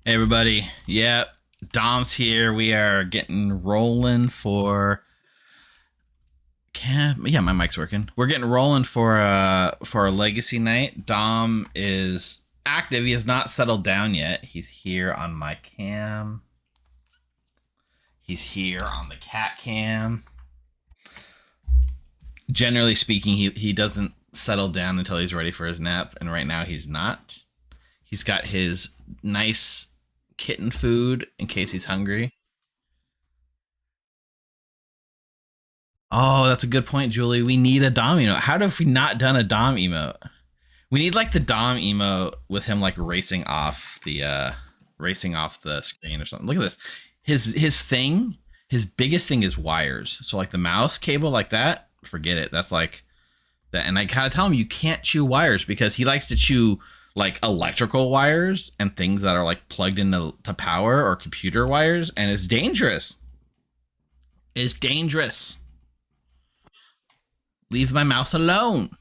Hey everybody, yep, Dom's here. We are getting rolling for yeah, my mic's working. We're getting rolling for a legacy night. Dom is active. He has not settled down yet. He's here on my cam. He's here on the cat cam. Generally speaking, he doesn't settle down until he's ready for his nap, and right now he's not. He's got his nice kitten food in case he's hungry. Oh, that's a good point, Julie. We need a Dom emote. How have we not done a Dom emote? We need like the Dom emote with him like racing off the screen or something. Look at this. His thing, his biggest thing is wires. So like the mouse cable like that, forget it. That's like that. And I gotta tell him you can't chew wires because he likes to chew like electrical wires and things that are like plugged into to power or computer wires, and it's dangerous. It's dangerous. Leave my mouse alone.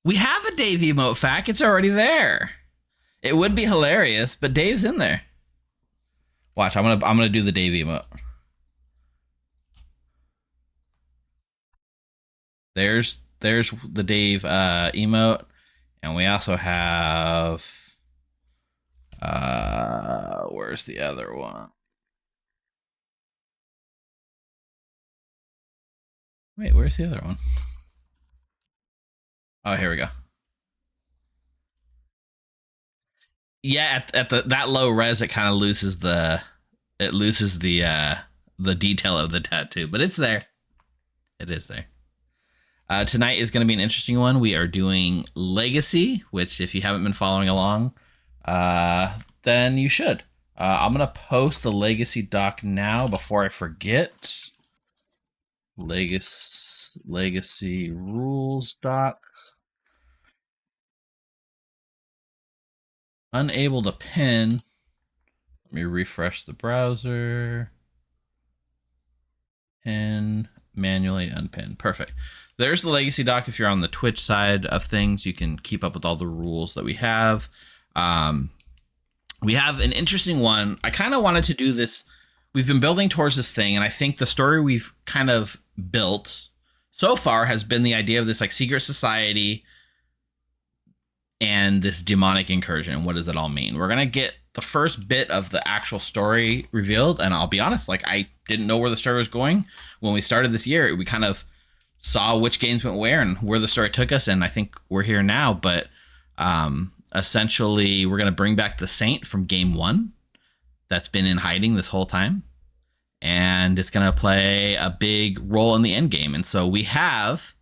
We have a Dave emote fact. It's already there. It would be hilarious, but Dave's in there. Watch, I'm gonna do the Dave emote. There's the Dave emote, and we also have where's the other one? Wait, where's the other one? Oh, here we go. Yeah, at the that low res, it kind of loses the detail of the tattoo, but it's there. It is there. Tonight is going to be an interesting one. We are doing Legacy, which if you haven't been following along, then you should. I'm going to post the Legacy doc now before I forget. Legacy rules doc. Unable to pin. Let me refresh the browser. Pin, manually unpin. Perfect. There's the Legacy doc. If you're on the Twitch side of things, you can keep up with all the rules that we have. We have an interesting one. I kind of wanted to do this. We've been building towards this thing, and I think the story we've kind of built so far has been the idea of this like secret society and this demonic incursion. What does it all mean? We're gonna get the first bit of the actual story revealed, and I'll be honest, like I didn't know where the story was going when we started this year. We kind of saw which games went where and where the story took us, and I think we're here now. But essentially, we're gonna bring back the Saint from game one that's been in hiding this whole time, and it's gonna play a big role in the end game. And so we have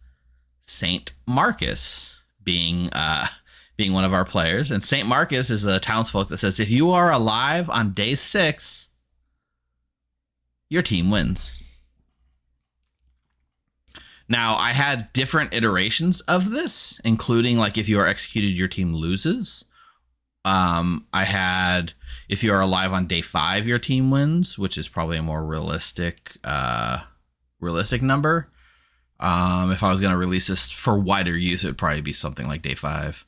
Saint Marcus being one of our players. And St. Marcus is a townsfolk that says, if you are alive on day 6, your team wins. Now, I had different iterations of this, including like if you are executed, your team loses. I had if you are alive on day 5, your team wins, which is probably a more realistic number. If I was going to release this for wider use, it would probably be something like day 5.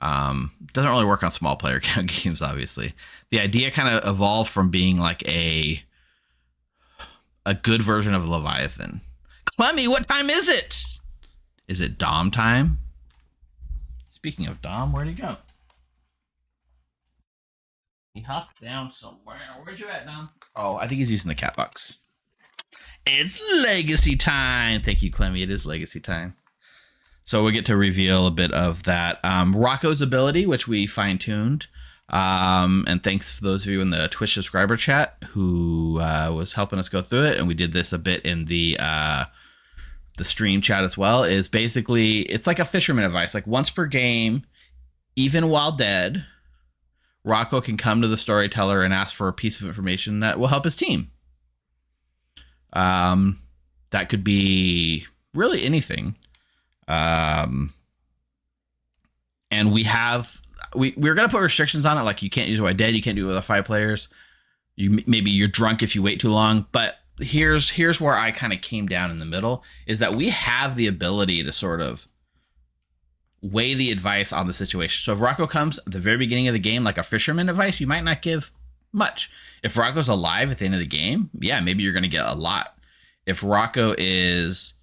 Doesn't really work on small player count games, obviously. The idea kind of evolved from being like a good version of Leviathan. Clemmy, what time is it? Is it Dom time? Speaking of Dom, where'd he go? He hopped down somewhere. Where'd you at, Dom? Oh, I think he's using the cat box. It's Legacy time. Thank you, Clemmy. It is Legacy time. So we get to reveal a bit of that. Rocco's ability, which we fine-tuned. And thanks for those of you in the Twitch subscriber chat who was helping us go through it. And we did this a bit in the stream chat as well. Is basically, it's like a fisherman advice. Like once per game, even while dead, Rocco can come to the storyteller and ask for a piece of information that will help his team. That could be really anything. And we're gonna put restrictions on it, like you can't use it while dead, you can't do it with 5 players. Maybe you're drunk if you wait too long. But here's where I kind of came down in the middle, is that we have the ability to sort of weigh the advice on the situation. So if Rocco comes at the very beginning of the game like a fisherman advice, you might not give much. If Rocco's alive at the end of the game, yeah, maybe you're going to get a lot. If Rocco is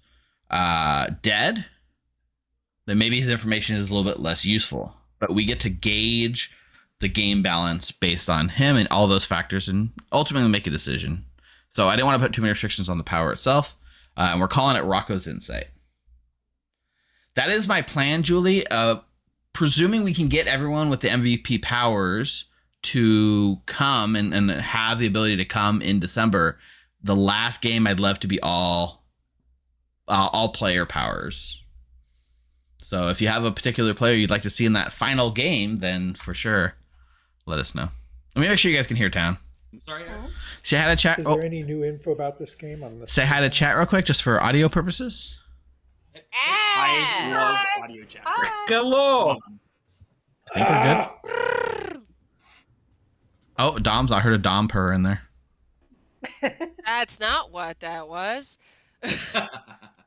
dead, then maybe his information is a little bit less useful. But we get to gauge the game balance based on him and all those factors and ultimately make a decision. So I didn't want to put too many restrictions on the power itself. And we're calling it Rocco's Insight. That is my plan, Julie. Presuming we can get everyone with the MVP powers to come and have the ability to come in December, the last game I'd love to be all player powers. So if you have a particular player you'd like to see in that final game, then for sure, let us know. Let me make sure you guys can hear Town. Sorry. Say hi to chat. Is there any new info about this game? Say hi to chat real quick, just for audio purposes. I love audio chat. Hello. I think we're good. Oh, Dom's. I heard a Dom purr in there. That's not what that was.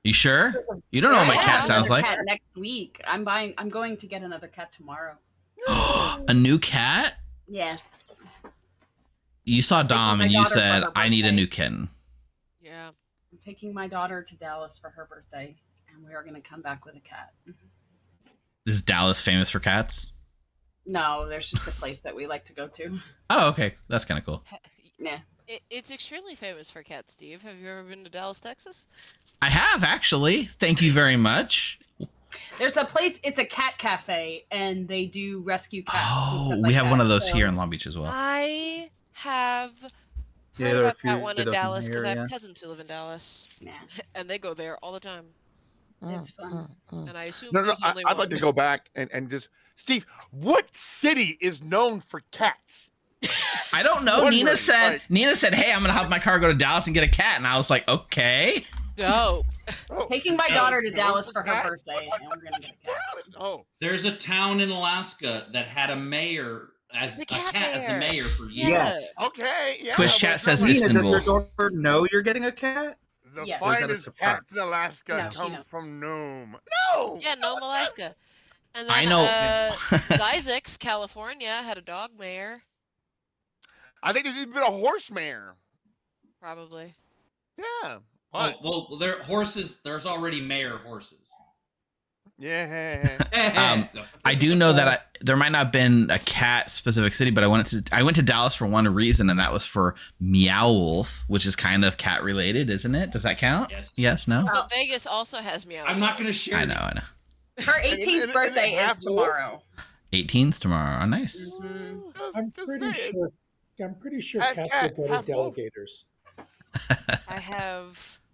You sure? You don't know what my cat sounds like. Cat next week. I'm going to get another cat tomorrow. A new cat? Yes. You saw Dom and you said, I need a new kitten. Yeah. I'm taking my daughter to Dallas for her birthday, and we are going to come back with a cat. Is Dallas famous for cats? No, there's just a place that we like to go to. Oh, okay. That's kind of cool. Yeah. It's extremely famous for cats, Steve. Have you ever been to Dallas, Texas? I have, actually. Thank you very much. There's a place, it's a cat cafe, and they do rescue cats. And stuff We like have that, one of those so- here in Long Beach as well. I have Yeah, heard there are a about few- that one there in are some Dallas because here, I have yeah. cousins who live in Dallas, Yeah, and they go there all the time. it's fun. And I assume No, there's only I'd one. like to go back and just Steve. What city is known for cats? I don't know. Wondering, Nina said, hey, I'm going to help my car go to Dallas and get a cat. And I was like, okay. Dope. Oh, Taking my Dallas daughter to is known Dallas for her cats? birthday, and we're going to get a cat. Oh, There's a town in Alaska that had a mayor as The a cat cat as the mayor. mayor for years. Yes. okay. Yeah. Twitch but chat it's says not like Nina, does your Istanbul. daughter know you're getting a cat? the Yes. Or is that a finest surprise? cats in Alaska No, she come knows. from Nome. No. Yeah, Nome, Alaska. And then, I know. Isaacs, California, had a dog mayor, I think there's even a horse mayor. probably. Yeah. Oh, What? well, there horses. There's already mayor horses. Yeah. I do know that there might not have been a cat specific city, but I went to Dallas for one reason, and that was for Meow Wolf, which is kind of cat related, isn't it? Does that count? Yes. Yes, no? Well, Vegas also has Meow. I'm not going to share. I know. Her And 18th they birthday is have wolves? tomorrow. 18th tomorrow. Oh, nice. Mhm. I'm Just pretty saying. sure. I'm pretty sure Half cats cat, are better half wolf. delegators.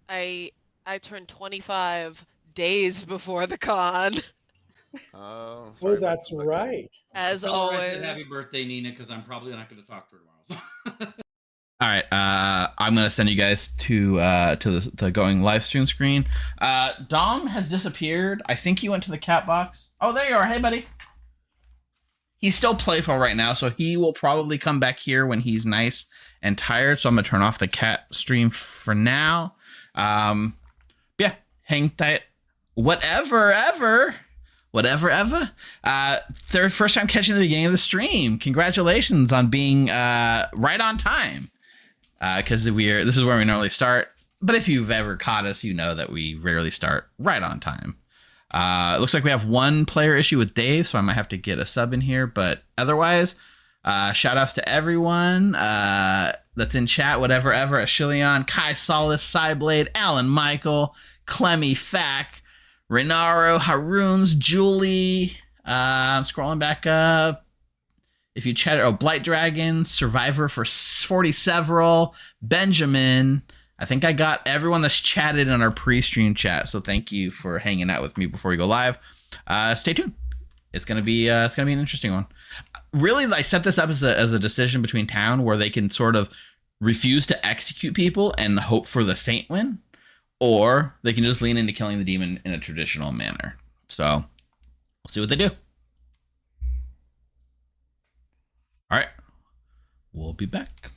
I turned 25 days before the con, Oh, Oh, sorry that's about that. right. as Tell her I said always. happy birthday, Nina, because I'm probably not going to talk to her tomorrow. All right, I'm gonna send you guys to the going live stream screen. Dom has disappeared. I think he went to the cat box. Oh, there you are. Hey, buddy. He's still playful right now, so he will probably come back here when he's nice and tired. So I'm gonna turn off the cat stream for now. Yeah, hang tight. Whatever ever. First time catching the beginning of the stream. Congratulations on being right on time. Because this is where we normally start. But if you've ever caught us, you know that we rarely start right on time. It looks like we have one player issue with Dave, so I might have to get a sub in here. But otherwise, shout outs to everyone that's in chat, whatever ever. Ashilion, Kai Solace, Cyblade, Alan Michael, Clemmy Fack, Renaro, Haroons, Julie. I'm scrolling back up. If you chat, Blight Dragon, Survivor for 40 several, Benjamin. I think I got everyone that's chatted in our pre-stream chat. So thank you for hanging out with me before we go live. Stay tuned. It's gonna be an interesting one. Really, I set this up as a decision between town where they can sort of refuse to execute people and hope for the saint win, or they can just lean into killing the demon in a traditional manner. So we'll see what they do. All right, we'll be back.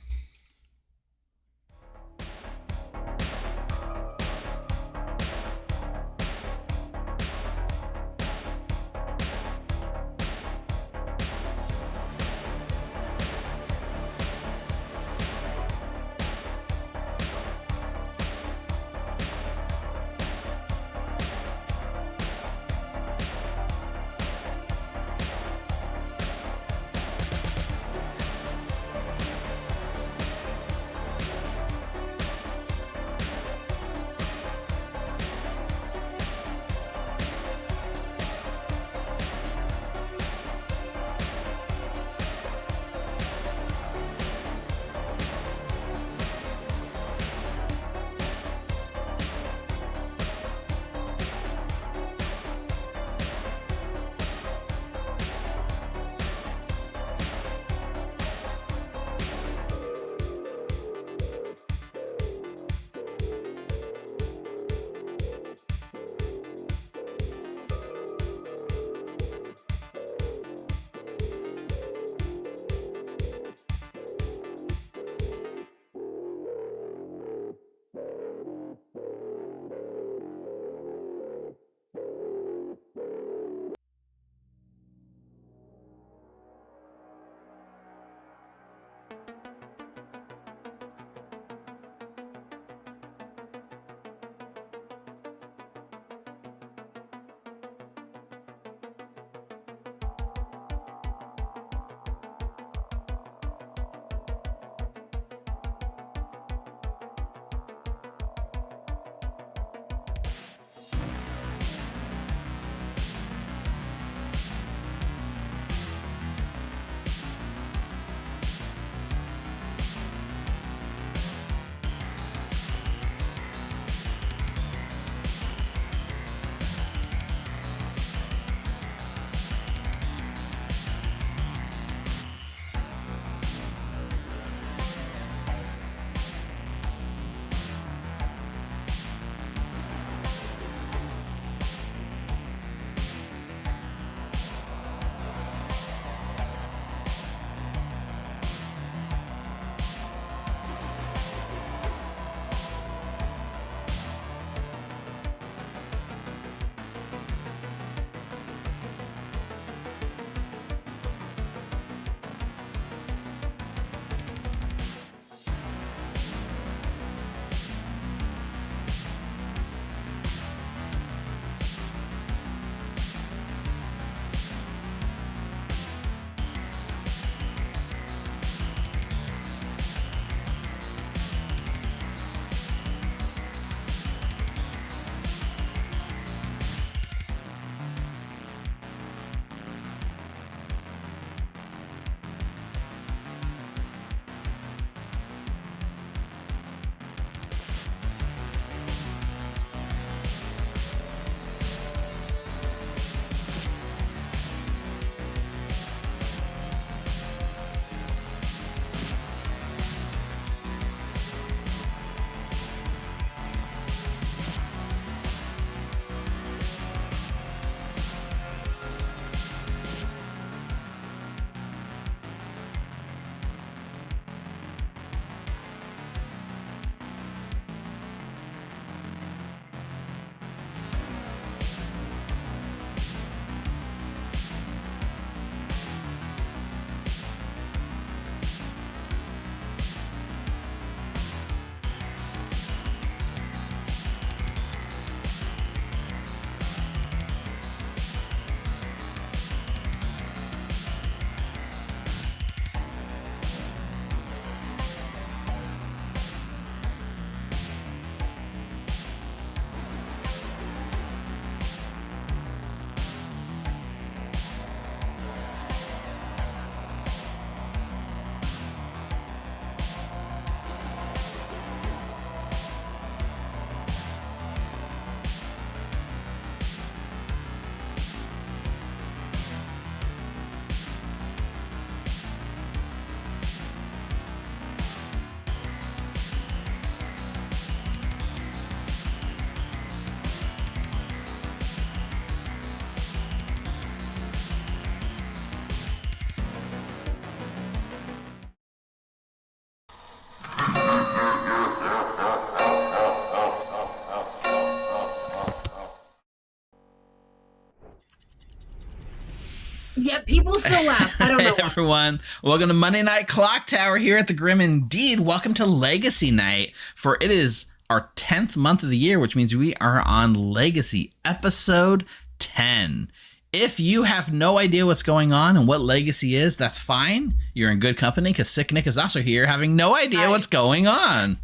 Yeah, people still laugh. I don't know. Hey everyone, welcome to Monday Night Clocktower here at the Grim. Indeed, welcome to Legacy Night, for it is our 10th month of the year, which means we are on Legacy episode 10. If you have no idea what's going on and what Legacy is, that's fine. You're in good company, because Sick Nick is also here having no idea what's going on.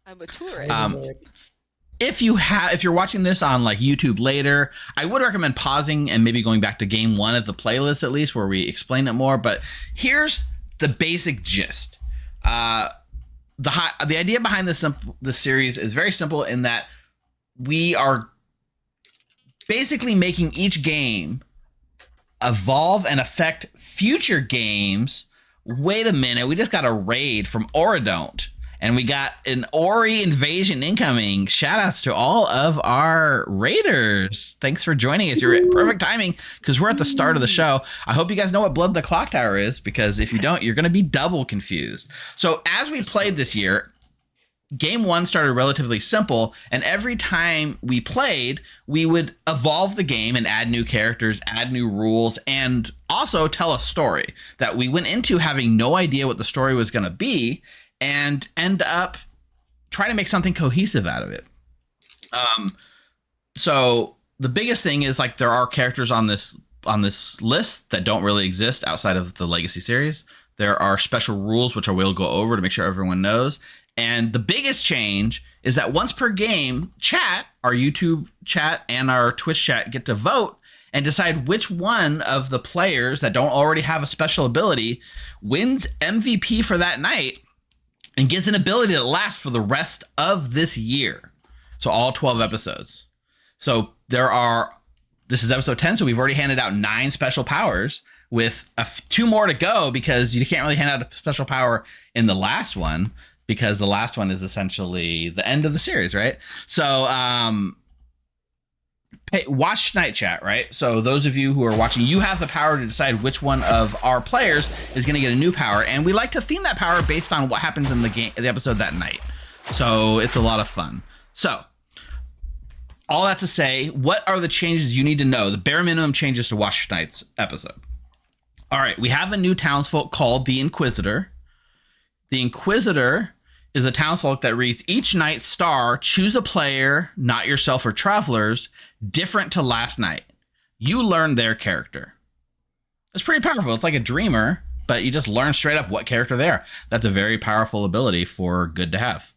I'm a tourist. If you're watching this on like YouTube later, I would recommend pausing and maybe going back to game 1 of the playlist at least, where we explain it more. But here's the basic gist. The idea behind this series is very simple in that we are basically making each game evolve and affect future games. Wait a minute, we just got a raid from Oridont. And we got an Ori invasion incoming. Shout outs to all of our raiders. Thanks for joining us. You're at perfect timing because we're at the start of the show. I hope you guys know what Blood the Clocktower is, because if you don't, you're going to be double confused. So as we played this year, game 1 started relatively simple. And every time we played, we would evolve the game and add new characters, add new rules, and also tell a story that we went into having no idea what the story was going to be, and end up trying to make something cohesive out of it. So the biggest thing is, like, there are characters on this list that don't really exist outside of the Legacy series. There are special rules, which I will go over to make sure everyone knows. And the biggest change is that once per game, chat, our YouTube chat and our Twitch chat, get to vote and decide which one of the players that don't already have a special ability wins MVP for that night and gets an ability that lasts for the rest of this year. So all 12 episodes. So this is episode 10, so we've already handed out 9 special powers with 2 more to go, because you can't really hand out a special power in the last one, because the last one is essentially the end of the series, right? So watch tonight, chat, right? So those of you who are watching, you have the power to decide which one of our players is going to get a new power, and we like to theme that power based on what happens in the episode that night. So it's a lot of fun. So all that to say, what are the changes you need to know? The bare minimum changes to watch tonight's episode. All right, we have a new townsfolk called the Inquisitor. The Inquisitor is a townsfolk that reads, each night star, choose a player, not yourself or travelers, different to last night. You learn their character. It's pretty powerful. It's like a dreamer, but you just learn straight up what character they are. That's a very powerful ability for good to have.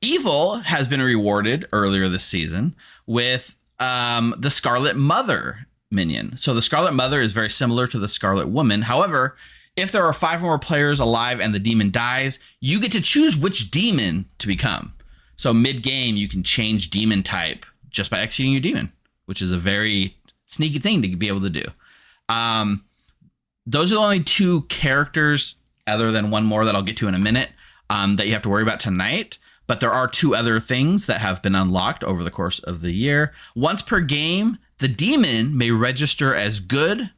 Evil has been rewarded earlier this season with the Scarlet Mother minion. So the Scarlet Mother is very similar to the Scarlet Woman. However, if there are 5 or more players alive and the demon dies, you get to choose which demon to become. So mid-game, you can change demon type just by executing your demon, which is a very sneaky thing to be able to do. Those are the only 2 characters, other than one more that I'll get to in a minute, that you have to worry about tonight. But there are 2 other things that have been unlocked over the course of the year. Once per game, the demon may register as good,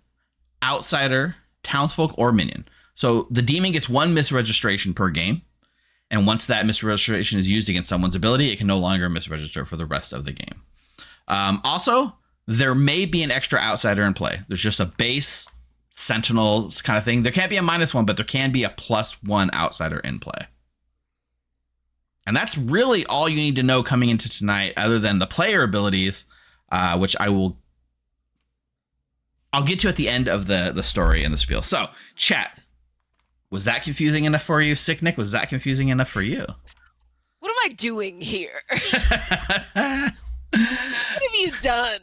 outsider, townsfolk, or minion. So the demon gets 1 misregistration per game, and once that misregistration is used against someone's ability, it can no longer misregister for the rest of the game. Also, there may be an extra outsider in play. There's just a base sentinel kind of thing. There can't be a -1, but there can be a +1 outsider in play. And that's really all you need to know coming into tonight, other than the player abilities, which I'll get to at the end of the story and the spiel. So, chat, was that confusing enough for you? Sick Nick, was that confusing enough for you? What am I doing here? What have you done?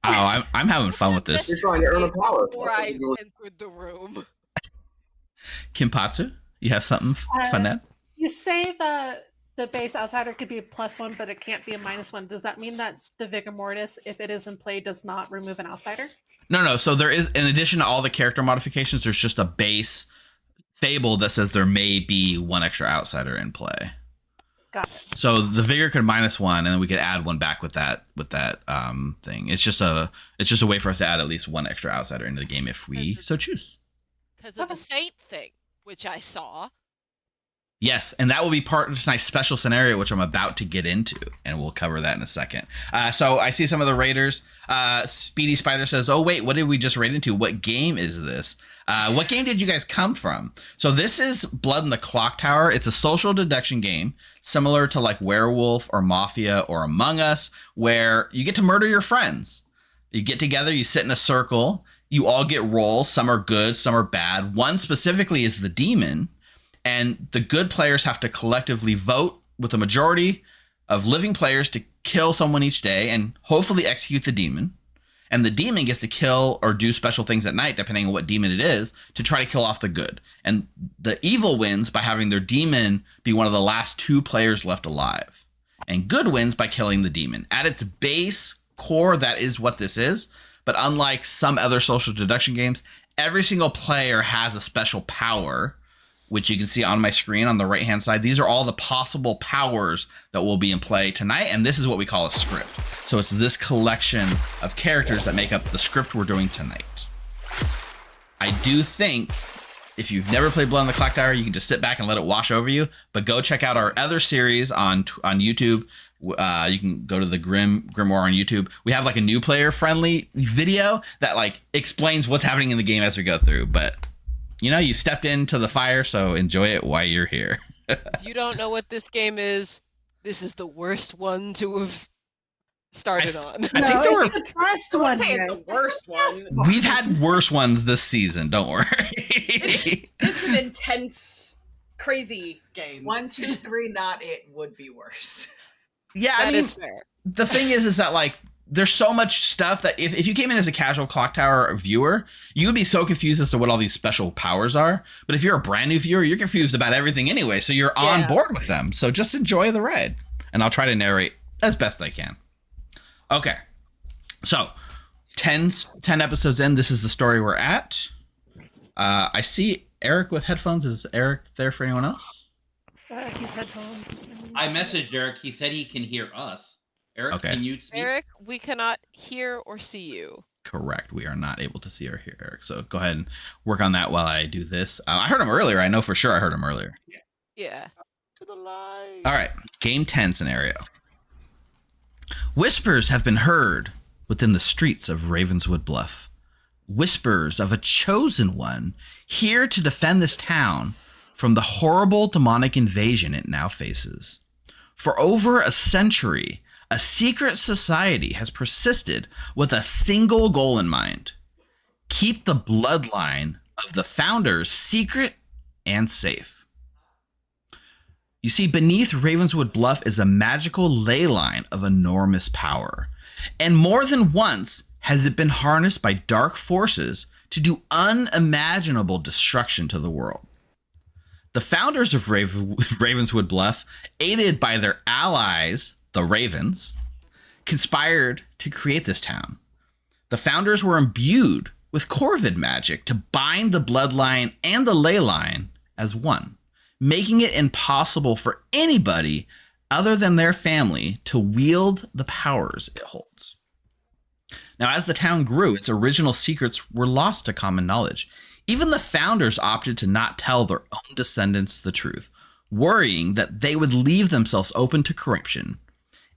Oh, I'm having fun with this. You're trying to earn a power. Before I entered the room. Kimpatsu, you have something fun to add? You say that the base outsider could be a +1, but it can't be a -1. Does that mean that the Vigor Mortis, if it is in play, does not remove an outsider? No. So there is, in addition to all the character modifications, there's just a base fable that says there may be 1 extra outsider in play. Got it. So the vigor could -1, and then we could add 1 back with that thing. It's just a way for us to add at least 1 extra outsider into the game if we so choose. Because of the saint thing, which I saw. Yes, and that will be part of tonight's special scenario, which I'm about to get into, and we'll cover that in a second. So I see some of the raiders. Speedy Spider says, oh, wait, what did we just raid into? What game is this? What game did you guys come from? So this is Blood in the Clocktower. It's a social deduction game, similar to like Werewolf or Mafia or Among Us, where you get to murder your friends. You get together, you sit in a circle, you all get roles. Some are good, some are bad. One specifically is the demon. And the good players have to collectively vote with a majority of living players to kill someone each day and hopefully execute the demon. And the demon gets to kill or do special things at night, depending on what demon it is, to try to kill off the good. And the evil wins by having their demon be one of the last 2 players left alive. And good wins by killing the demon. At its base core, that is what this is. But unlike some other social deduction games, every single player has a special power, which you can see on my screen on the right-hand side. These are all the possible powers that will be in play tonight, and this is what we call a script. So it's this collection of characters that make up the script we're doing tonight. I do think if you've never played Blood on the Clocktower, you can just sit back and let it wash over you, but go check out our other series on YouTube. You can go to the Grimoire on YouTube. We have like a new player-friendly video that like explains what's happening in the game as we go through, but you know, you stepped into the fire, so enjoy it while you're here. If you don't know what this game is, this is the worst one to have started on. I think there were. it's the best I one. would say it's Nick. the worst one. We've had worse ones this season. Don't worry. It's an intense, crazy game. 1, 2, 3, not it would be worse. Yeah, That I mean, is fair. the thing is that like there's so much stuff that if you came in as a casual Clocktower viewer, you would be so confused as to what all these special powers are. But if you're a brand new viewer, you're confused about everything anyway, so you're on Yeah. board with them. So just enjoy the ride, and I'll try to narrate as best I can. Okay, so 10 episodes in, this is the story we're at. I see Eric with headphones. Is Eric there for anyone else? He's headphones. I messaged Eric. He said he can hear us. Eric, Okay. can you speak? Eric, we cannot hear or see you. Correct. We are not able to see or hear Eric. So go ahead and work on that while I do this. I heard him earlier. I know for sure I heard him earlier. Yeah. To the light. All right. Game 10 scenario. Whispers have been heard within the streets of Ravenswood Bluff. Whispers of a chosen one here to defend this town from the horrible demonic invasion it now faces. For over a century, a secret society has persisted with a single goal in mind: keep the bloodline of the founders secret and safe. You see, beneath Ravenswood Bluff is a magical ley line of enormous power, and more than once has it been harnessed by dark forces to do unimaginable destruction to the world. The founders of Ravenswood Bluff, aided by their allies, the Ravens, conspired to create this town. The founders were imbued with Corvid magic to bind the bloodline and the ley line as one, making it impossible for anybody other than their family to wield the powers it holds. Now, as the town grew, its original secrets were lost to common knowledge. Even the founders opted to not tell their own descendants the truth, worrying that they would leave themselves open to corruption,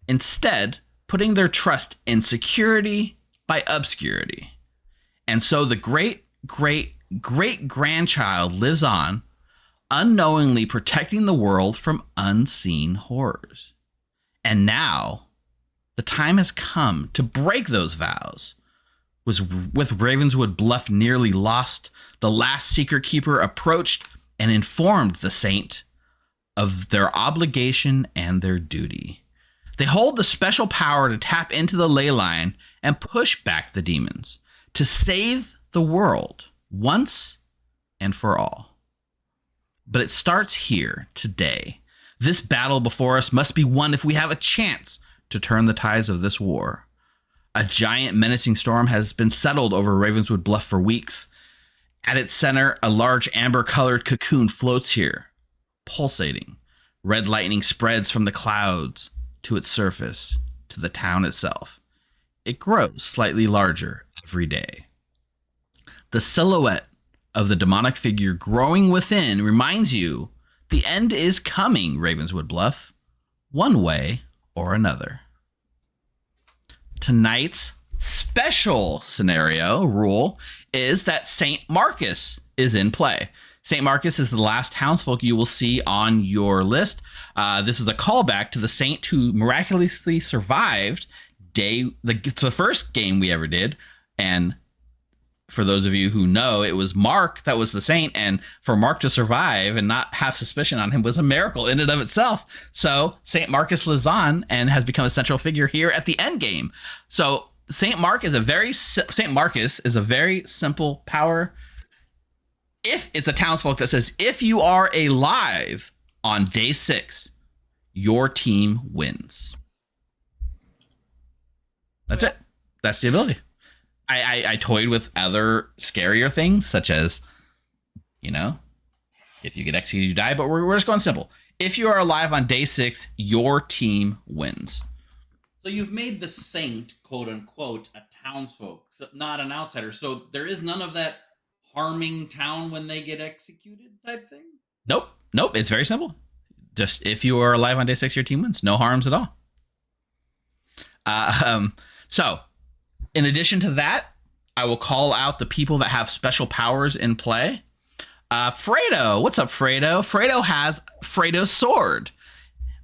instead putting their trust in security by obscurity. And so the great-great-great-grandchild lives on, unknowingly protecting the world from unseen horrors. And now, the time has come to break those vows. With Ravenswood Bluff nearly lost, the last secret keeper approached and informed the saint of their obligation and their duty. They hold the special power to tap into the ley line and push back the demons, to save the world once and for all. But it starts here, today. This battle before us must be won if we have a chance to turn the tides of this war. A giant menacing storm has been settled over Ravenswood Bluff for weeks. At its center, a large amber-colored cocoon floats here, pulsating. Red lightning spreads from the clouds to its surface, to the town itself. It grows slightly larger every day. The silhouette of the demonic figure growing within reminds you The end is coming, Ravenswood Bluff, one way or another. Tonight's special scenario rule is that St. Marcus is in play. St. Marcus is the last townsfolk you will see on your list. This is a callback to the saint who miraculously survived the first game we ever did. And for those of you who know, it was Mark that was the saint. And for Mark to survive and not have suspicion on him was a miracle in and of itself. So St. Marcus lives on and has become a central figure here at the end game. So St. Marcus is a very simple power. If it's a townsfolk that says, if you are alive on day 6, your team wins. That's it. That's the ability. I toyed with other scarier things, such as, if you get executed, you die. But we're just going simple. If you are alive on day 6, your team wins. So you've made the saint, quote unquote, a townsfolk, so not an outsider. So there is none of that harming town when they get executed type thing? Nope. It's very simple. Just if you are alive on day 6, your team wins. No harms at all. So in addition to that, I will call out the people that have special powers in play. Fredo. What's up, Fredo? Fredo has Fredo's sword,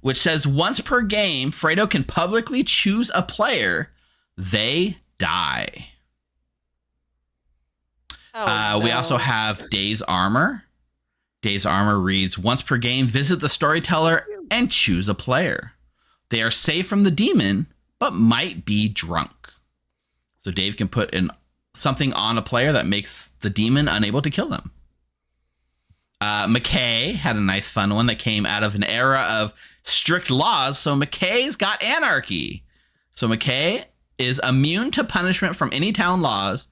which says once per game, Fredo can publicly choose a player. They die. We also have Day's Armor. Day's Armor reads, once per game, visit the Storyteller and choose a player. They are safe from the demon, but might be drunk. So Dave can put in something on a player that makes the demon unable to kill them. McKay had a nice fun one that came out of an era of strict laws. So McKay's got anarchy. So McKay is immune to punishment from any town laws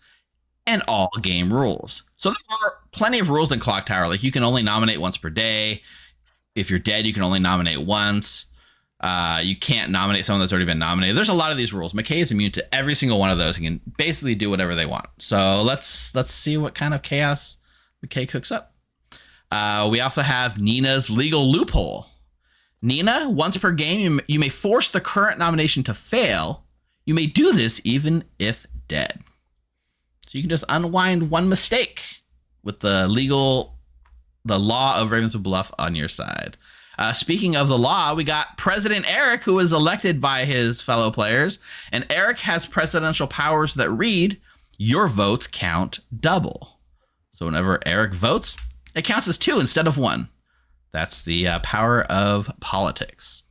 and all game rules. So there are plenty of rules in Clocktower. Like you can only nominate once per day. If you're dead, you can only nominate once. You can't nominate someone that's already been nominated. There's a lot of these rules. McKay is immune to every single one of those and can basically do whatever they want. So let's see what kind of chaos McKay cooks up. We also have Nina's legal loophole. Nina, once per game, you may force the current nomination to fail. You may do this even if dead. So you can just unwind one mistake with the law of Ravenswood Bluff on your side. Speaking of the law, we got President Eric, who was elected by his fellow players. And Eric has presidential powers that read, your votes count double. So whenever Eric votes, it counts as 2 instead of 1. That's the power of politics.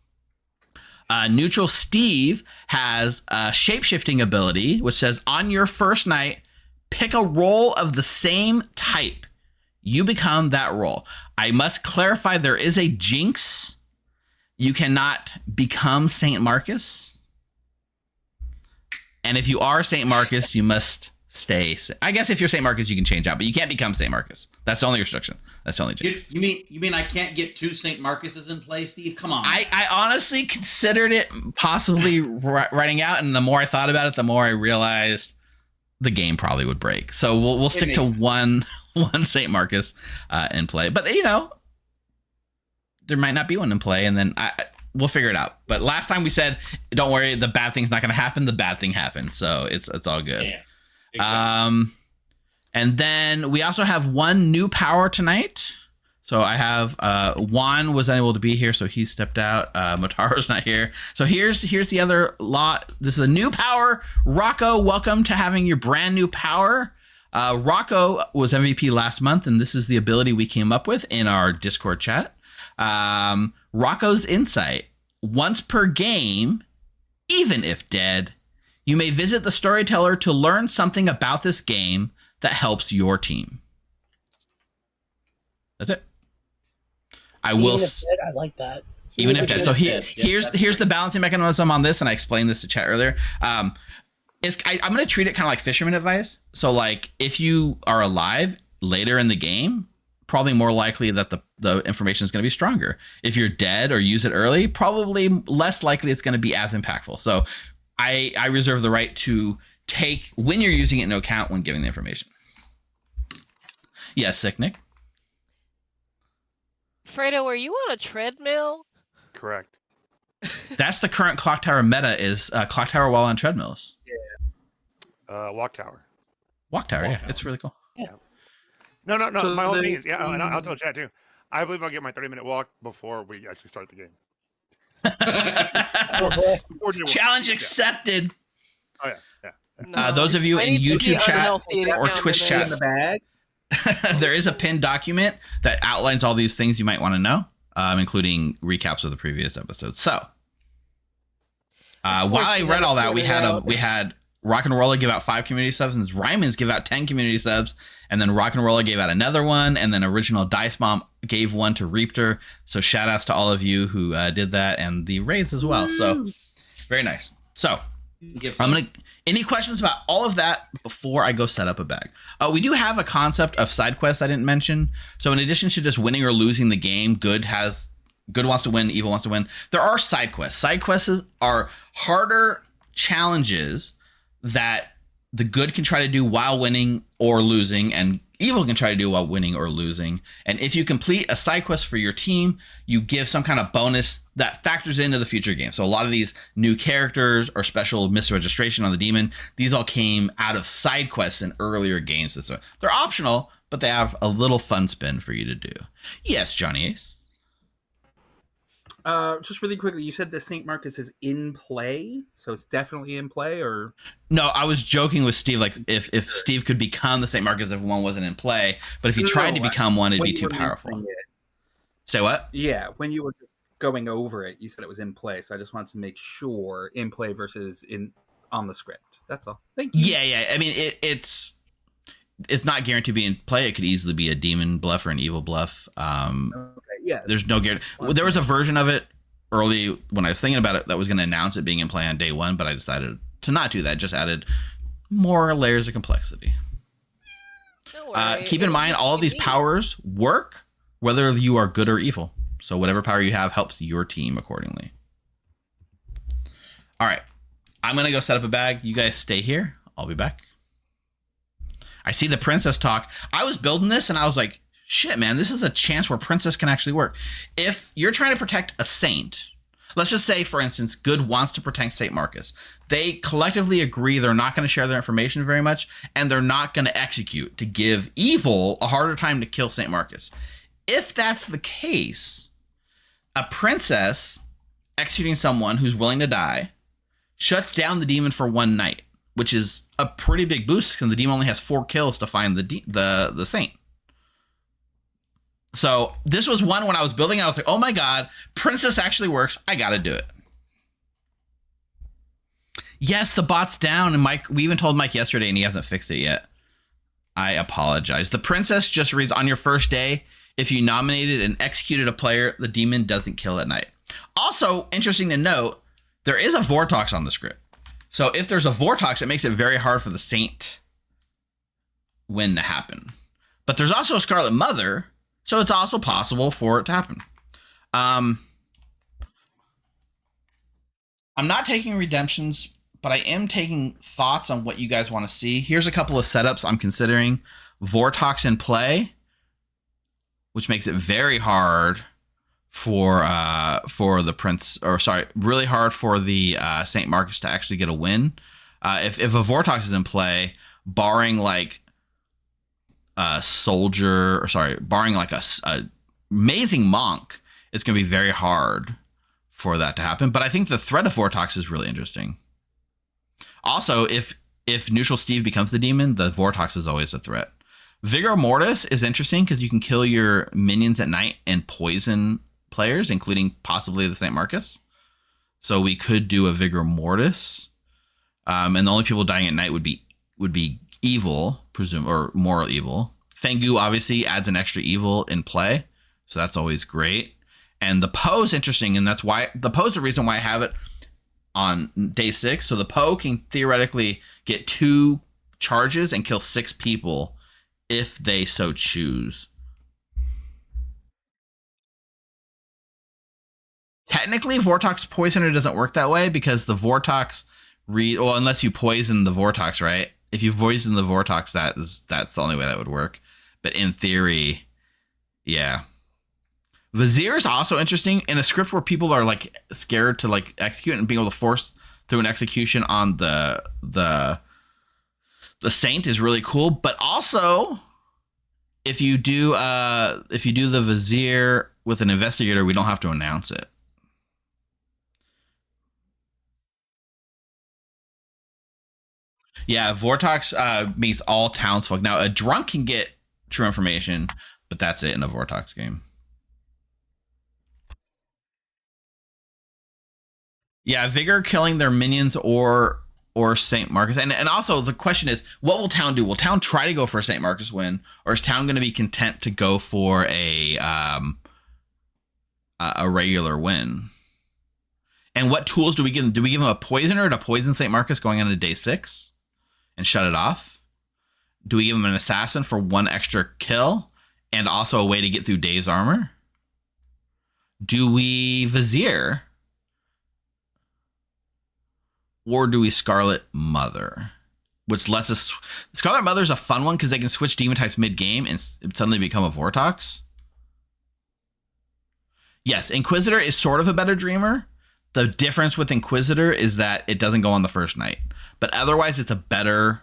Neutral Steve has a shape-shifting ability, which says on your first night, pick a role of the same type. You become that role. I must clarify, there is a jinx. You cannot become St. Marcus. And if you are St. Marcus, you must stay. I guess if you're St. Marcus, you can change out, but you can't become St. Marcus. That's the only restriction. That's the only jinx. You mean I can't get 2 St. Marcuses in play, Steve? Come on. I honestly considered it possibly writing out, and the more I thought about it, the more I realized the game probably would break. So we'll stick to one St. Marcus in play. But there might not be one in play, and then we'll figure it out. But last time we said, don't worry, the bad thing's not going to happen. The bad thing happened, so it's all good. Yeah, exactly. And then we also have one new power tonight. So I have Juan was unable to be here, so he stepped out. Motaro's not here. So here's the other lot. This is a new power. Rocco, welcome to having your brand new power. Rocco was MVP last month, and this is the ability we came up with in our Discord chat. Rocco's Insight. Once per game, even if dead, you may visit the Storyteller to learn something about this game that helps your team. That's it. I like that. Even if dead. So here's the balancing mechanism on this, and I explained this to chat earlier. I'm going to treat it kind of like fisherman advice. So like if you are alive later in the game, probably more likely that the information is going to be stronger. If you're dead or use it early, probably less likely it's going to be as impactful. So I reserve the right to take when you're using it into account when giving the information. Yes, Sick Nick. Fredo, are you on a treadmill? Correct. That's the current Clocktower meta is Clocktower while on treadmills. Walk tower. Walk Tower, Walk yeah, Tower. it's really cool. No. So my whole the- thing is, yeah, and I'll tell chat too. I believe I'll get my 30-minute walk before we actually start the game. Before day one. Challenge Yeah. accepted. Oh yeah. No. Those of you I in need to be YouTube chat unhealthy to or count Twitch them chat, as- in the bag. there is a pinned document that outlines all these things you might want to know, including recaps of the previous episodes. So, while I you read had all to that, point it out. we had Rock and Roller give out 5 community subs, and Ryman's give out 10 community subs, and then Rock and Roller gave out another one, and then Original Dice Bomb gave one to Reapter. So shout outs to all of you who did that, and the raids as well. So very nice. So I'm gonna. Any questions about all of that before I go set up a bag? We do have a concept of side quests I didn't mention. So in addition to just winning or losing the game, good wants to win, evil wants to win. There are side quests. Side quests are harder challenges that the good can try to do while winning or losing, and evil can try to do while winning or losing. And if you complete a side quest for your team, you give some kind of bonus that factors into the future game. So a lot of these new characters or special misregistration on the demon, these all came out of side quests in earlier games. So they're optional, but they have a little fun spin for you to do. Yes, Johnny Ace. Just really quickly, you said the St. Marcus is in play, so it's definitely in play, or No, I was joking with Steve, like if Steve could become the St. Marcus if one wasn't in play, but if he tried to become one, it'd when be you too were powerful. mentioning it. Say what? Yeah, when you were just going over it, you said it was in play, so I just wanted to make sure in play versus on the script. That's all. Thank you. Yeah. I mean, it's not guaranteed to be in play. It could easily be a demon bluff or an evil bluff. Okay, yeah. There's no guarantee. There was a version of it early when I was thinking about it that was going to announce it being in play on day one, but I decided to not do that. Just added more layers of complexity. Don't worry, Keep in it'll mind, just all of be these me. powers work whether you are good or evil. So whatever power you have helps your team accordingly. All right. I'm going to go set up a bag. You guys stay here. I'll be back. I see the princess talk. I was building this and I was like, shit, man, this is a chance where princess can actually work. If you're trying to protect a saint, let's just say, for instance, good wants to protect St. Marcus. They collectively agree they're not going to share their information very much, and they're not going to execute to give evil a harder time to kill St. Marcus. If that's the case, a princess executing someone who's willing to die shuts down the demon for one night, which is a pretty big boost because the demon only has 4 kills to find the saint. So this was one when I was building, I was like, oh my God, princess actually works. I got to do it. Yes, the bot's down. And Mike, we even told Mike yesterday and he hasn't fixed it yet. I apologize. The princess just reads on your first day. If you nominated and executed a player, the demon doesn't kill at night. Also, interesting to note, there is a Vortox on the script. So if there's a Vortox, it makes it very hard for the Saint win to happen. But there's also a Scarlet Mother, so it's also possible for it to happen. I'm not taking redemptions, but I am taking thoughts on what you guys want to see. Here's a couple of setups I'm considering. Vortox in play, which makes it very hard for the really hard for the St. Marcus to actually get a win. If a Vortox is in play, barring like a soldier, barring like a amazing monk, it's going to be very hard for that to happen. But I think the threat of Vortox is really interesting. Also, if neutral Steve becomes the demon, the Vortox is always a threat. Vigor Mortis is interesting because you can kill your minions at night and poison players, including possibly the St. Marcus. So we could do a Vigor Mortis. And the only people dying at night would be evil, or moral evil. Fengu obviously adds an extra evil in play. So that's always great. And the Poe is interesting, and that's why the Poe is the reason why I have it on day 6. So the Poe can theoretically get 2 charges and kill 6 people if they so choose. Technically, Vortox Poisoner doesn't work that way because the Vortox unless you poison the Vortox, right? If you poison the Vortox, that's the only way that would work. But in theory, yeah. Vizier is also interesting in a script where people are like scared to like execute, and being able to force through an execution on the Saint is really cool. But also, if you do the Vizier with an investigator, we don't have to announce it. Yeah, Vortox meets all townsfolk. Now, a drunk can get true information, but that's it in a Vortox game. Yeah, Vigor killing their minions or St. Marcus. And also the question is, what will Town do? Will Town try to go for a St. Marcus win, or is Town going to be content to go for a regular win? And what tools do we give them? Do we give them a poisoner to poison St. Marcus going into day 6 and shut it off? Do we give them an assassin for 1 extra kill and also a way to get through Dave's armor? Do we Vizier? Or do we Scarlet Mother? Which lets us... Scarlet Mother's a fun one because they can switch demon types mid-game and suddenly become a Vortox. Yes, Inquisitor is sort of a better dreamer. The difference with Inquisitor is that it doesn't go on the first night. But otherwise, it's a better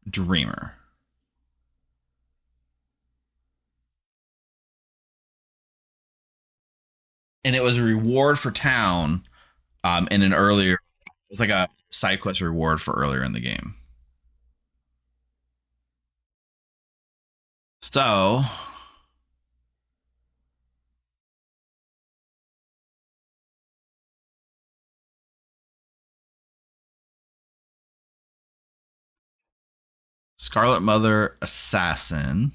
dreamer. And it was a reward for Town in an earlier... It was like a side quest reward for earlier in the game. So... Scarlet Mother, Assassin.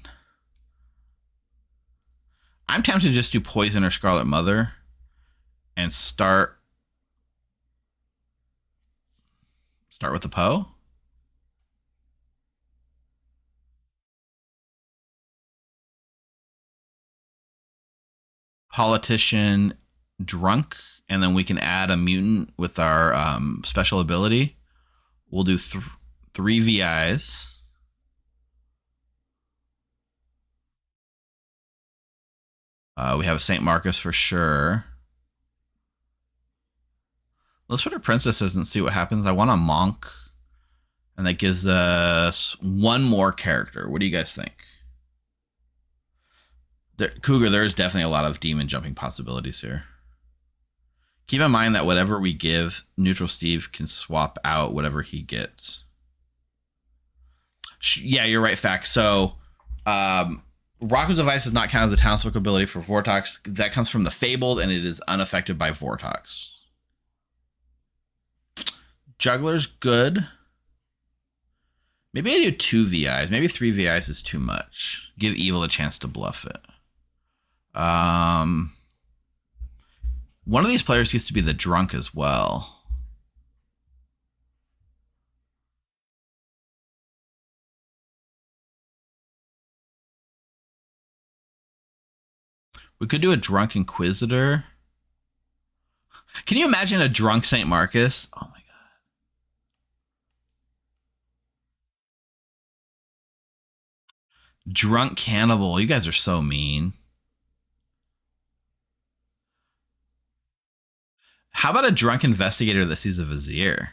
I'm tempted to just do Poison or Scarlet Mother and start with the Poe. Politician, Drunk, and then we can add a mutant with our special ability. We'll do 3 VIs. We have a St. Marcus for sure. Let's put our princesses and see what happens. I want a monk. And that gives us 1 more character. What do you guys think? Cougar, there's definitely a lot of demon jumping possibilities here. Keep in mind that whatever we give, Neutral Steve can swap out whatever he gets. Yeah, you're right, Fact. So, Rocco's Device does not count as a Townsfolk ability for Vortox. That comes from the Fabled, and it is unaffected by Vortox. Juggler's good. Maybe I do 2 VIs. Maybe 3 VIs is too much. Give Evil a chance to bluff it. One of these players used to be the Drunk as well. We could do a Drunk Inquisitor. Can you imagine a Drunk St. Marcus? Oh my god. Drunk Cannibal. You guys are so mean. How about a Drunk Investigator that sees a Vizier?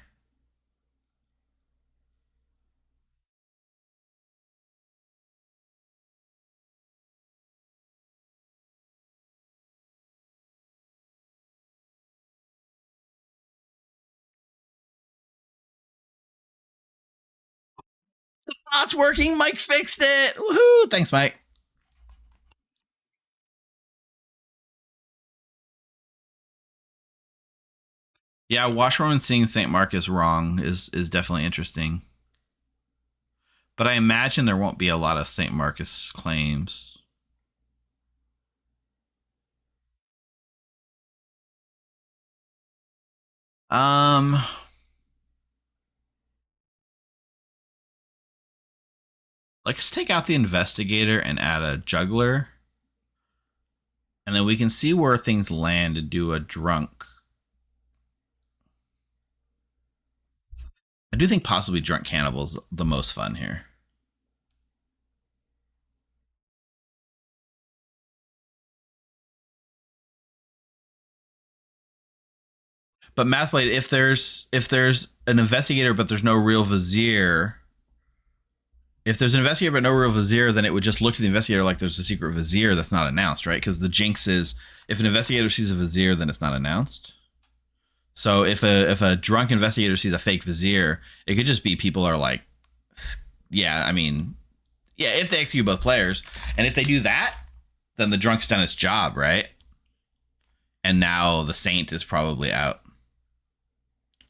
Oh, it's working. Mike fixed it. Woohoo. Thanks, Mike. Yeah, Washroom seeing St. Marcus wrong is definitely interesting. But I imagine there won't be a lot of St. Marcus claims. Let's take out the investigator and add a juggler. And then we can see where things land and do a drunk. I do think possibly Drunk Cannibal's the most fun here. But Mathblade, if there's an investigator but there's no real vizier, if there's an investigator but no real vizier, then it would just look to the investigator like there's a secret vizier that's not announced, right? Because the jinx is if an investigator sees a vizier, then it's not announced. So if a drunk investigator sees a fake vizier, it could just be people are like, yeah, I mean, yeah, if they execute both players, and if they do that, then the drunk's done its job, right? And now the saint is probably out.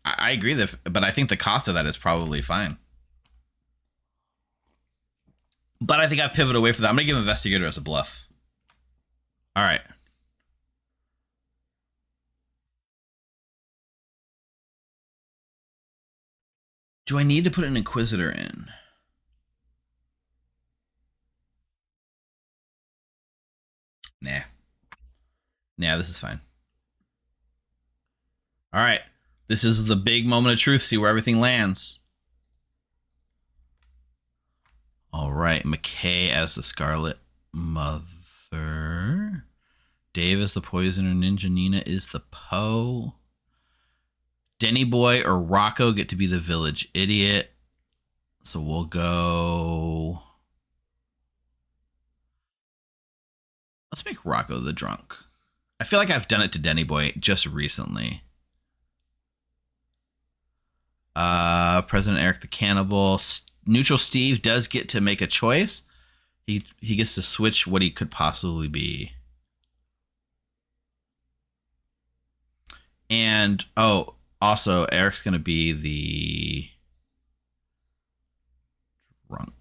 I agree but I think the cost of that is probably fine. But I think I've pivoted away from that. I'm going to give Investigator as a bluff. All right. Do I need to put an Inquisitor in? Nah. Nah, this is fine. All right. This is the big moment of truth. See where everything lands. All right. McKay as the Scarlet Mother. Dave is the Poisoner. Ninja Nina is the Poe. Denny Boy or Rocco get to be the Village Idiot. So we'll go... Let's make Rocco the Drunk. I feel like I've done it to Denny Boy just recently. President Eric the Cannibal. Neutral Steve does get to make a choice. He gets to switch what he could possibly be. And, oh, also, Eric's going to be the drunk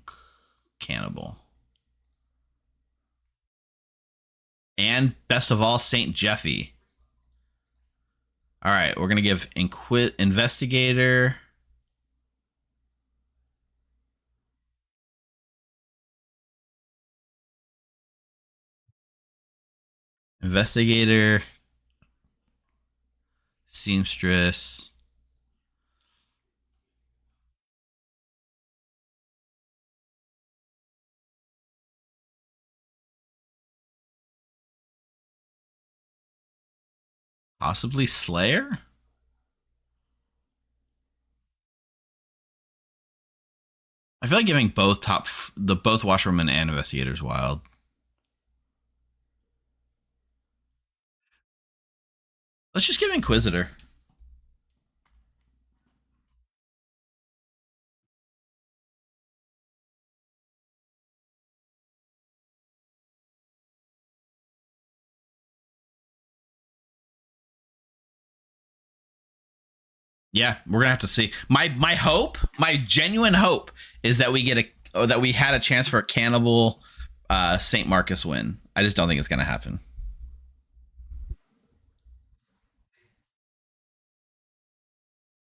cannibal. And best of all, Saint Jeffy. All right, we're going to give Investigator. Investigator. Seamstress. Possibly Slayer? I feel like giving both both Washerwomen and Investigators wild. Let's just give Inquisitor. Yeah, we're gonna have to see. My hope, my genuine hope, is that we get that we had a chance for a cannibal St. Marcus win. I just don't think it's gonna happen.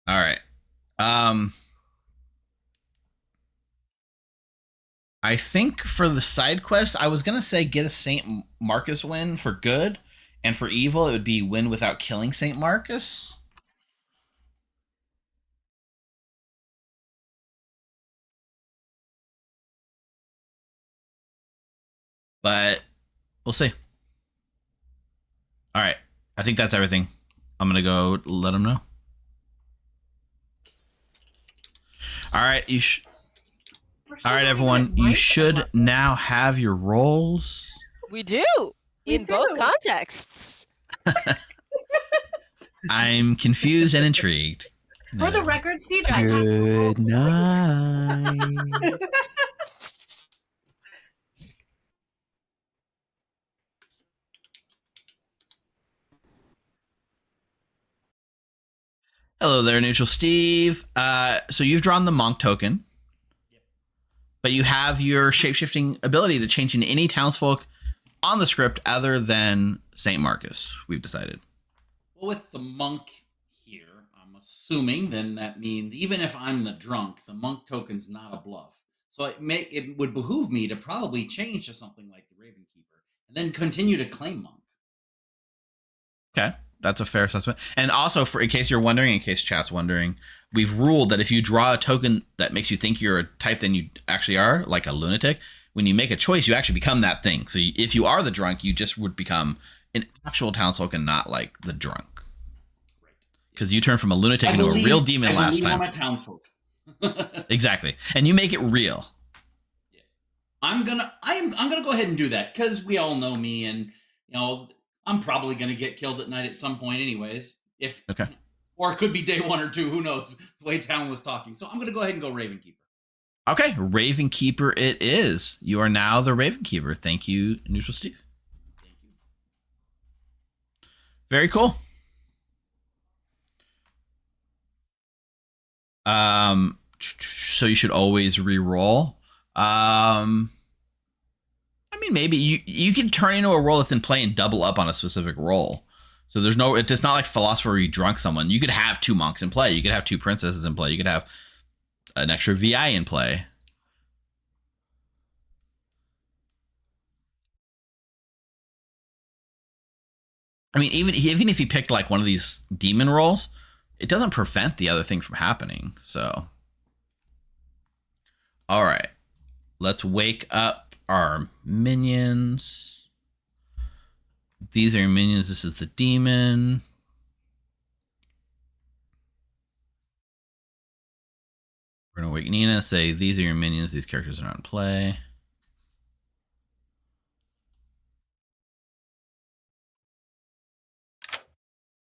All right. I think for the side quest, I was gonna say get a St. Marcus win for good, and for evil, it would be win without killing St. Marcus. But we'll see. All right. I think that's everything. I'm going to go let them know. All right. All right, everyone. You should now have your roles. We do. In both contexts. I'm confused and intrigued. For the record, Steve, Good night. Hello there, Neutral Steve. So you've drawn the Monk token, but you have your shapeshifting ability to change into any townsfolk on the script other than St. Marcus, we've decided. Well, with the monk here, I'm assuming then that means even if I'm the drunk, the monk token's not a bluff. So it would behoove me to probably change to something like the Ravenkeeper and then continue to claim monk. Okay. That's a fair assessment. And also, in case you're wondering, in case chat's wondering, we've ruled that if you draw a token that makes you think you're a type than you actually are, like a lunatic, when you make a choice, you actually become that thing. So if you are the drunk, you just would become an actual townsfolk and not like the drunk. Right. because you turned from a lunatic into a real demon last time. I'm a townsfolk. Exactly, and you make it real. Yeah. I'm gonna go ahead and do that because we all know me, and I'm probably gonna get killed at night at some point, anyways. Okay. Or it could be day 1 or 2. Who knows? The way Town was talking, so I'm gonna go ahead and go Ravenkeeper. Okay, Ravenkeeper it is. You are now the Ravenkeeper. Thank you, Neutral Steve. Thank you. Very cool. So you should always re-roll. I mean, maybe you can turn into a roll that's in play and double up on a specific roll. So it's not like Philosopher where you drunk someone. You could have 2 monks in play. You could have 2 princesses in play. You could have an extra VI in play. I mean, even if you picked like one of these demon rolls, it doesn't prevent the other thing from happening. So, all right, let's wake up our minions. These are your minions. This is the demon. We're gonna wake Nina. Say these are your minions. These characters are not in play.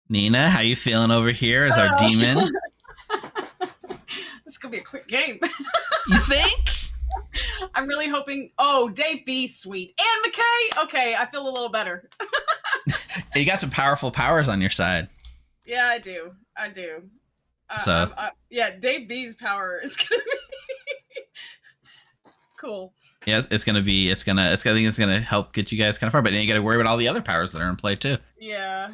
Nina, how you feeling over here as our demon? This is gonna be a quick game. You think? I'm really hoping. Oh, Dave B, sweet, and McKay. Okay, I feel a little better. You got some powerful powers on your side. Yeah, I do. Yeah, Dave B's power is gonna be cool. Yeah, I think it's gonna help get you guys kind of far, but then you got to worry about all the other powers that are in play too. Yeah.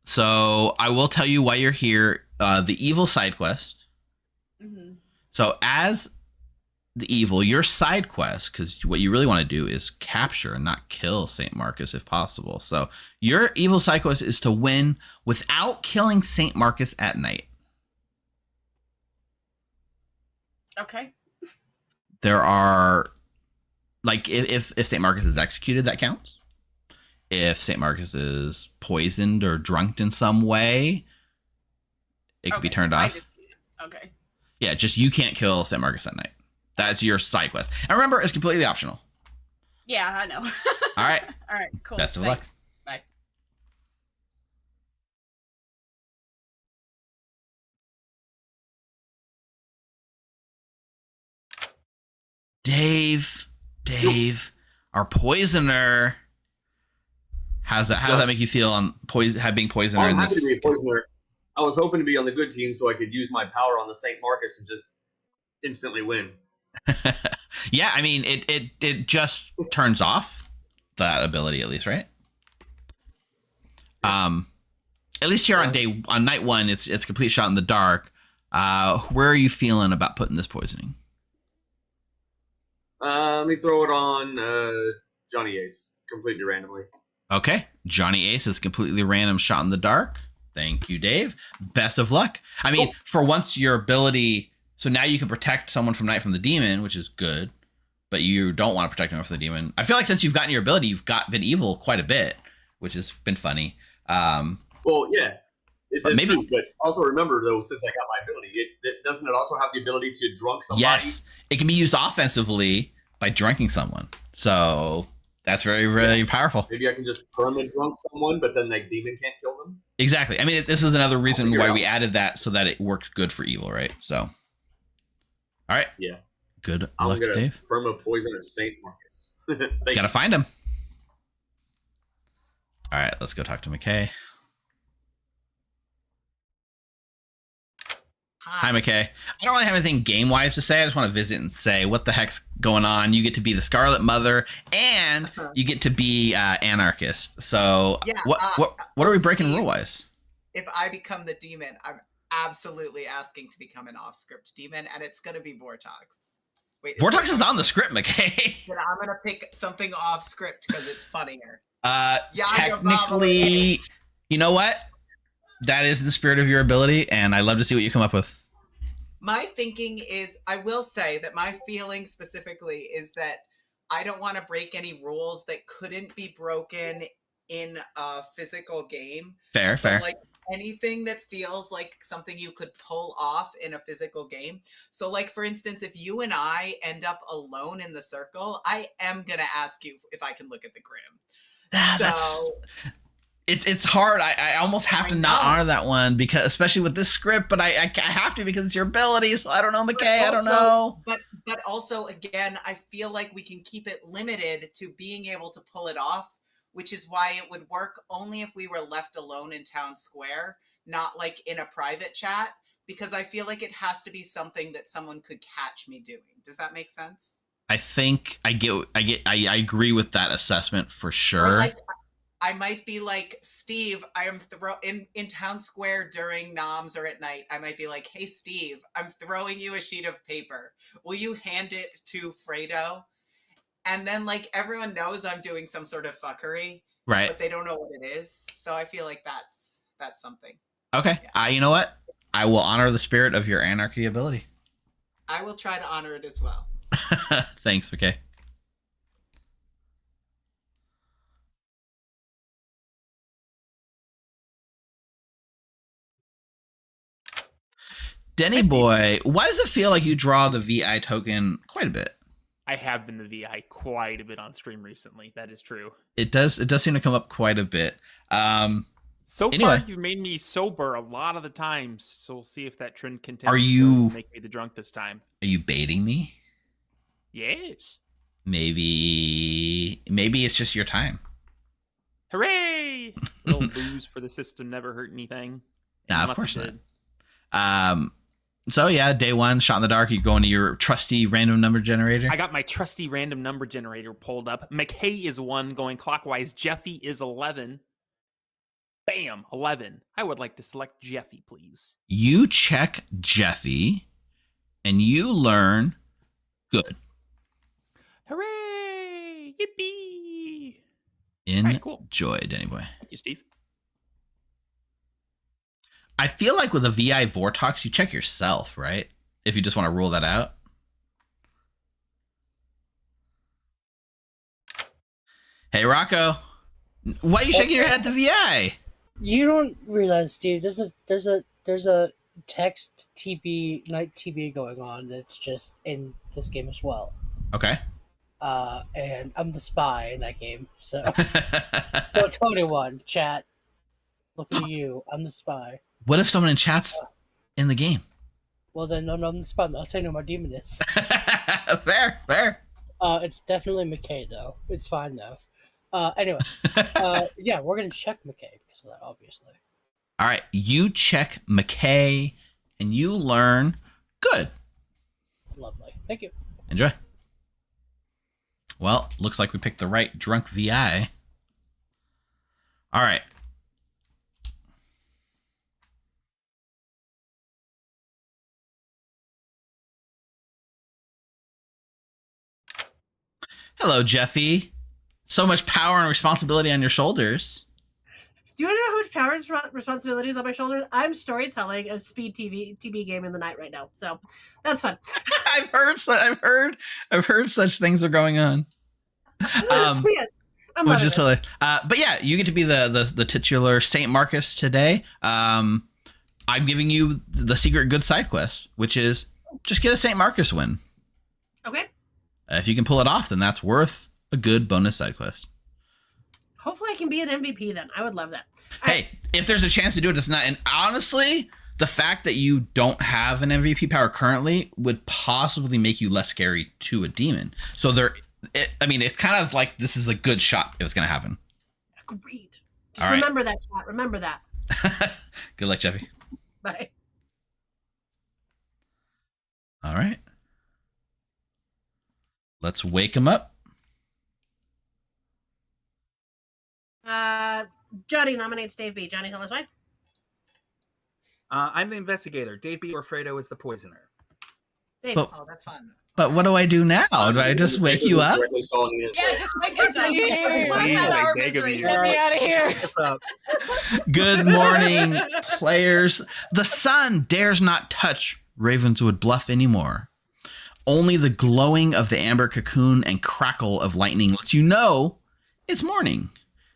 So I will tell you why you're here. The evil side quest. Mm-hmm. So as the evil, your side quest, because what you really want to do is capture and not kill St. Marcus if possible. So your evil side quest is to win without killing St. Marcus at night. Okay. There are, like, if St. Marcus is executed, that counts. If St. Marcus is poisoned or drunked in some way, it could be turned off. Okay. Yeah, just you can't kill St. Marcus at night. That's your side quest. And remember, it's completely optional. Yeah, I know. All right. All right, cool. Best of luck. Thanks. Bye. Dave, our poisoner. How's that make you feel on being poisoner in I'm this? happy to be a poisoner. I was hoping to be on the good team so I could use my power on the St. Marcus and just instantly win. Yeah, I mean, it just turns off that ability, at least, right? At least here on night 1, it's complete shot in the dark. Where are you feeling about putting this poisoning? Let me throw it on Johnny Ace completely randomly. Okay, Johnny Ace is completely random shot in the dark. Thank you, Dave. Best of luck. I mean, for once your ability, so now you can protect someone from night from the demon, which is good, but you don't want to protect anyone from the demon. I feel like since you've gotten your ability, you've been evil quite a bit, which has been funny. Well, yeah, that's maybe, true, but also remember, though, since I got my ability, doesn't it also have the ability to drunk somebody? Yes, it can be used offensively by drunking someone. So that's very, very powerful. Maybe I can just permanent drunk someone, but then like demon can't kill them. Exactly. I mean, this is another reason why we added that, so that it worked good for evil, right? So, all right. Yeah. Good I'm luck, gonna Dave. perma poison at St. Marcus. Gotta find him. All right, let's go talk to McKay. Hi, McKay. I don't really have anything game-wise to say. I just want to visit and say what the heck's going on. You get to be the Scarlet Mother, and you get to be anarchist. So Yeah, what are we breaking rule-wise? If I become the demon, I'm absolutely asking to become an off-script demon, and it's going to be Vortox. Wait, Vortox is on the script, McKay. But I'm going to pick something off-script because it's funnier. Technically, you know what? That is the spirit of your ability, and I love to see what you come up with. My thinking is, I will say that my feeling specifically is that I don't want to break any rules that couldn't be broken in a physical game. Fair. Like anything that feels like something you could pull off in a physical game. So, like, for instance, if you and I end up alone in the circle, I am going to ask you if I can look at the Grim. It's hard. I almost have to not honor that one, because especially with this script, but I have to because it's your ability. So I don't know, McKay. I don't know. But also, again, I feel like we can keep it limited to being able to pull it off, which is why it would work only if we were left alone in Town Square, not like in a private chat, because I feel like it has to be something that someone could catch me doing. Does that make sense? I think I agree with that assessment for sure. Or like, I might be like, Steve, I am in Town Square during noms or at night. I might be like, hey, Steve, I'm throwing you a sheet of paper. Will you hand it to Fredo? And then, like, everyone knows I'm doing some sort of fuckery, right? But they don't know what it is. So I feel like that's something. Okay. Yeah. You know what? I will honor the spirit of your anarchy ability. I will try to honor it as well. Thanks, McKay. Denny boy, why does it feel like you draw the VI token quite a bit? I have been the VI quite a bit on stream recently. That is true. It does seem to come up quite a bit. So anyway. far, you've made me sober a lot of the times, so we'll see if that trend continues. Are you make me the drunk this time? Are you baiting me? Yes. Maybe it's just your time. Hooray! Little booze for the system never hurt anything. Nah, of course not. So yeah, day one, shot in the dark. You go into your trusty random number generator. I got my trusty random number generator pulled up. McKay is 1 going clockwise. Jeffy is 11. Bam, 11. I would like to select Jeffy, please. You check Jeffy, and you learn good. Hooray! Yippee! Enjoy, Denny boy. Thank you, Steve. I feel like with a VI Vortox, you check yourself, right? If you just want to rule that out. Hey, Rocco. Why are you shaking your head at the VI? You don't realize, Steve, there's a text TB, night TB going on that's just in this game as well. Okay. And I'm the spy in that game, so... 21, chat. Looking at you, I'm the spy. What if someone in chat's in the game? Well, then, no, I'm the spy. I'll say no more demon is. Fair. It's definitely McKay, though. It's fine, though. Anyway, yeah, we're going to check McKay because of that, obviously. All right, you check McKay, and you learn good. Lovely. Thank you. Enjoy. Well, looks like we picked the right drunk VI. All right. Hello, Jeffy. So much power and responsibility on your shoulders. Do you want to know how much power and responsibilities on my shoulders? I'm storytelling a speed TB game in the night right now, so that's fun. I've heard such things are going on. Which is hilarious. But yeah, you get to be the titular Saint Marcus today. I'm giving you the secret good side quest, which is just get a Saint Marcus win. Okay. If you can pull it off, then that's worth a good bonus side quest. Hopefully I can be an MVP then. I would love that. Hey, if there's a chance to do it, it's not. And honestly, the fact that you don't have an MVP power currently would possibly make you less scary to a demon. So it's kind of like this is a good shot if it's going to happen. Agreed. Just remember that, chat. Remember that. Good luck, Jeffy. Bye. All right. Let's wake him up. Johnny nominates Dave B. Johnny, tell us why. I'm the investigator. Dave B. or Fredo is the poisoner. Dave. Oh, that's fun. But what do I do now? Do I just wake you up? Yeah, just wake us up. Just let us out of our misery. Get me out of here. Good morning, players. The sun dares not touch Ravenswood Bluff anymore. Only the glowing of the amber cocoon and crackle of lightning lets you know it's morning.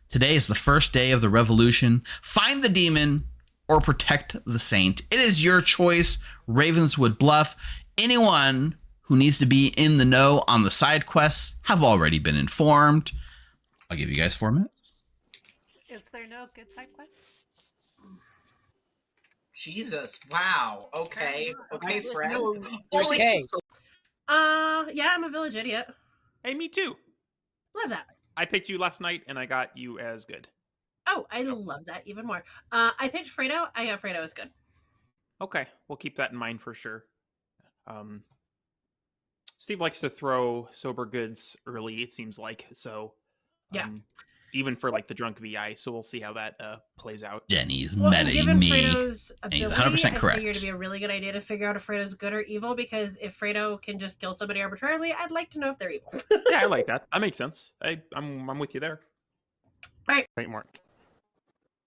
Today is the first day of the revolution. Find the demon, or protect the saint? It is your choice, Ravenswood Bluff. Anyone who needs to be in the know on the side quests have already been informed. I'll give you guys 4 minutes. Is there no good side quest? Jesus. Wow. Okay. Okay, Yes, friends. no. Holy Okay. Yeah, I'm a village idiot. Hey, me too. Love that. I picked you last night, and I got you as good. Oh, I love that even more. I picked Fredo. I got Fredo as good. Okay, we'll keep that in mind for sure. Steve likes to throw sober goods early, it seems like. So, Yeah. Even for like the drunk VI. So we'll see how that plays out. Jenny's Well, metaing me. Fredo's And he's ability, 100% I correct. figured it'd be a really good idea to figure out if Fredo's good or evil, because if Fredo can just kill somebody arbitrarily, I'd like to know if they're evil. Yeah, I like that. That makes sense. I'm with you there. Saint Mark.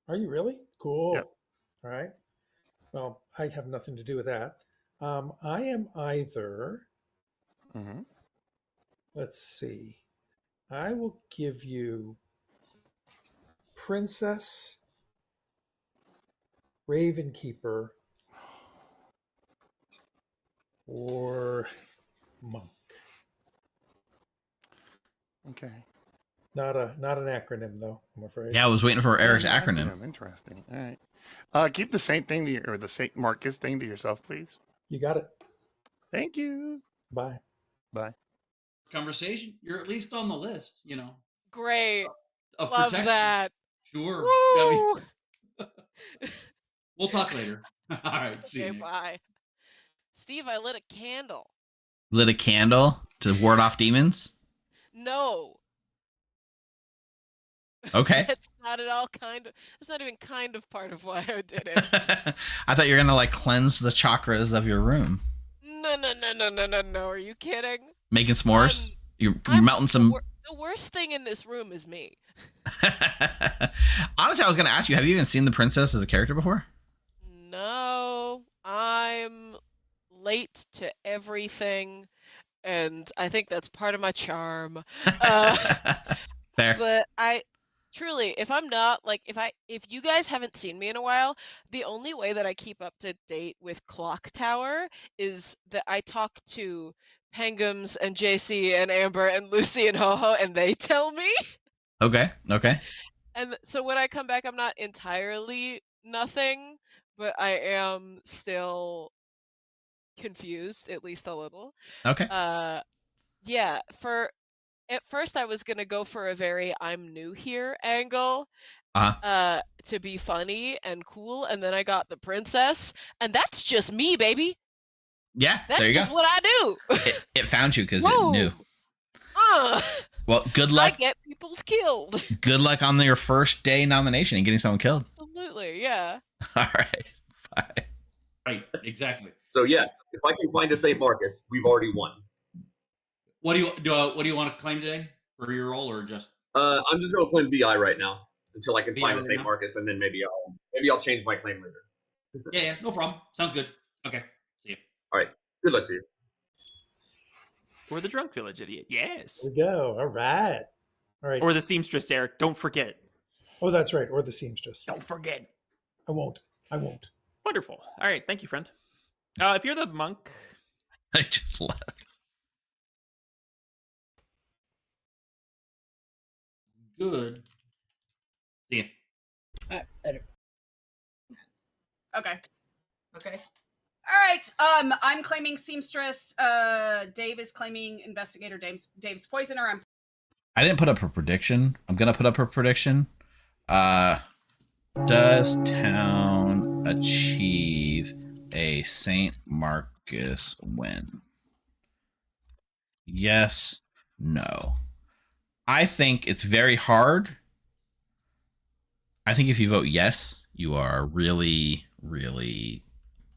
Are you really? Cool. Yep. All right. Well, I have nothing to do with that. I am either, Mm-hmm. let's see, I will give you Princess, Ravenkeeper, or Monk. Okay. Not an acronym though, I'm afraid. Yeah, I was waiting for Eric's acronym. Interesting. All right. Keep the Saint thing to your, or the Saint Marcus thing to yourself, please. You got it. Thank you. Bye. Bye. Conversation. You're at least on the list, you know. Great. Of Love protection. that. Sure. Woo! We'll talk later. All right. See Okay, you. bye. Steve, I lit a candle. Lit a candle to ward off demons. No. Okay. That's not at all that's not even kind of part of why I did it. I thought you were gonna like cleanse the chakras of your room. No. Are you kidding? Making s'mores. You're I'm melting some. The worst thing in this room is me. Honestly, I was gonna ask you, have you even seen the princess as a character before? No, I'm late to everything, and I think that's part of my charm. Fair. But I truly, if I'm not like, if you guys haven't seen me in a while, the only way that I keep up to date with Clocktower is that I talk to Pangums and JC and Amber and Lucy and Ho-Ho, and they tell me. Okay. And so when I come back, I'm not entirely nothing, but I am still confused, at least a little. Okay. Yeah, at first I was gonna go for a very I'm new here angle. To be funny and cool, and then I got the princess, and that's just me, baby. Yeah, That's there you just go. what I do. It found you because it knew. Well, good I luck. get people killed. Good luck on your first day nomination and getting someone killed. Absolutely, yeah. All right. Bye. Right. Exactly. So yeah, if I can find a St. Marcus, we've already won. What do you want to claim today for your role, or just? I'm just going to claim VI right now until I can VI find a right St. now? Marcus, and then maybe I'll change my claim later. Yeah, no problem. Sounds good. Okay. See you. All right. Good luck to you. Or the drunk village idiot. Yes. There we go. All right. All right. Or the seamstress, Eric. Don't forget. Oh, that's right. Or the seamstress. Don't forget. I won't. Wonderful. All right. Thank you, friend. If you're the monk. I just left. Good. See you. Later. Okay. Okay. All right. I'm claiming seamstress. Dave is claiming investigator. Dave's poisoner. I didn't put up a prediction. I'm gonna put up a prediction. Does town achieve a St. Marcus win? Yes. No. I think it's very hard. I think if you vote yes, you are really, really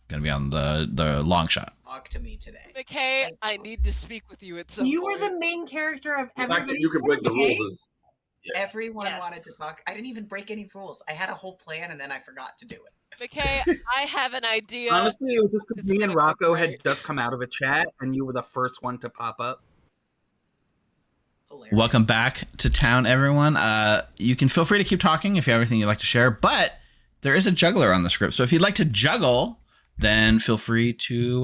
gonna be on the long shot. Talk to me today. McKay, I need to speak with you at some You point. are the main character of The fact everybody. that you can break the rules is Everyone Yes. wanted to talk. I didn't even break any rules. I had a whole plan and then I forgot to do it. McKay, I have an idea. Honestly, it was just because It's me and gonna go Rocco had great. just come out of a chat, and you were the first one to pop up. Hilarious. Welcome back to town, everyone. You can feel free to keep talking if you have anything you'd like to share, but There is a juggler on the script, so if you'd like to juggle, then feel free to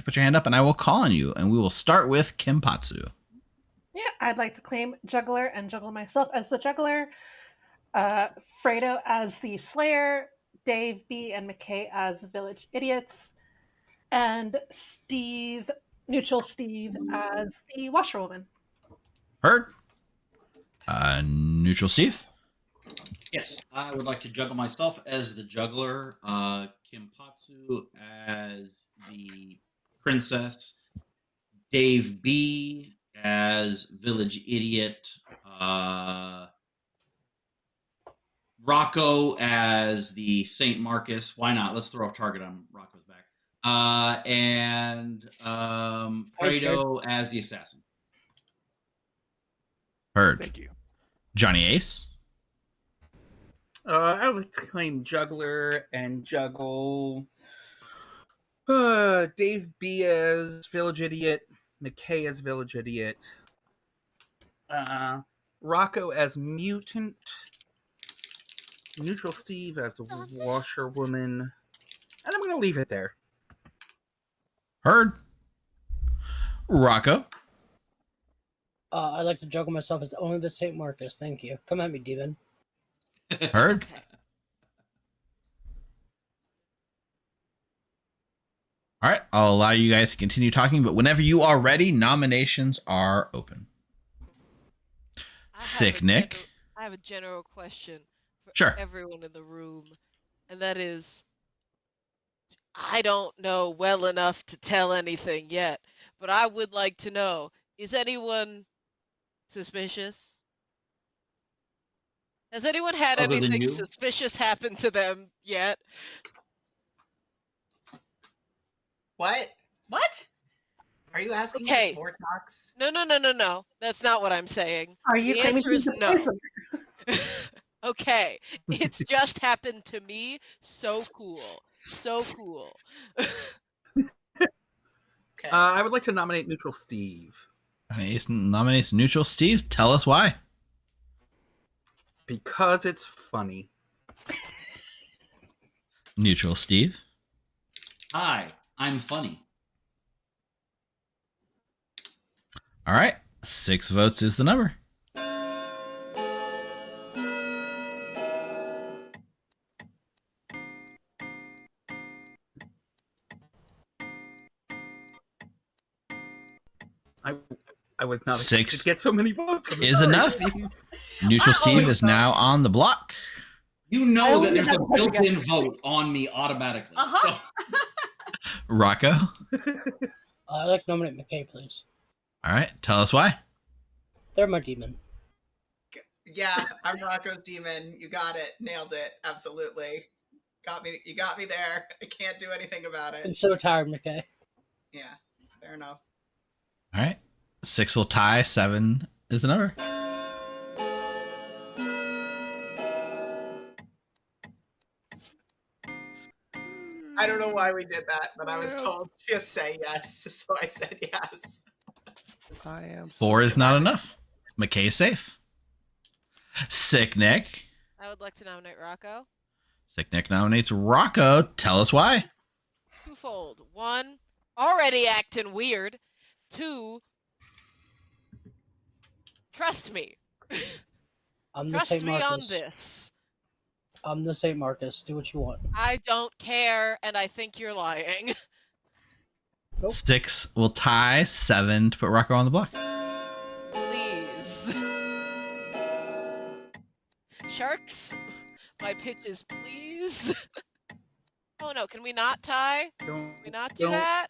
put your hand up, and I will call on you. And we will start with Kimpatsu. Yeah, I'd like to claim juggler and juggle myself as the juggler. Fredo as the slayer, Dave B and McKay as village idiots, and neutral Steve as the washerwoman. Heard. Neutral Steve. Yes, I would like to juggle myself as the juggler, Kimpatsu as the princess, Dave B as village idiot, Rocco as the Saint Marcus. Why not? Let's throw a target on Rocco's back. And Fredo as the assassin. Heard. Thank you. Johnny Ace. I would claim juggler and juggle Dave B as village idiot, McKay as village idiot, Rocco as mutant, neutral Steve as washerwoman, and I'm going to leave it there. Heard. Rocco. I'd like to juggle myself as only the St. Marcus. Thank you. Come at me, demon. Heard. All right, I'll allow you guys to continue talking, but whenever you are ready, nominations are open. Sick Nick. I have a general question for Sure. everyone in the room, and that is, I don't know well enough to tell anything yet, but I would like to know, is anyone suspicious? Has anyone had Other than anything you? suspicious happen to them yet? What? What? Are you asking Okay. if it's Vortox? No. That's not what I'm saying. Are you The claiming answer is he's a no. poisoner? Okay. It's just happened to me. So cool. So cool. Okay. I would like to nominate neutral Steve. Ace nominates neutral Steve. Tell us why. Because it's funny. Neutral Steve. Hi, I'm funny. All right, 6 votes is the number. I was not 6 expected to get so many votes. I'm is sorry, enough. Steve. Neutral Steve is now on the block. You know that there's a built-in vote on me automatically. Uh-huh. Rocco. I'd like to nominate McKay, please. All right, tell us why. They're my demon. Yeah, I'm Rocco's demon. You got it. Nailed it. Absolutely. Got me. You got me there. I can't do anything about I'm it. so tired, McKay. Yeah, fair enough. All right, 6 will tie. 7 is the number. I don't know why we did that, but I was told to just say yes, so I said yes. I am. 4 is not enough. McKay is safe. Sick Nick. I would like to nominate Rocco. Sick Nick nominates Rocco. Tell us why. Twofold. 1, already acting weird. 2, trust me. I'm the Trust St. me on Marcus. this. I'm the St. Marcus. Do what you want. I don't care, and I think you're lying. 6 will tie. 7 to put Rocco on the block. Please. Sharks, my pitches, please. Oh no, can we not tie? Can we not do that?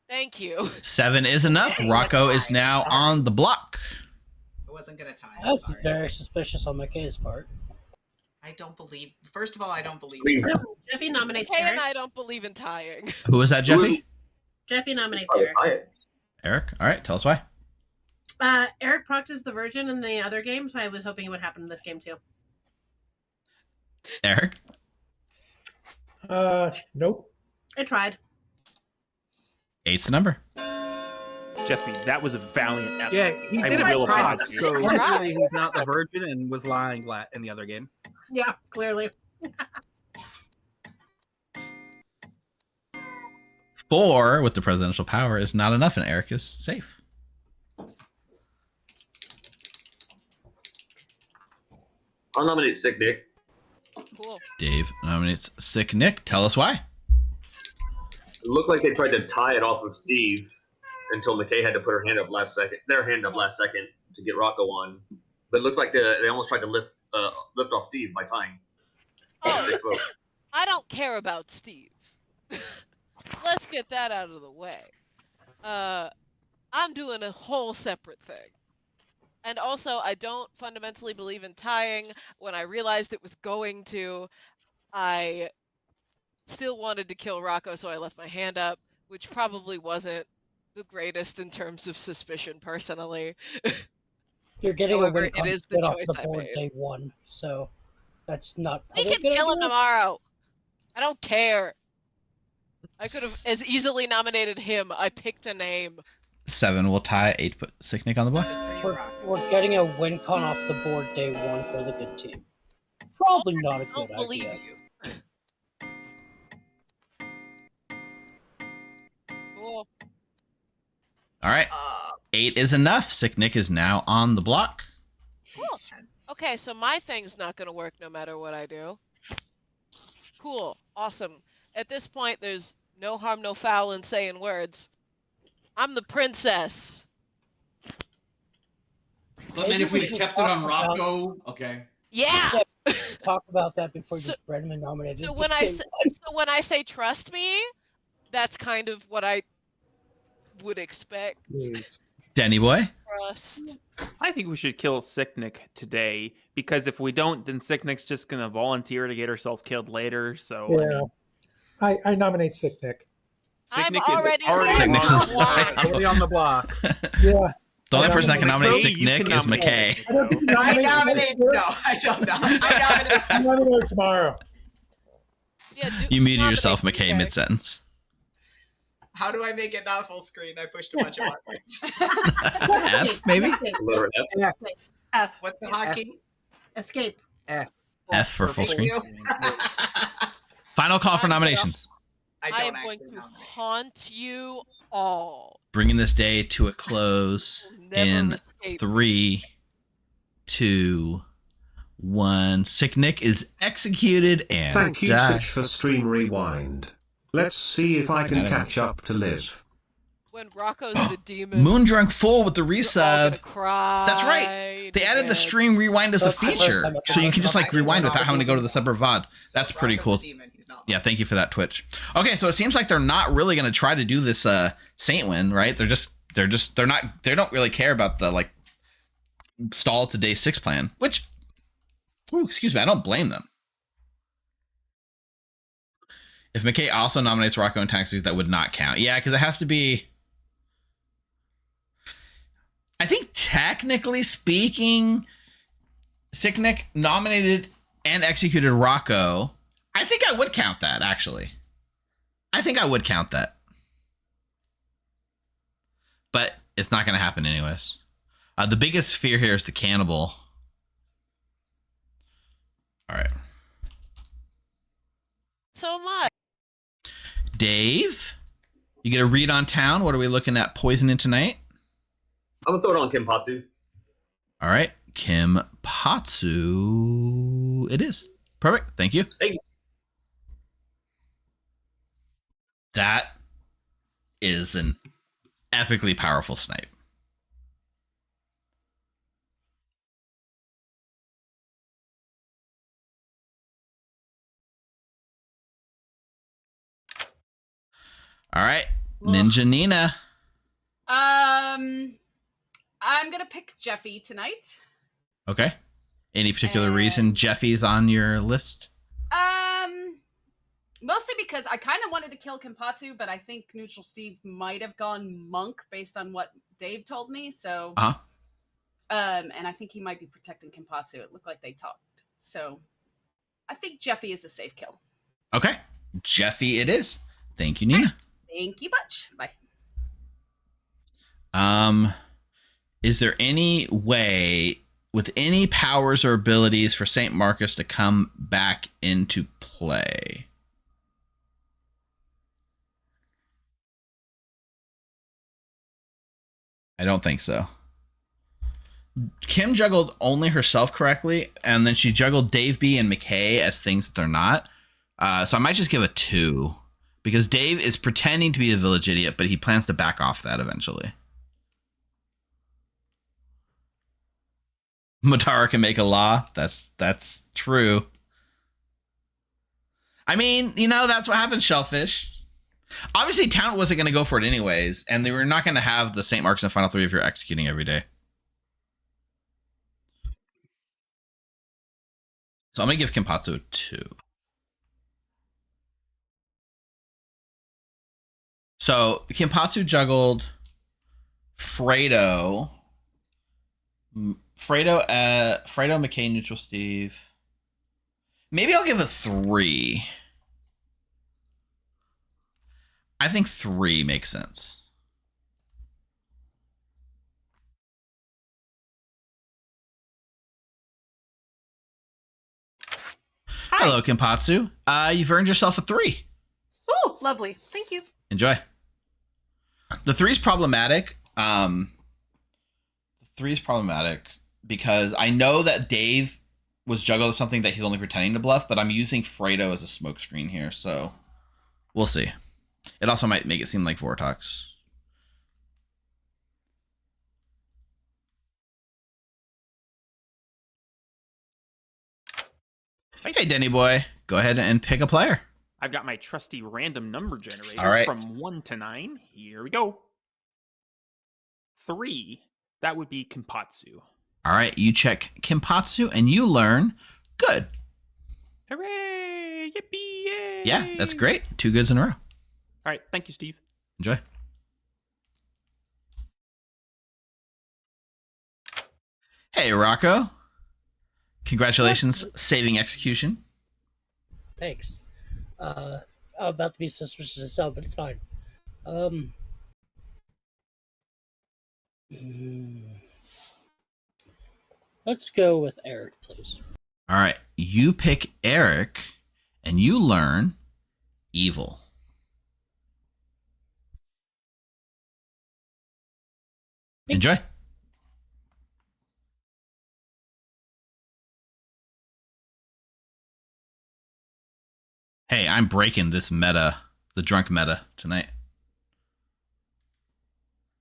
Thank you. 7 is enough. Rocco is now on the block. I wasn't gonna tie. I'm That's sorry. very suspicious on McKay's part. I don't believe. First of all, I don't believe. Jeffy nominates Kay and Eric. I don't believe in tying. Who was that, Jeffy? Jeffy nominates Oh, Eric. tie it. Eric. All right, tell us why. Eric proctors the Virgin in the other game, so I was hoping it would happen in this game too. Eric. Nope. I tried. 8's the number. Jeffy, that was a valiant effort. Yeah, he I did it will by applaud proxy, you. so Alright. usually he's not the virgin and was lying in the other game. Yeah, clearly. 4 with the presidential power is not enough, and Eric is safe. I'll nominate Sick Nick. Cool. Dave nominates Sick Nick. Tell us why. It looked like they tried to tie it off of Steve until McKay had to put her hand up last second. Their hand up last second to get Rocco on. But it looks like they almost tried to lift off Steve by tying. Oh, 6 votes. I don't care about Steve. Let's get that out of the way. I'm doing a whole separate thing. And also, I don't fundamentally believe in tying. When I realized it was going to, I still wanted to kill Rocco, so I left my hand up, which probably wasn't the greatest in terms of suspicion, personally. You're getting However, a win it is the off choice the I board made. day 1, so that's not. We probably can a good kill him idea. tomorrow. I don't care. I could have as easily nominated him. I picked a name. 7 will tie. 8 put Sick Nick on the block. We're getting a win con off the board day 1 for the good team. Probably not a I don't good believe idea. you. Cool. All right. 8 is enough. Sick Nick is now on the block. Cool. Okay, so my thing's not going to work no matter what I do. Cool. Awesome. At this point, there's no harm, no foul in saying words. I'm the princess. So, I mean, if we kept it on Rocco, okay. Yeah. Talk about that before just Brendan nominated. So when I say trust me, that's kind of what I would expect. Denny boy. Trust. I think we should kill Sicknick today, because if we don't, then Sicknick's just gonna volunteer to get herself killed later. So Yeah, I nominate Sick Nick. I'm Sicknick already Sick Nick's is Already on the block. Yeah. The only person that can nominate Cody, Sick you Nick can is nominate McKay. I don't think you I nominate nominate. me. No, I don't know. I nominate. I nominate tomorrow. Yeah, You muted nominate yourself, me, McKay, okay. mid-sentence. How do I make it not full screen? I pushed a bunch of buttons. F, maybe? Letter F. F. What's the hotkey? Escape. F for full Thank screen. you. Final call for nominations. I I don't am going actually to nominate. haunt you all. Bringing this day to a close Never in escape. 3, 2, 1. Sick Nick is executed and Thank you, dies. Twitch, for Stream Rewind. Let's see if I can catch up to Liv. When Rocco's the demon. Moondrunk Full with the you're all gonna resub. cry. That's right. They added the together. stream rewind as a That's the first feature, time I've so you heard can just of like it. rewind without having to go to the separate VOD. So That's pretty Rocco's cool. a demon, he's not. Yeah, thank you for that, Twitch. Okay, so it seems like they're not really going to try to do this Saint win, right? They don't really care about the like stall to day 6 plan, which, excuse me, I don't blame them. If McKay also nominates Rocco and Taxis, that would not count. Yeah, because it has to be. I think technically speaking, Sick Nick nominated and executed Rocco. I think I would count that, actually. I think I would count that. But it's not going to happen anyways. The biggest fear here is the cannibal. All right. So much. Dave, you get a read on town. What are we looking at poisoning tonight? I'm gonna throw it on Kimpatsu. All right. Kim Patsu. It is. Perfect. Thank you. Hey. That is an epically powerful snipe. All right. Ninja Nina. I'm gonna pick Jeffy tonight. Okay. Any particular reason Jeffy's on your list? Mostly because I kind of wanted to kill Kimpatsu, but I think Neutral Steve might have gone monk based on what Dave told me. So, and I think he might be protecting Kimpatsu. It looked like they talked. So, I think Jeffy is a safe kill. Okay. Jeffy it is. Thank you, Nina. Thank you much. Bye. Is there any way with any powers or abilities for St. Marcus to come back into play? I don't think so. Kim juggled only herself correctly, and then she juggled Dave B and McKay as things that they're not. So I might just give a 2 because Dave is pretending to be a village idiot, but he plans to back off that eventually. Motaro can make a law. That's true. I mean, that's what happens, Shellfish. Obviously, Town wasn't going to go for it anyways, and they were not going to have the St. Mark's in Final 3 if you're executing every day. So I'm going to give Kimpatsu a 2. So Kimpatsu juggled Fredo, McKay, Neutral Steve. Maybe I'll give a 3. I think 3 makes sense. Hi. Hello, Kimpatsu. You've earned yourself a 3. Oh, lovely. Thank you. Enjoy. The 3 is problematic. The 3 is problematic because I know that Dave was juggled something that he's only pretending to bluff, but I'm using Fredo as a smokescreen here, so we'll see. It also might make it seem like Vortox. Hey, Denny boy, go ahead and pick a player. I've got my trusty random number generator. All right. From 1 to 9. Here we go. 3. That would be Kimpatsu. All right, you check Kimpatsu and you learn good. Hooray! Yippee! Yay! Yeah, that's great. 2 goods in a row. All right, thank you, Steve. Enjoy. Hey, Rocco. Congratulations, saving execution. Thanks. I'm about to be suspicious of self, but it's fine. Let's go with Eric, please. All right, you pick Eric, and you learn evil. Enjoy. Hey, I'm breaking this meta, the drunk meta, tonight.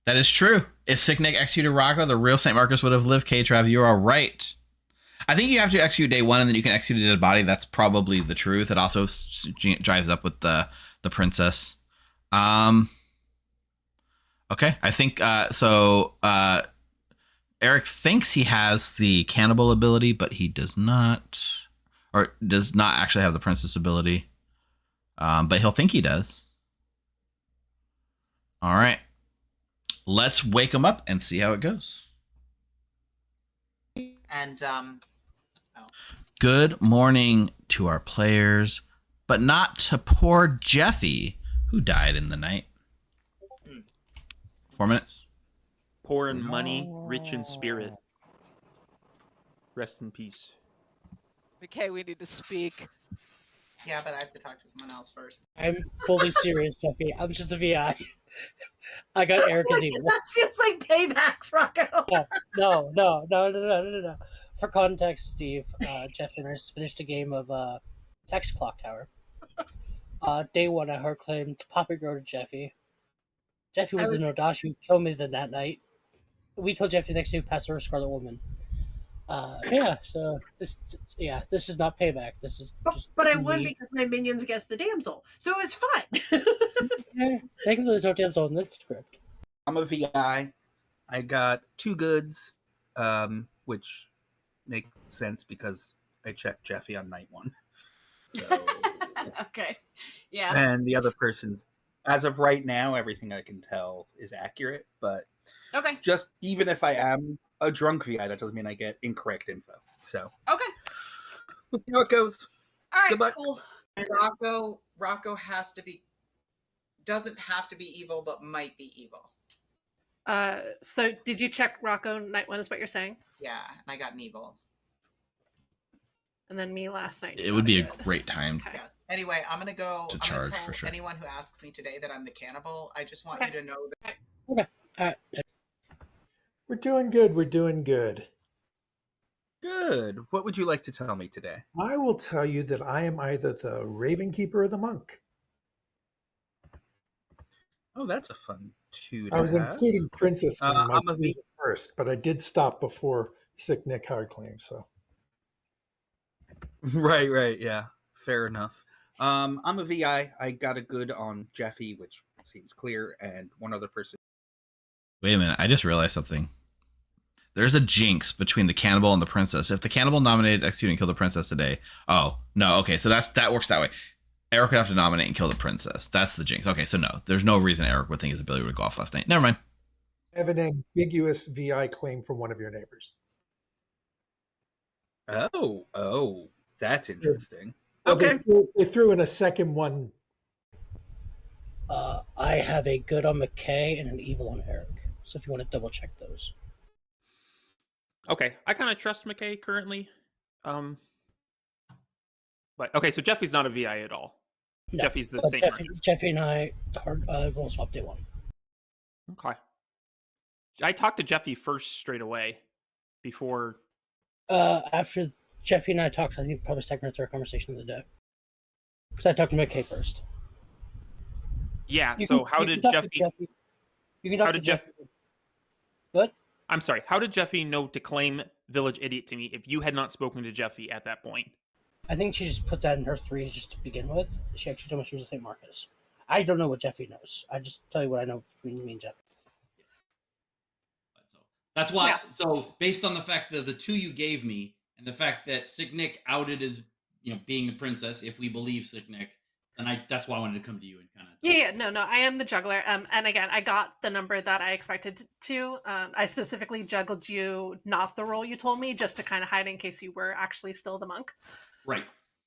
That is true. If Sicknick executed Rocco, the real St. Marcus would have lived. K-Trav, you are right. I think you have to execute day 1, and then you can execute a dead body. That's probably the truth. It also drives up with the princess. Okay, I think so. Eric thinks he has the cannibal ability, but he does not, or does not actually have the princess ability. But he'll think he does. All right. Let's wake him up and see how it goes. And Good morning to our players, but not to poor Jeffy, who died in the night. 4 minutes. Poor in money, rich in spirit. Rest in peace. Okay, we need to speak. yeah, but I have to talk to someone else first. I'm fully serious, Jeffy. I'm just a VI. I got Eric as evil. That feels like paybacks, Rocco. No. For context, Steve, Jeff finished a game of text Clocktower. Day 1, I heard claim to Poppy Grow to Jeffy. Jeffy was the Nodashi who killed me that night. We killed Jeffy next to Pastor Scarlet Woman. So this is not payback. This is but I won because my minions guessed the damsel, so it's fine. Thankfully, there's no damsel in this script. I'm a VI. I got 2 goods, which makes sense because I checked Jeffy on night 1. So okay, yeah. And the other person's, as of right now, everything I can tell is accurate. But okay, just even if I am a drunk VI, that doesn't mean I get incorrect info. So okay, we'll see how it goes. All right, Good luck. cool. Rocco doesn't have to be evil, but might be evil. So did you check Rocco night 1 is what you're saying? Yeah, and I got an evil. And then me last night. It would be a great time. Okay. Yes. Anyway, I'm gonna go. To I'm charge, gonna tell for sure. anyone who asks me today that I'm the cannibal. I just want you to know that. Okay. We're doing good. We're doing good. Good. What would you like to tell me today? I will tell you that I am either the Raven Keeper or the Monk. Oh, that's a fun two to I was have. including Princess in my I'm a V. first, but I did stop before Sick Nick hard claim. So Right, yeah. Fair enough. I'm a VI. I got a good on Jeffy, which seems clear, and one other person. Wait a minute. I just realized something. There's a jinx between the cannibal and the princess. If the cannibal nominated, execute, and kill the princess today. Oh, no. Okay, so that works that way. Eric would have to nominate and kill the princess. That's the jinx. Okay, so no. There's no reason Eric would think his ability would go off last night. Never mind. I have an ambiguous VI claim from one of your neighbors. Oh, that's interesting. Well, Okay. They threw in a second one. I have a good on McKay and an evil on Eric. So if you want to double check those. Okay, I kind of trust McKay currently. But okay, so Jeffy's not a VI at all. No, Jeffy's the but same. Jeffy and I roll swap day one. Okay. I talked to Jeffy first straight away before. After Jeffy and I talked, I think probably second or third conversation of the day. Because I talked to McKay first. Yeah. So how did Jeffy? You can talk how to did Jeff? Jeffy. What? I'm sorry. How did Jeffy know to claim Village Idiot to me if you had not spoken to Jeffy at that point? I think she just put that in her threes just to begin with. She actually told me she was the St. Marcus. I don't know what Jeffy knows. I just tell you what I know between me and Jeffy. That's why. Yeah. So based on the fact that the two you gave me, and the fact that Sick Nick outed as being the princess, if we believe Sick Nick, then that's why I wanted to come to you and kind of. No. I am the juggler. And again, I got the number that I expected to. I specifically juggled you, not the role you told me, just to kind of hide in case you were actually still the monk. Right.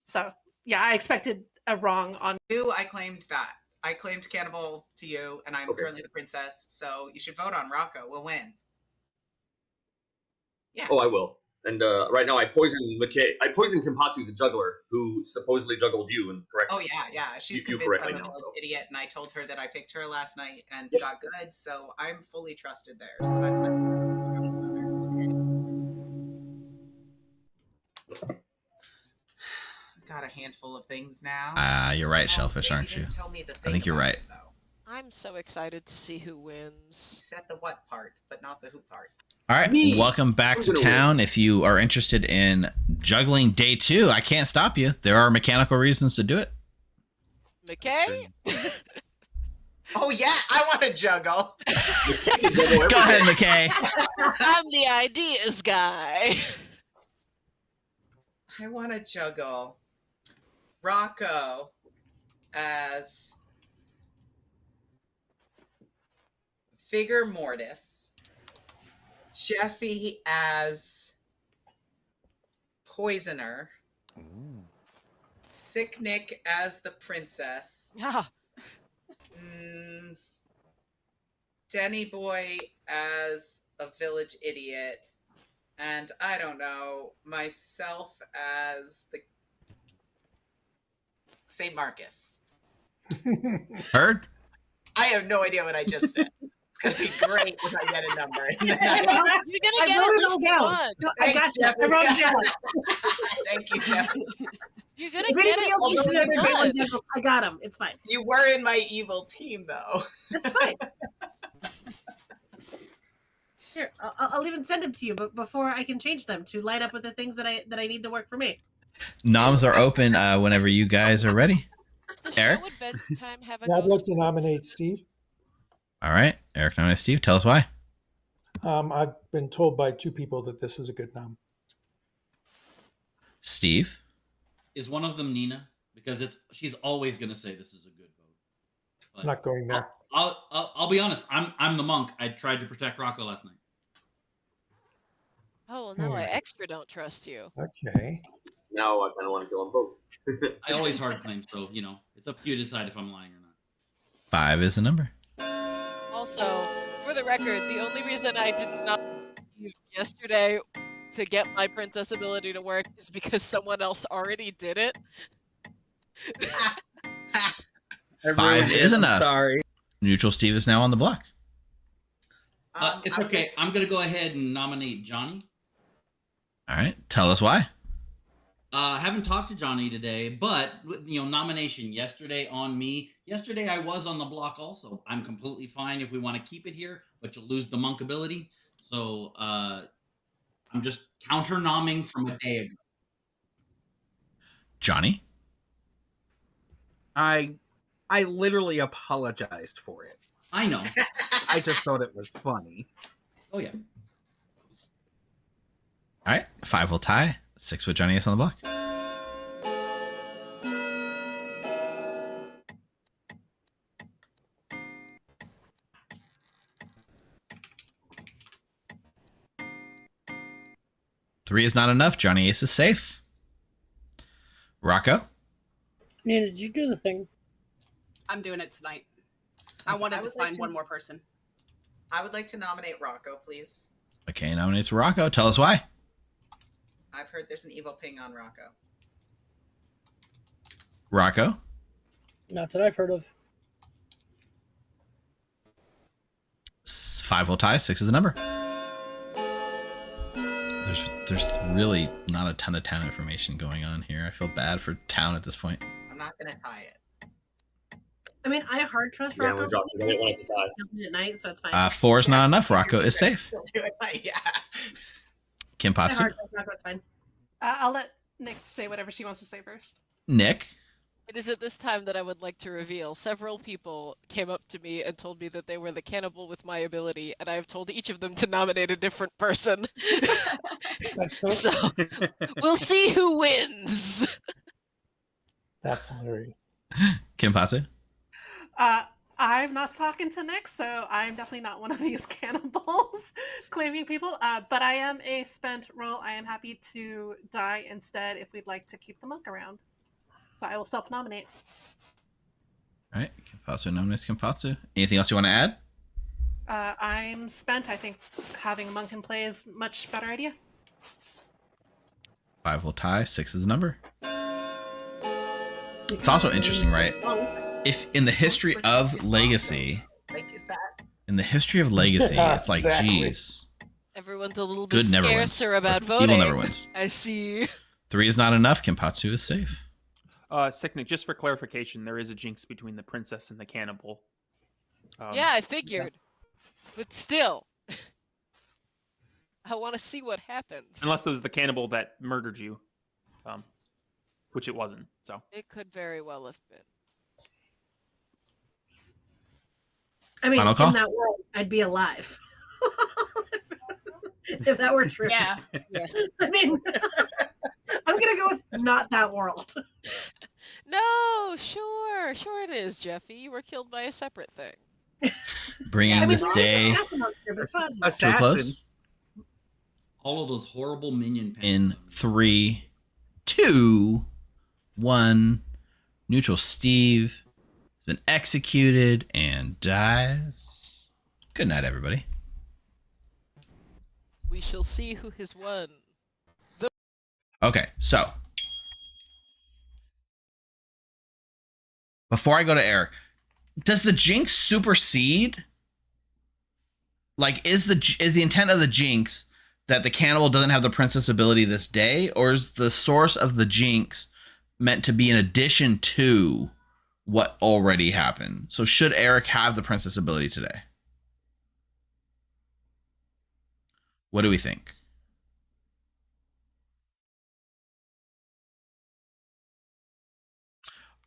So yeah, I expected a wrong on you. I claimed that. I claimed cannibal to you, and I'm currently the princess. So you should vote on Rocco. We'll win. Yeah. Oh, I will. And right now, I poisoned McKay. I poisoned Kimpatsu, the juggler, who supposedly juggled you and corrected. Oh yeah. She's convinced I'm an idiot, and I told her that I picked her last night and got good. So I'm fully trusted there. So that's nice. Okay. Got a handful of things now. You're right, Shellfish, aren't you? I think you're right. I'm so excited to see who wins. You said the what part, but not the who part. All right, welcome back to town. If you are interested in juggling day 2, I can't stop you. There are mechanical reasons to do it. McKay? Oh yeah, I want to juggle. Go ahead, McKay. I'm the ideas guy. I want to juggle Rocco as Vigor Mortis, Jeffy as Poisoner, Sick Nick as the Princess, Denny Boy as a Village Idiot, and I don't know, myself as the St. Marcus. Heard? I have no idea what I just said. It's going to be great if I get a number. You're going to get at least one. I got you. I wrote it down. Thank you, Jeff. You're going to get at least one. I got him. It's fine. You were in my evil team, though. That's fine. Here, I'll even send them to you, but before I can change them to line up with the things that I need to work for me. Noms are open whenever you guys are ready. Eric? I'd like to nominate Steve. All right. Eric nominates Steve. Tell us why. I've been told by 2 people that this is a good nom. Steve? Is one of them Nina? Because she's always going to say this is a good vote. But Not going there. I'll be honest. I'm the monk. I tried to protect Rocco last night. Oh, well, now I extra don't trust you. Okay. Now I kind of want to kill them both. I always hard claim, so it's up to you to decide if I'm lying or not. 5 is the number. Also, for the record, the only reason I did not use yesterday to get my princess ability to work is because someone else already did it. 5 is enough. Sorry. Neutral Steve is now on the block. It's okay. I'm going to go ahead and nominate Johnny. All right. Tell us why. I haven't talked to Johnny today, but nomination yesterday on me. Yesterday I was on the block also. I'm completely fine if we want to keep it here, but you'll lose the monk ability. So I'm just counter-nomming from a day ago. Johnny? I literally apologized for it. I know. I just thought it was funny. Oh, yeah. All right. 5 will tie. 6 with Johnny S on the block. Three is not enough. Johnny Ace is safe. Rocco? Nina, did you do the thing? I'm doing it tonight. I wanted to find one more person. I would like to nominate Rocco, please. Okay, nominates Rocco. Tell us why. I've heard there's an evil ping on Rocco. Rocco? Not that I've heard of. 5 will tie. 6 is the number. There's really not a ton of town information going on here. I feel bad for town at this point. I'm not going to tie it. I mean, I hard trust Yeah, Rocco. we're dropping. I didn't want it to tie. At night, so it's fine. 4 is not enough. Rocco is safe. Yeah. I Kimpatsu? hard trust Rocco, it's fine. I'll let Nick say whatever she wants to say first. Nick? It is at this time that I would like to reveal. Several people came up to me and told me that they were the cannibal with my ability, and I have told each of them to nominate a different person. So we'll see who wins. That's hilarious. Kimpatsu? I'm not talking to Nick, so I'm definitely not one of these cannibals claiming people. But I am a spent roll. I am happy to die instead if we'd like to keep the monk around. So I will self-nominate. All right. Kimpatsu nominates Kimpatsu. Anything else you want to add? I'm spent. I think having a monk in play is a much better idea. 5 will tie. 6 is the number. It's also interesting, right? If in the history of Legacy, in the history of Legacy, it's like, geez. Everyone's a little Good bit never wins. scarcer about Evil voting. never wins. I see. 3 is not enough. Kimpatsu is safe. Sicknick, just for clarification, there is a jinx between the princess and the cannibal. Yeah, I figured. But still. I want to see what happens. Unless it was the cannibal that murdered you. Which it wasn't, so. It could very well have been. I mean, Final call? in that world, I'd be alive. If that were true. Yeah. I mean, I'm going to go with not that world. No, sure it is, Jeffy. You were killed by a separate thing. Bringing this day Assassin. close. All of those horrible minion In 3, 2, 1. Neutral Steve has been executed and dies. Good night, everybody. We shall see who has won. Okay, so before I go to Eric, does the jinx supersede? Like, is the intent of the jinx that the cannibal doesn't have the princess ability this day, or is the source of the jinx meant to be in addition to what already happened? So should Eric have the princess ability today? What do we think?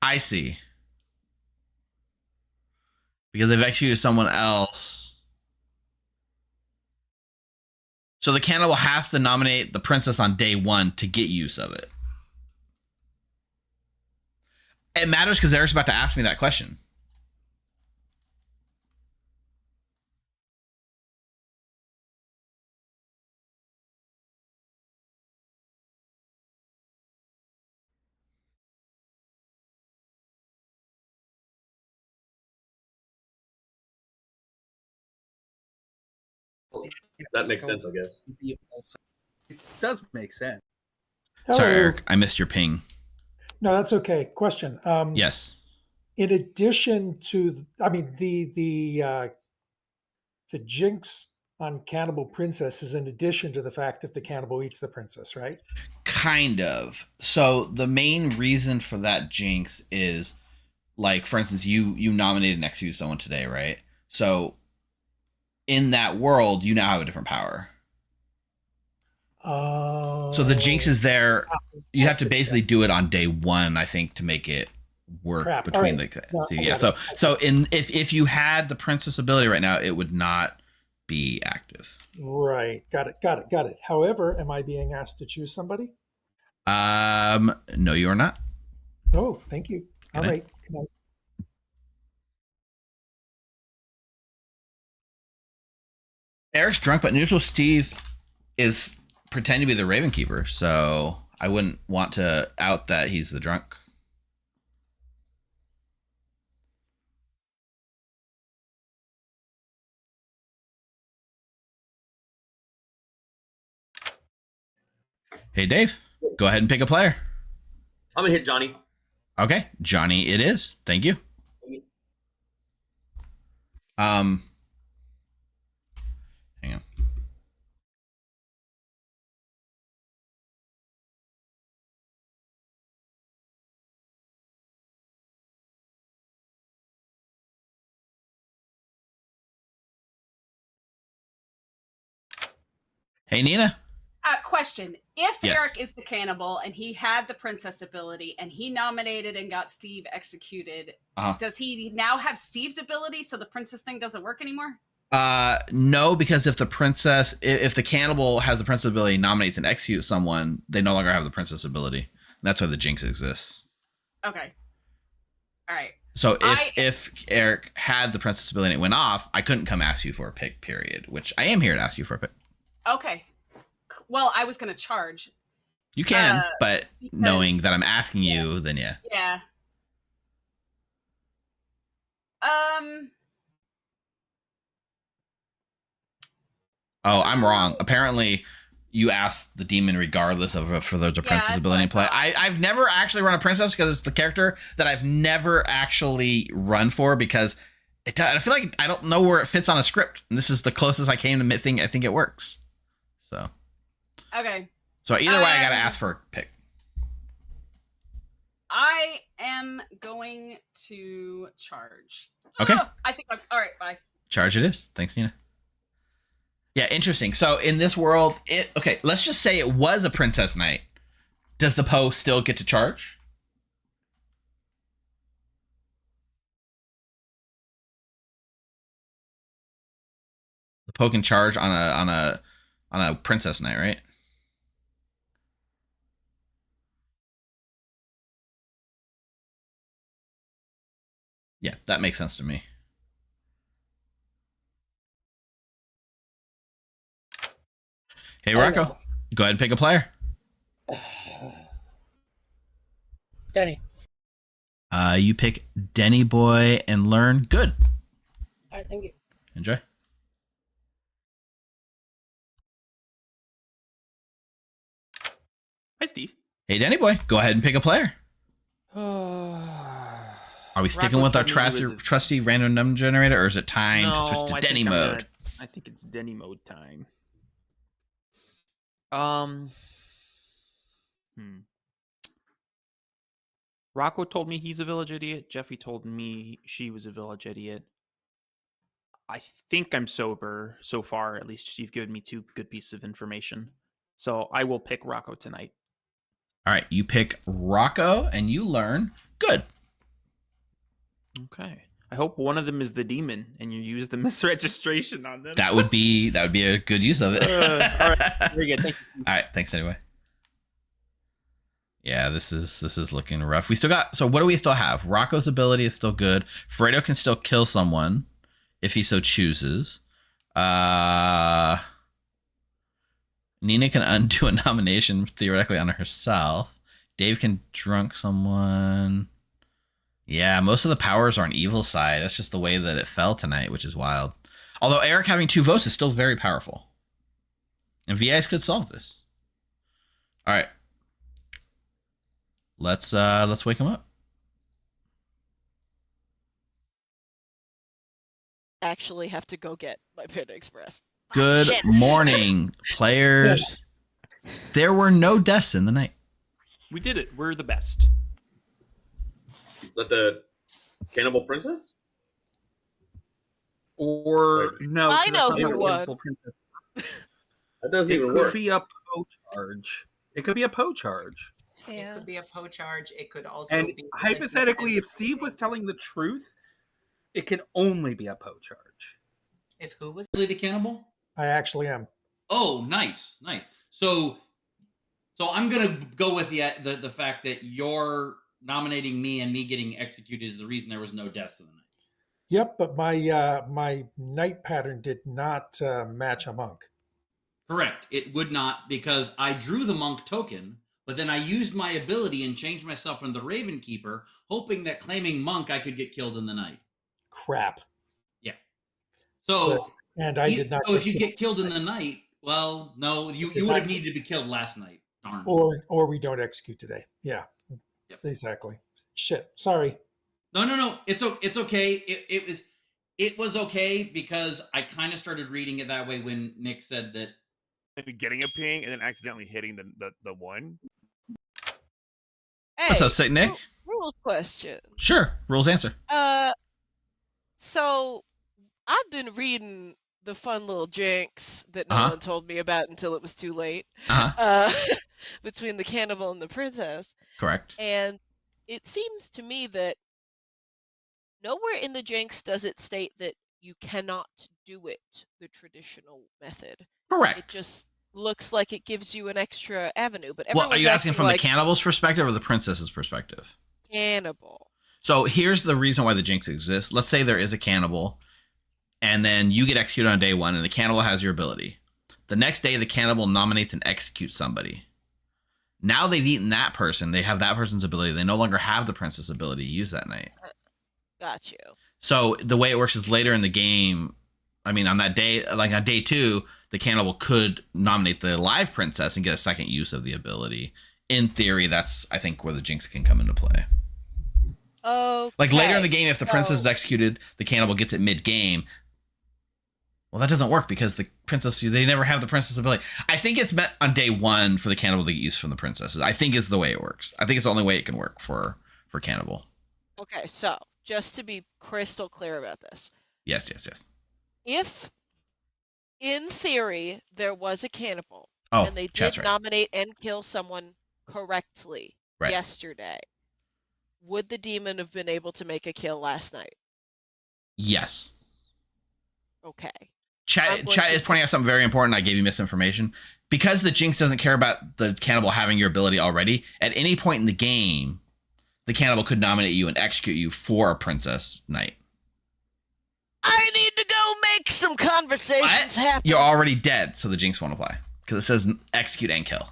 I see. Because they've executed someone else. So the cannibal has to nominate the princess on day 1 to get use of it. It matters because Eric's about to ask me that question. That makes sense, I guess. It does make sense. Hello. Sorry, Eric. I missed your ping. No, that's okay. Question. Yes. In addition to, I mean, the jinx on Cannibal Princess is in addition to the fact if the cannibal eats the princess, right? Kind of. So the main reason for that jinx is, like, for instance, you nominated and executed someone today, right? So in that world, you now have a different power. So the jinx is there. You have to basically do it on day one, I think, to make it work between the. So, yeah. So if you had the princess ability right now, it would not be active. Right. Got it. However, am I being asked to choose somebody? No, you are not. Oh, thank you. All right. Good night. Eric's drunk, but neutral Steve is pretending to be the Raven Keeper, so I wouldn't want to out that he's the drunk. Hey, Dave, go ahead and pick a player. I'm gonna hit Johnny. Okay, Johnny it is. Thank you. Hang on. Hey, Nina. Question. If Yes. Eric is the cannibal and he had the princess ability and he nominated and got Steve executed, does he now have Steve's ability so the princess thing doesn't work anymore? No, because if the cannibal has the princess ability, nominates and executes someone, they no longer have the princess ability. That's why the jinx exists. Okay. All right. So if Eric had the princess ability and it went off, I couldn't come ask you for a pick, period, which I am here to ask you for a pick. Okay. Well, I was going to charge. You can, but knowing that I'm asking you, then yeah. Yeah. Oh, I'm wrong. Apparently, you asked the demon regardless of if there's a princess ability in play. I've never actually run a princess because it's the character that I've never actually run for because I feel like I don't know where it fits on a script. And this is the closest I came to I think it works. So. Okay. So either way, I got to ask for a pick. I am going to charge. Okay. I think all right, bye. Charge it is. Thanks, Nina. Yeah, interesting. So in this world, okay, let's just say it was a princess night. Does the Poe still get to charge? The Poe can charge on a princess night, right? Yeah, that makes sense to me. Hey, Rocco, go ahead and pick a player. Denny. You pick Denny Boy and learn. Good. All right, thank you. Enjoy. Hi, Steve. Hey, Denny Boy, go ahead and pick a player. Are we sticking with our trusty random number generator, or is it time to switch to Denny mode? I think it's Denny mode time. Rocco told me he's a village idiot. Jeffy told me she was a village idiot. I think I'm sober so far. At least you've given me 2 good pieces of information. So I will pick Rocco tonight. All right, you pick Rocco and you learn. Good. Okay. I hope one of them is the demon and you use the misregistration on them. That would be a good use of it. All right. Very good. Thank you. All right. Thanks anyway. Yeah, this is looking rough. We still got, so what do we still have? Rocco's ability is still good. Fredo can still kill someone if he so chooses. Nina can undo a nomination theoretically on herself. Dave can drunk someone. Yeah, most of the powers are on evil side. That's just the way that it fell tonight, which is wild. Although Eric having 2 votes is still very powerful. And VIs could solve this. All right. Let's wake him up. Actually have to go get my Panda Express. Good morning, players. There were no deaths in the night. We did it. We're the best. Let the cannibal princess? Or no, I 'cause know that's not who the Cannibal won. Princess. That doesn't It even could work. be a Poe charge. It could be a Poe charge. It could be a Poe charge. It could also And be hypothetically, if Steve was telling the truth, it can only be a Poe charge. If who was really the cannibal? I actually am. Oh, nice. So I'm gonna go with the fact that you're nominating me and me getting executed is the reason there was no deaths in the night. Yep, but my night pattern did not match a monk. Correct. It would not, because I drew the monk token, but then I used my ability and changed myself from the Raven Keeper, hoping that claiming monk I could get killed in the night. Crap. Yeah. So and I did not. So if you get killed in the night, well, no, you would have needed to be killed last night. Darn. Or we don't execute today. Yeah. Yep. Exactly. Shit. Sorry. No. It's okay. It was okay because I kind of started reading it that way when Nick said that. Maybe getting a ping and then accidentally hitting the one. Hey, What's up, Sick Nick? Rules question. Sure. Rules answer. So I've been reading the fun little jinx that no one told me about until it was too late. Between the cannibal and the princess. Correct. And it seems to me that nowhere in the jinx does it state that you cannot do it the traditional method. Correct. It just looks like it gives you an extra avenue. But Well, are you asking from like, the cannibal's perspective or the princess's perspective? Cannibal. So here's the reason why the jinx exists. Let's say there is a cannibal, and then you get executed on day one, and the cannibal has your ability. The next day, the cannibal nominates and executes somebody. Now they've eaten that person. They have that person's ability. They no longer have the princess ability to use that night. Got you. So the way it works is later in the game, I mean, on that day, like on day 2, the cannibal could nominate the live princess and get a second use of the ability. In theory, that's, I think, where the jinx can come into play. Okay. Like later in the game, if the princess is executed, the cannibal gets it mid-game. Well, that doesn't work because the princess, they never have the princess ability. I think it's meant on day 1 for the cannibal to get used from the princesses. I think is the way it works. I think it's the only way it can work for cannibal. Okay, so just to be crystal clear about this. Yes. If, in theory, there was a cannibal and they did nominate and kill someone correctly yesterday, would the demon have been able to make a kill last night? Yes. Okay. Chat is pointing out something very important. I gave you misinformation. Because the jinx doesn't care about the cannibal having your ability already, at any point in the game, the cannibal could nominate you and execute you for a princess night. I need to go make some conversations happen. You're already dead, so the jinx won't apply. Because it says execute and kill.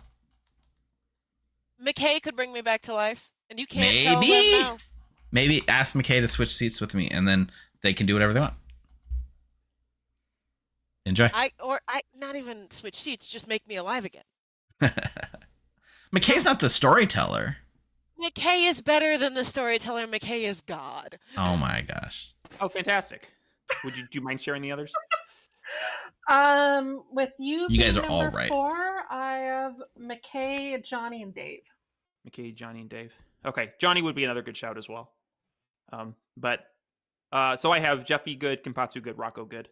McKay could bring me back to life, and you can't tell them now. Maybe ask McKay to switch seats with me, and then they can do whatever they want. Enjoy. Not even switch seats, just make me alive again. McKay's not the storyteller. McKay is better than the storyteller. McKay is God. Oh my gosh. Oh, fantastic. Do you mind sharing the others? With you guys are number all right. 4, I have McKay, Johnny, and Dave. McKay, Johnny, and Dave. Okay, Johnny would be another good shout as well. So I have Jeffy good, Kenpatsu good, Rocco good.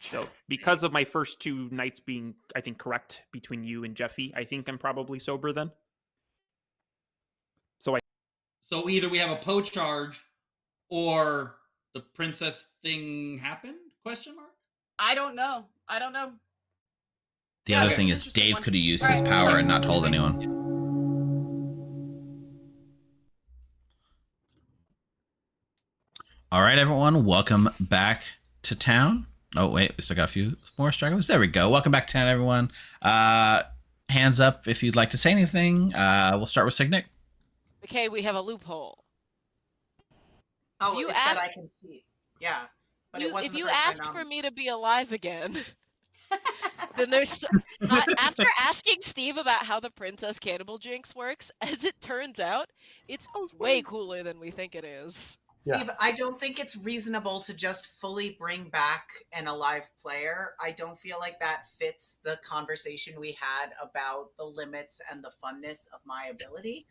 So because of my first 2 nights being, I think, correct between you and Jeffy, I think I'm probably sober then. So either we have a Poe charge or the princess thing happened? Question mark? I don't know. The other thing is Dave could have used his power and not told anyone. All right, everyone. Welcome back to town. Oh, wait. We still got a few more stragglers. There we go. Welcome back to town, everyone. Hands up if you'd like to say anything. We'll start with Signic. Okay, we have a loophole. Oh, it's that I can cheat. Yeah. But it wasn't if you ask for me to be alive again, then there's after asking Steve about how the princess cannibal jinx works, as it turns out, it's way cooler than we think it is. Steve, I don't think it's reasonable to just fully bring back an alive player. I don't feel like that fits the conversation we had about the limits and the funness of my ability.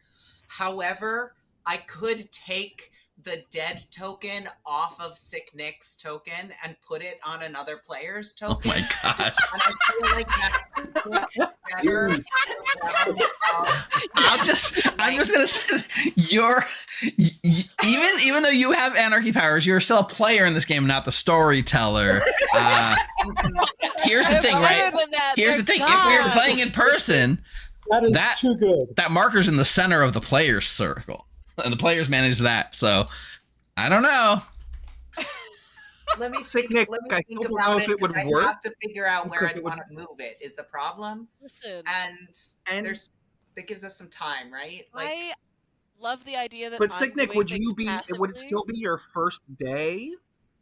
However, I could take the dead token off of Sick Nick's token and put it on another player's token. Oh my god. And I feel like that fits better. I'm just gonna say even though you have anarchy powers, you're still a player in this game, not the storyteller. Here's the thing, right? Here's the thing. If we were playing in person, that is too good. That marker's in the center of the player's circle, and the players manage that. So I don't know. Let me think about it, because I have to figure out where I want to move it is the problem. Listen, and there's that gives us some time, right? I love the idea that. But I'm Sick Nick, doing would things you be? passively. Would it still be your first day?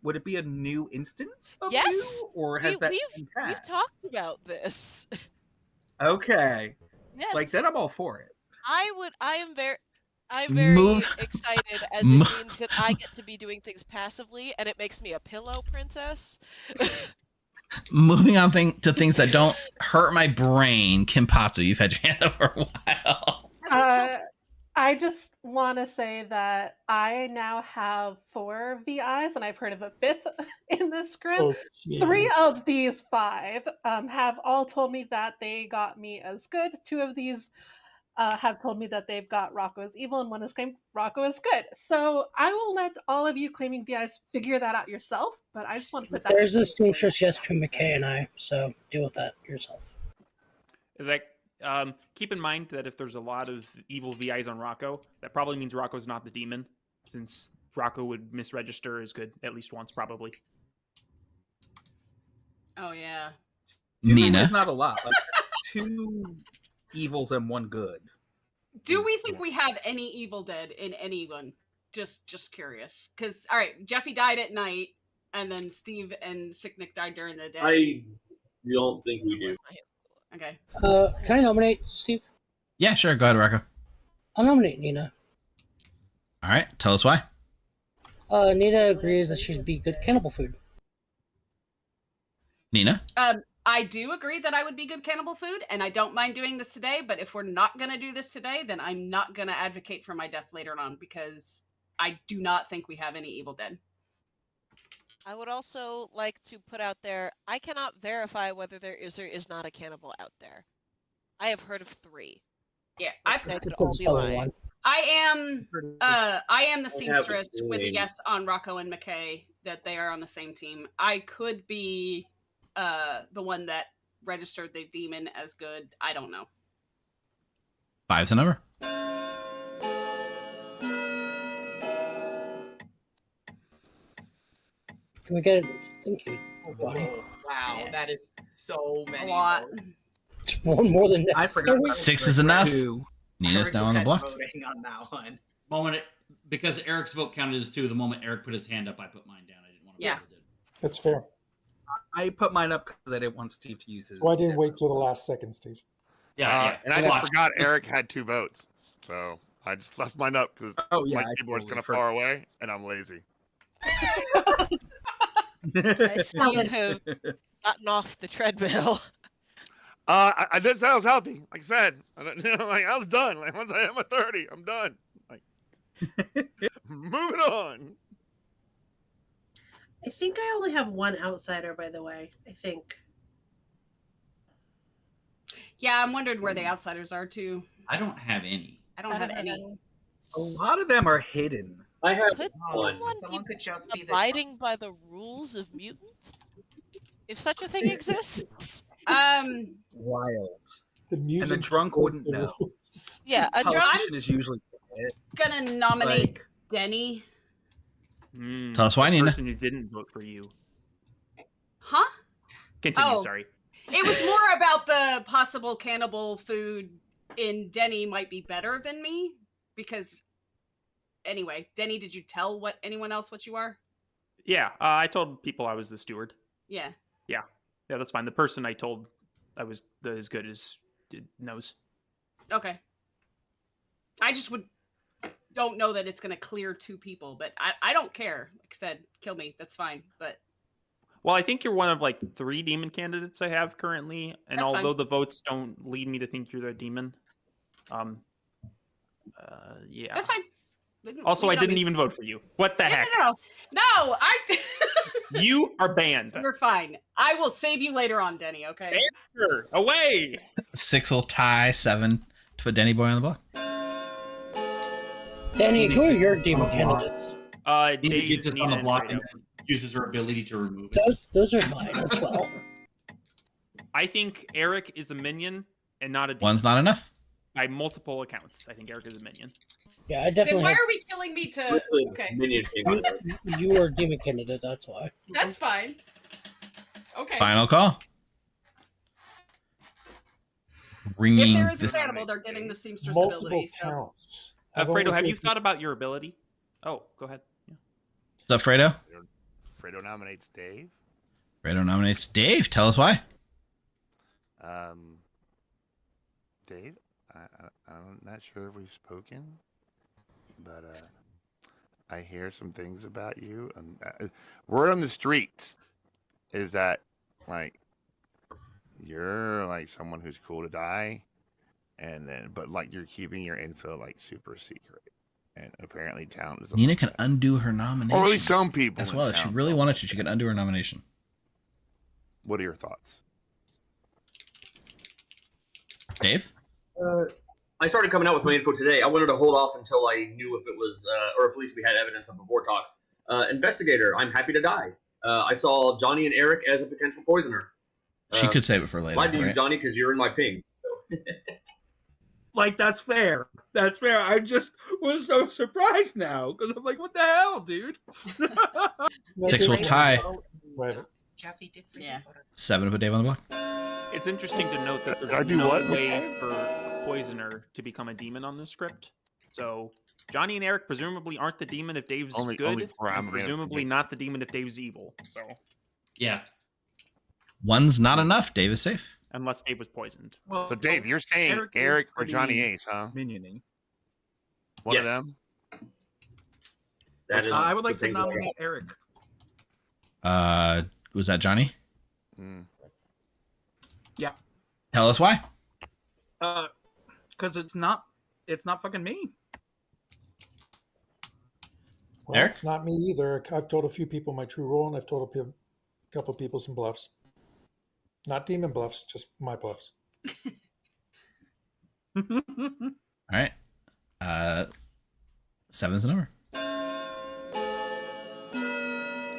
Would it be a new instance of Yes, you, or has that been we've passed? talked about this. Okay. Yes. Like then I'm all for it. I'm very excited, as it means that I get to be doing things passively, and it makes me a pillow princess. Moving on to things that don't hurt my brain. Kimpatsu, you've had your hand up for a while. I just want to say that I now have 4 VIs, and I've heard of a 5th in this group. Oh, 3 of these 5 have all told me that they got me as good. 2 of these have told me that they've got Rocco as evil, and 1 has claimed Rocco as good. So I will let all of you claiming VIs figure that out yourself, but I just want to put that. There's a seamstress yes between McKay and I, so deal with that yourself. Keep in mind that if there's a lot of evil VIs on Rocco, that probably means Rocco's not the demon, since Rocco would misregister as good at least once, probably. Oh yeah. Nina, It's not a lot. Like 2 evils and 1 good. Do we think we have any Evil Dead in anyone? Just curious. Because all right, Jeffy died at night, and then Steve and Sick Nick died during the day. I don't think we do. Okay. Can I nominate Steve? Yeah, sure. Go ahead, Rocco. I'll nominate Nina. All right. Tell us why. Nina agrees that she'd be good cannibal food. Nina? I do agree that I would be good cannibal food, and I don't mind doing this today, but if we're not going to do this today, then I'm not going to advocate for my death later on, because I do not think we have any Evil Dead. I would also like to put out there, I cannot verify whether there is or is not a cannibal out there. I have heard of 3. Yeah, I've They heard could all be lying. I am the seamstress have with a name. yes on Rocco and McKay, that they are on the same team. I could be the one that registered the demon as good. I don't know. 5's the number. Can we get it? Thank you. Bonnie. Wow, that is so many. A lot. It's one more than I necessary. forgot. 6 is enough. 2. Nina's now on the block. Voting on that one. Because Eric's vote counted as 2, the moment Eric put his hand up, I put mine down. I didn't want to. Yeah. That's fair. I put mine up because I didn't want Steve to use his. Well, I didn't wait till the last second, Steve. Yeah, and I just forgot Eric had 2 votes, so I just left mine up because my keyboard's kind of far away, and I'm lazy. I seem to have gotten off the treadmill. I did say I was healthy. Like I said, I was done. Like once I hit my 30, I'm done. Like, moving on. I think I only have 1 outsider, by the way. I think. Yeah, I'm wondering where the outsiders are too. I don't have any. I don't have any. A lot of them are hidden. I have Could one. someone could just be abiding by the rules of mutant? If such a thing exists. Wild. The and the drunk wouldn't know. Yeah, a drunk. Politician is usually it. Gonna nominate Denny. Tell us why, the Nina. Person who didn't vote for you. Huh? Continue. Oh. Sorry. It was more about the possible cannibal food in Denny might be better than me, because anyway, Denny, did you tell anyone else what you are? Yeah, I told people I was the steward. Yeah. Yeah, that's fine. The person I told I was as good as knows. Okay. I just would don't know that it's going to clear 2 people, but I don't care. Like I said, kill me. That's fine. But Well, I think you're one of like 3 demon candidates I have currently, and That's although fine. the votes don't lead me to think you're the demon, yeah. that's fine. Also, Leave I it on didn't me. even vote for you. What the heck? No, You are banned. You're fine. I will save you later on, Denny, okay? Answer away. 6 will tie, 7 to put Denny Boy on the block. Danny, who are your demon candidates? Nina gets Dave, us on the Nina, block and and Fredo. uses her ability to remove it. Those are mine as well. I think Eric is a minion and not a demon. One's not enough. By multiple accounts, I think Eric is a minion. Yeah, I Then definitely. why are we killing me to... Okay, You were a demon candidate, that's why. that's fine. Okay. Final call. If Ringing there is this. an animal, they're getting the seamstress Multiple ability. So. counts. Fredo, have you thought about your ability? Oh, go ahead. Yeah. What's up, Fredo? Fredo nominates Dave. Fredo nominates Dave. Tell us why. Dave, I'm not sure if we've spoken, but I hear some things about you. And word on the streets is that like you're like someone who's cool to die, but like you're keeping your info like super secret. And apparently, town is. Nina can undo her nomination. Or at least some people. As well, if she really wanted to, she could undo her nomination. What are your thoughts, Dave? I started coming out with my info today. I wanted to hold off until I knew if it was, or if at least we had evidence of the Vortox. Investigator, I'm happy to die. I saw Johnny and Eric as a potential poisoner. She could save it for later. Why do you, right? Johnny? Because you're in my ping. So. Like, that's fair. That's fair. I just was so surprised now because I'm like, what the hell, dude? 6 will tie. Jeffy did. Yeah. 7 to put Dave on the block. It's interesting to note that I there's do no what? way for a poisoner to become a demon on this script. So Johnny and Eric presumably aren't the demon if Dave's Only good, for and presumably not the demon if Dave's evil. So Yeah. 1's not enough. Dave is safe. unless Dave was poisoned. Well, So Dave, you're saying is Eric or pretty Johnny Ace, huh? Minion-y. One of Yes. them. That is I would like the to things that I nominate Eric. Was that Johnny? Mm. Yeah. Tell us why. Because it's not fucking me. Well, Eric? it's not me either. I've told a few people my true role, and I've told a couple people some bluffs. Not demon bluffs, just my bluffs. All right. 7's the number.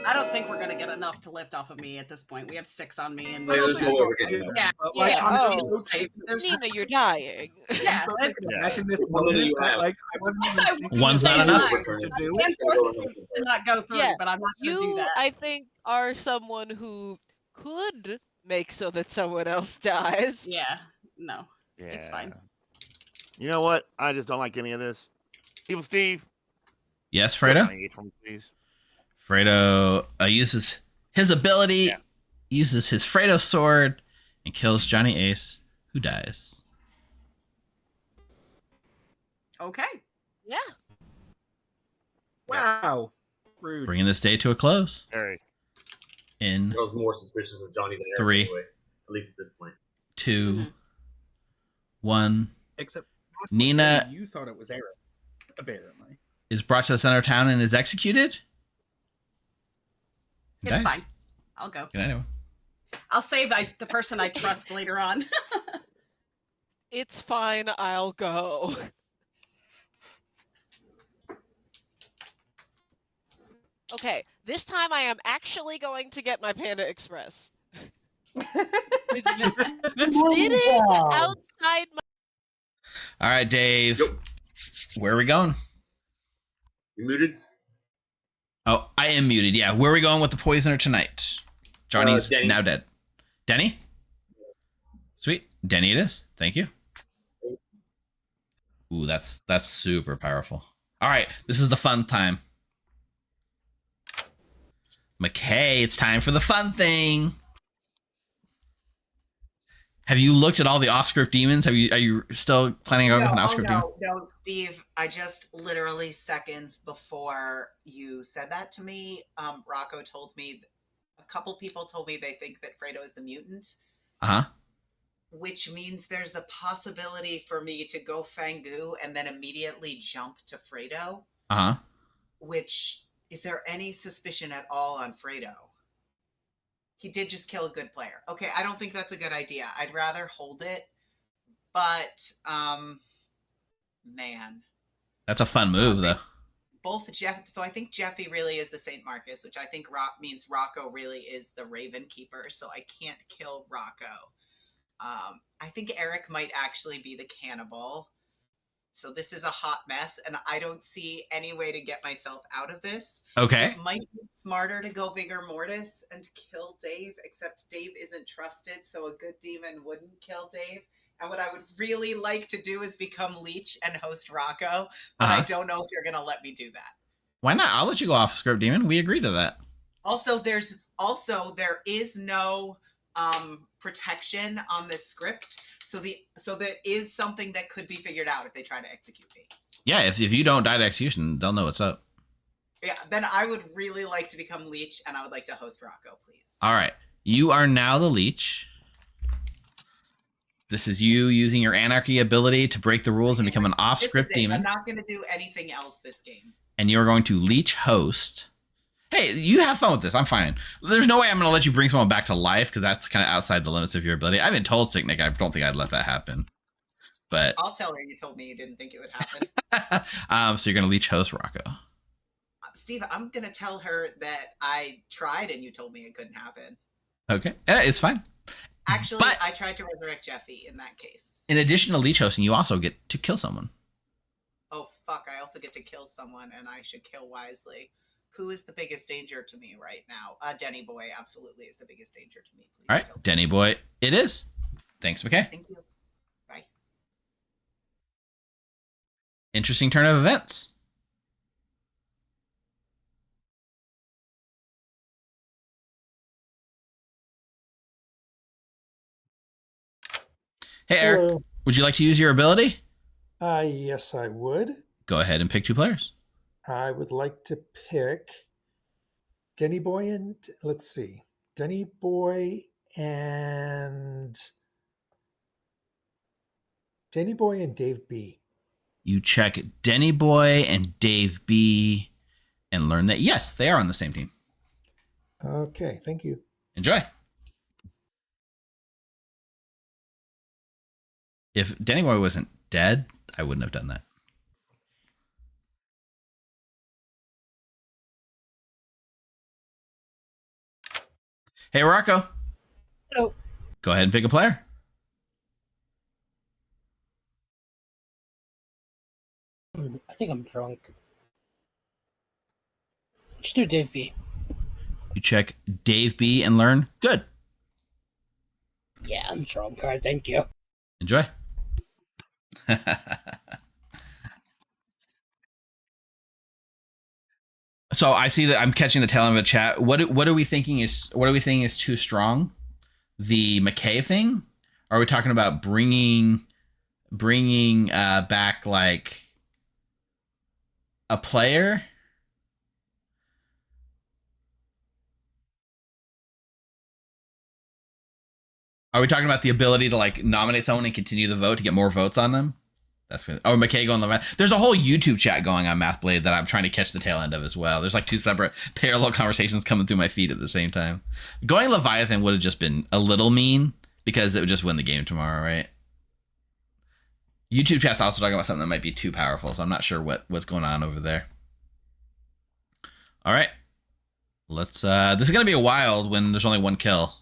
I don't think we're going to get enough to lift off of me at this point. We have 6 on me. And Yeah, there's no way we're getting there. Yeah. But, like, Yeah. I'm Oh, just- there's, Nina, you're dying. yeah. so That's, like, Yeah. back in this How many moment, you have? like, I wasn't Yes, even I thinking One's say not enough. live. what to do. I can't force it to not go through, Yeah. but I'm not going to do You, that. I think, are someone who could make so that someone else dies. Yeah. No. Yeah. It's fine. You know what? I just don't like any of this. Evil Steve. Yes, Fredo? Johnny Ace for me, please. Fredo uses his ability, Yeah. uses his Fredo sword, and kills Johnny Ace, who dies. Okay. Yeah. Wow. Rude. Bringing this day to a close. Harry. In I was more suspicious of Johnny than Eric 3, anyway, at least at this point. 2, 1. Except Nina you thought it was Eric, apparently. is brought to the center of town and is executed. It's Dies. fine. I'll go. Good night, everyone. I'll save the person I trust later on. It's fine, I'll go. Okay, this time I am actually going to get my Panda Express. It's been sitting outside my... All right, Dave. Where are we going? You muted? Oh, I am muted. Yeah, where are we going with the poisoner tonight? Johnny's Denny. now dead. Denny? Sweet. Denny it is. Thank you. Ooh, that's super powerful. All right, this is the fun time. McKay, it's time for the fun thing. Have you looked at all the off-script demons? Are you still planning on going with an off-script demon? No, Steve. I just literally seconds before you said that to me, Rocco told me, a couple people told me they think that Fredo is the mutant. Which means there's the possibility for me to go Fangu and then immediately jump to Fredo. Which, is there any suspicion at all on Fredo? He did just kill a good player. Okay, I don't think that's a good idea. I'd rather hold it. But, man. That's a fun move, though. Both so I think Jeffy really is the St. Marcus, which I think means Rocco really is the Raven Keeper, so I can't kill Rocco. I think Eric might actually be the cannibal. So this is a hot mess, and I don't see any way to get myself out of this. Okay. It might be smarter to go Vigor Mortis and kill Dave, except Dave isn't trusted, so a good demon wouldn't kill Dave. And what I would really like to do is become Leech and host Rocco, but I don't know if you're going to let me do that. Why not? I'll let you go off script, demon. We agree to that. Also, there is no protection on this script. So that is something that could be figured out if they try to execute me. Yeah, if you don't die to execution, they'll know what's up. Yeah, then I would really like to become Leech, and I would like to host Rocco, please. All right. You are now the Leech. This is you using your Anarchy ability to break the rules and become an off-script demon. I'm not going to do anything else this game. And you're going to Leech host. Hey, you have fun with this. I'm fine. There's no way I'm going to let you bring someone back to life because that's kind of outside the limits of your ability. I've been told, Sick Nick, I don't think I'd let that happen. But I'll tell her you told me you didn't think it would happen. So you're going to Leech host Rocco. Steve, I'm going to tell her that I tried and you told me it couldn't happen. Okay. It's fine. Actually, I tried to resurrect Jeffy in that case. In addition to Leech hosting, you also get to kill someone. Oh, fuck. I also get to kill someone, and I should kill wisely. Who is the biggest danger to me right now? Denny Boy absolutely is the biggest danger to me. Please. All right, Denny Boy, it is. Thanks, McKay. Thank you. Bye. Interesting turn of events. Hey, Eric, Hello. Would you like to use your ability? Yes, I would. Go ahead and pick 2 players. I would like to pick Denny Boy and, let's see, Denny Boy and Dave B. You check Denny Boy and Dave B and learn that, yes, they are on the same team. Okay, thank you. Enjoy. If Denny Boy wasn't dead, I wouldn't have done that. Hey, Rocco. Hello. Go ahead and pick a player. I think I'm drunk. Let's do Dave B. You check Dave B and learn. Good. Yeah, I'm drunk. All right, thank you. Enjoy. So I see that I'm catching the tail end of the chat. What are we thinking is too strong? The McKay thing? Or are we talking about bringing back like a player? Are we talking about the ability to like nominate someone and continue the vote to get more votes on them? That's good. Oh, McKay going Leviathan. There's a whole YouTube chat going on MathBlade that I'm trying to catch the tail end of as well. There's like 2 separate parallel conversations coming through my feed at the same time. Going Leviathan would have just been a little mean because it would just win the game tomorrow, right? YouTube chat's also talking about something that might be too powerful, so I'm not sure what's going on over there. All right. Let's this is gonna be a wild when there's only 1 kill.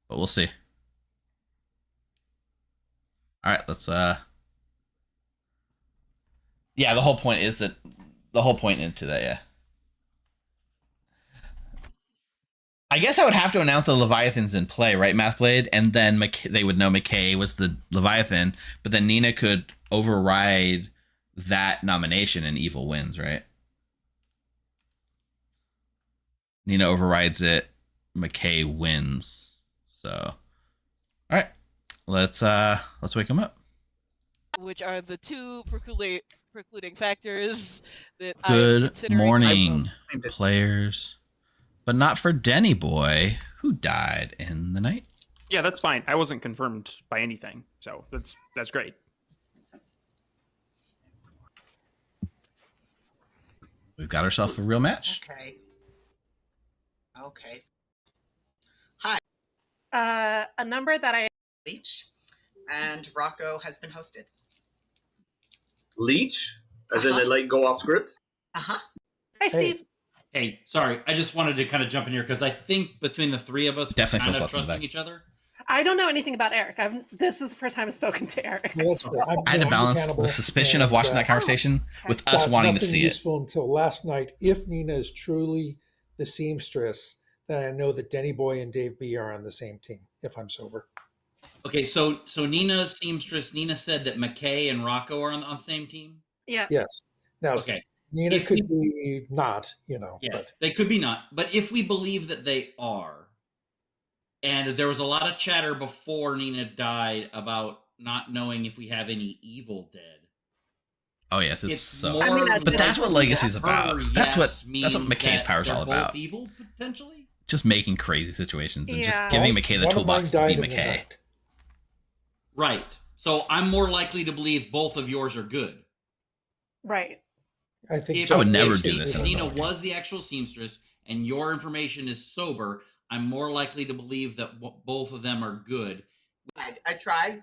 But we'll see. All right, let's yeah, the whole point into that, yeah. I guess I would have to announce the Leviathan's in play, right, MathBlade? And then they would know McKay was the Leviathan, but then Nina could override that nomination and Evil wins, right? Nina overrides it, McKay wins. So, all let's wake him up. Which are the two precluding factors that I'm Good considering. morning, players. But not for Denny Boy, who died in the night. Yeah, that's fine. I wasn't confirmed by anything, so that's great. We've got ourselves a real match. Okay. Okay. Hi. A number that I Leech, and Rocco has been hosted. Leech, as in they like go off script. Hi, Hey. Steve. Hey, sorry. I just wanted to kind of jump in here because I think between the three of us, Definitely we're feels kind of less than trusting that. each other. I don't know anything about Eric. This is the first time I've spoken to Eric. Well, that's fair. I had to balance the suspicion of watching that conversation with us wanting to see it. Useful until last night. If Nina is truly the seamstress, then I know that Denny Boy and Dave B are on the same team. If I'm sober. Okay, so Nina's seamstress. Nina said that McKay and Rocco are on the same team. Yeah. Yes. Now, Okay. Nina If could be not, Yeah, but they could be not. But if we believe that they are, and there was a lot of chatter before Nina died about not knowing if we have any evil dead. Oh yes, It's so. more But that's what Legacy's about. her That's what yes McKay's means power is that all they're both about. evil, potentially? Just making crazy situations and Yeah. just giving McKay the one of mine toolbox to died be in the McKay. night. Right. So I'm more likely to believe both of yours are good. Right. I think I would never if do this in a Nina book. was the actual seamstress and your information is sober, I'm more likely to believe that both of them are good. I tried.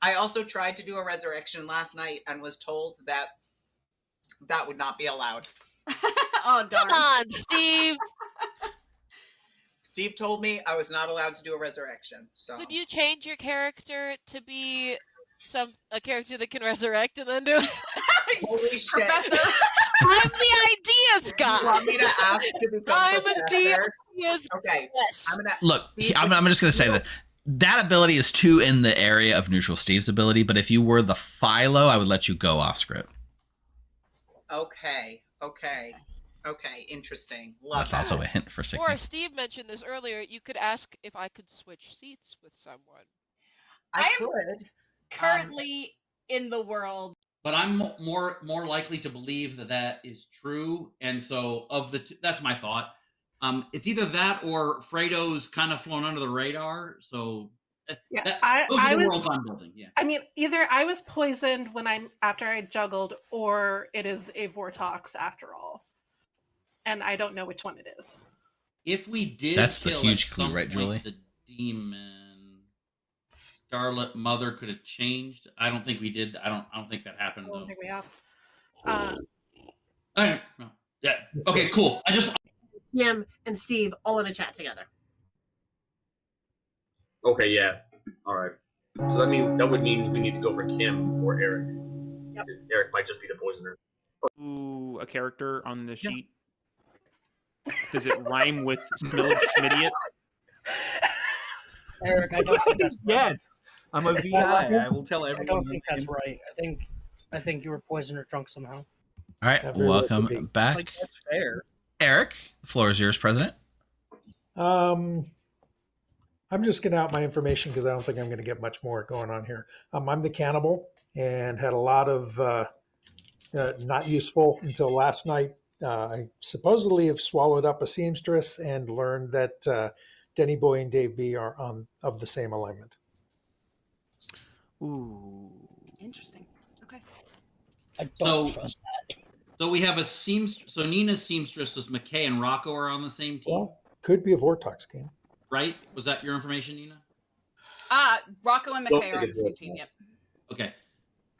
I also tried to do a resurrection last night and was told that that would not be allowed. Oh, darn. Come on, Steve. Steve told me I was not allowed to do a resurrection. So Could you change your character to be a character that can resurrect and then do it? holy shit! Professor. I'm the ideas guy. You want me to ask to become I'm professor? the ideas. Okay. Yes. I'm gonna Look, Steve, I'm just going to say that ability is too in the area of Neutral Steve's ability, but if you were the Philo, I would let you go off script. Okay. Interesting. Love That's that. also a hint for Or sickness. Steve mentioned this earlier. You could ask if I could switch seats with someone. I I'm could. currently in the world. But I'm more likely to believe that is true, and so of the two, that's my thought. It's either that or Fredo's kind of flown under the radar. So Yeah, those are the worlds I'm building. Yeah. I mean, either I was poisoned after I juggled, or it is a Vortox after all, and I don't know which one it is. If we did, That's the kill huge at clue, some right, Julie? point the demon, Scarlet Mother could have changed. I don't think we did. I don't think that happened I don't though. think we have. All right. No. Yeah. Okay. Cool. I just. Kim and Steve all in a chat together. Okay, yeah. All right. So that would mean we need to go for Kim for Eric. Yep. Because Eric might just be the poisoner. Ooh, a character on the sheet. Does it rhyme with Schmidiot? Eric, I don't think that's right. Yes, I'm a VI. I will tell I everyone. don't think that's right. I think you were poisoned or drunk somehow. All right, That very well could welcome be. back. Like, that's fair. Eric, the floor is yours, President. I'm just going to out my information because I don't think I'm going to get much more going on here. I'm the cannibal and had a lot of not useful until last night. I supposedly have swallowed up a seamstress and learned that Denny Boy and Dave B are of the same alignment. Ooh. Interesting. Okay. I don't trust that. So we have a seamstress. So Nina's seamstress was McKay and Rocco are on the same team, Well, could be a Vortox game. right? Was that your information, Nina? Rocco and Don't McKay think are on the it's same worth team. Yep. Okay.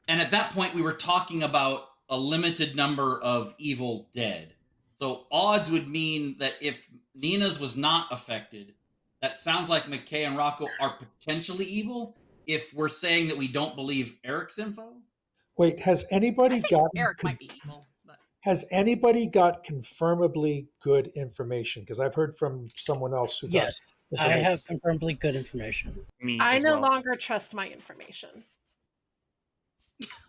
And at that point, we were talking about a limited number of evil dead. So odds would mean that if Nina's was not affected, that sounds like McKay and Rocco are potentially evil. If we're saying that we don't believe Eric's info, Wait, has anybody got Eric might be evil, but Has anybody got confirmably good information? Because I've heard from someone else who Yes, got I information. have confirmably good information. Me I as no well. longer trust my information.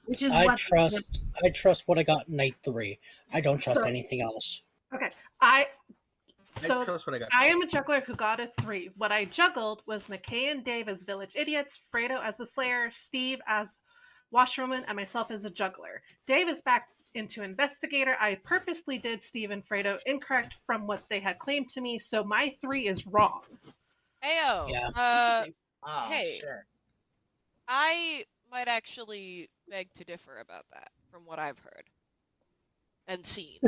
Which is I what trust what I got night 3. I don't trust So- anything else. Okay, So trust what I got. I am a juggler who got a 3. What I juggled was McKay and Dave as village idiots, Fredo as the slayer, Steve as washerwoman, and myself as a juggler. Dave is back into investigator. I purposely did Steve and Fredo incorrect from what they had claimed to me, so my 3 is wrong. Ayo. Yeah. Oh, Hey. sure. I might actually beg to differ about that from what I've heard and seen.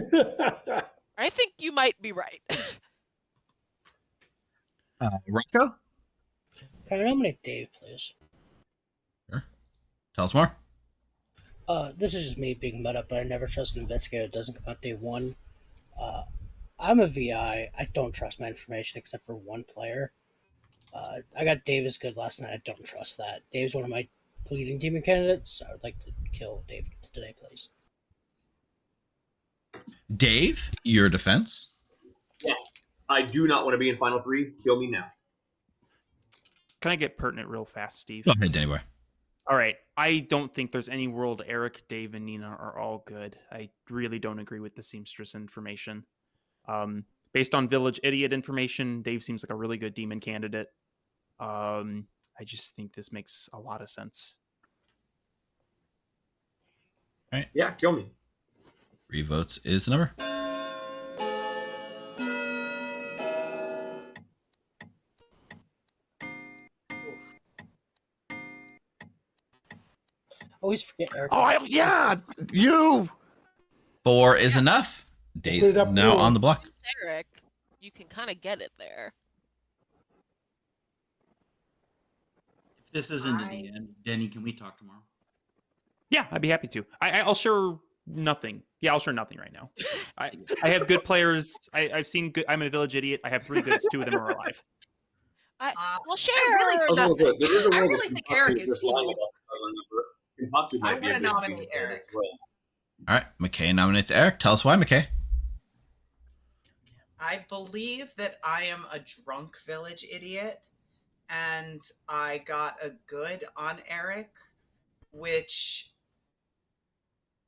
I think you might be right. Rocco? Can I nominate Dave, please? Sure. Tell us more. This is just me being meta, but I never trust an investigator that doesn't come out day one. I'm a VI. I don't trust my information except for one player. I got Dave as good last night. I don't trust that. Dave's one of my leading demon candidates. I would like to kill Dave today, please. Dave, your defense? Yeah. I do not want to be in Final 3. Kill me now. Can I get pertinent real fast, Steve? Go ahead, Danny boy. All right. I don't think there's any world Eric, Dave, and Nina are all good. I really don't agree with the seamstress information. Based on village idiot information, Dave seems like a really good demon candidate. I just think this makes a lot of sense. All right. Yeah, kill me. 3 votes is the number. Always forget Eric. Oh, yeah, it's you. 4 is enough. Dave's now on the block. Eric, you can kind of get it there. If this isn't the end, Denny, can we talk tomorrow? Yeah, I'd be happy to. I'll share nothing. Yeah, I'll share nothing right now. I have good players. I've seen good. I'm a village idiot. I have 3 goods. 2 of them are alive. I'll share. I really think Eric is evil. I want to nominate Eric. All right, McKay nominates Eric. Tell us why, McKay. I believe that I am a drunk village idiot, and I got a good on Eric, which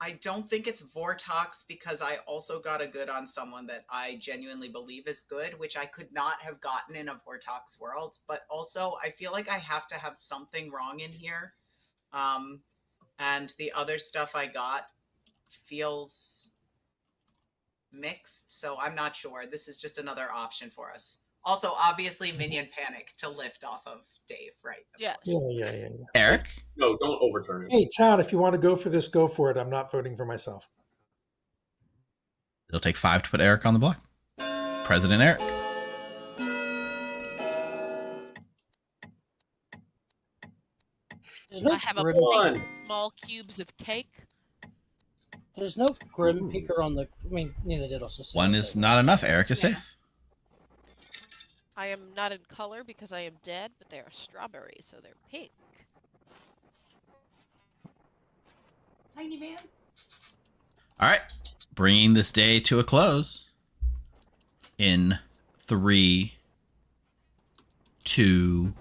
I don't think it's Vortox because I also got a good on someone that I genuinely believe is good, which I could not have gotten in a Vortox world. But also, I feel like I have to have something wrong in here. And the other stuff I got feels mixed, so I'm not sure. This is just another option for us. Also, obviously, Minion Panic to lift off of Dave, right? Yes. Yeah. Eric? No, don't overturn it. Hey, Town, if you want to go for this, go for it. I'm not voting for myself. It'll take 5 to put Eric on the block. President Eric. No I have a grim, plate of small cubes of cake. There's no grim peeker on the. I mean, Nina did also say 1 is not enough. Eric is safe. I am not in color because I am dead, but they are strawberry, so they're pink. Tiny man. All right, bringing this day to a close. In 3, 2,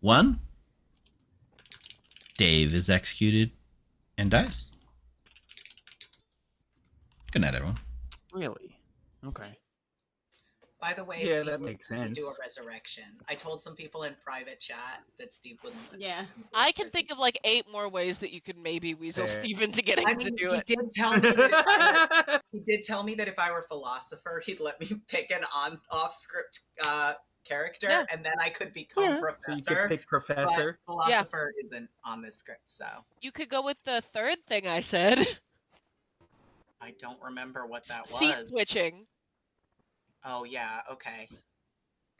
1. Dave is executed and dies. Good night, everyone. Really? Okay. By the way, Yeah, Steve that would makes like to do a sense. resurrection. I told some people in private chat that Steve wouldn't let me. Yeah. I can think of like 8 more ways that you could maybe weasel Fair. Steve into getting I to mean, do he it. did tell me that he did tell me that if I were philosopher, he'd let me pick an off-script character, Yeah. and then I could become Yeah. professor. So you could pick professor. But philosopher isn't on this script, so You could go with the third thing I said. I don't remember what that Seat was. switching. Oh yeah, okay.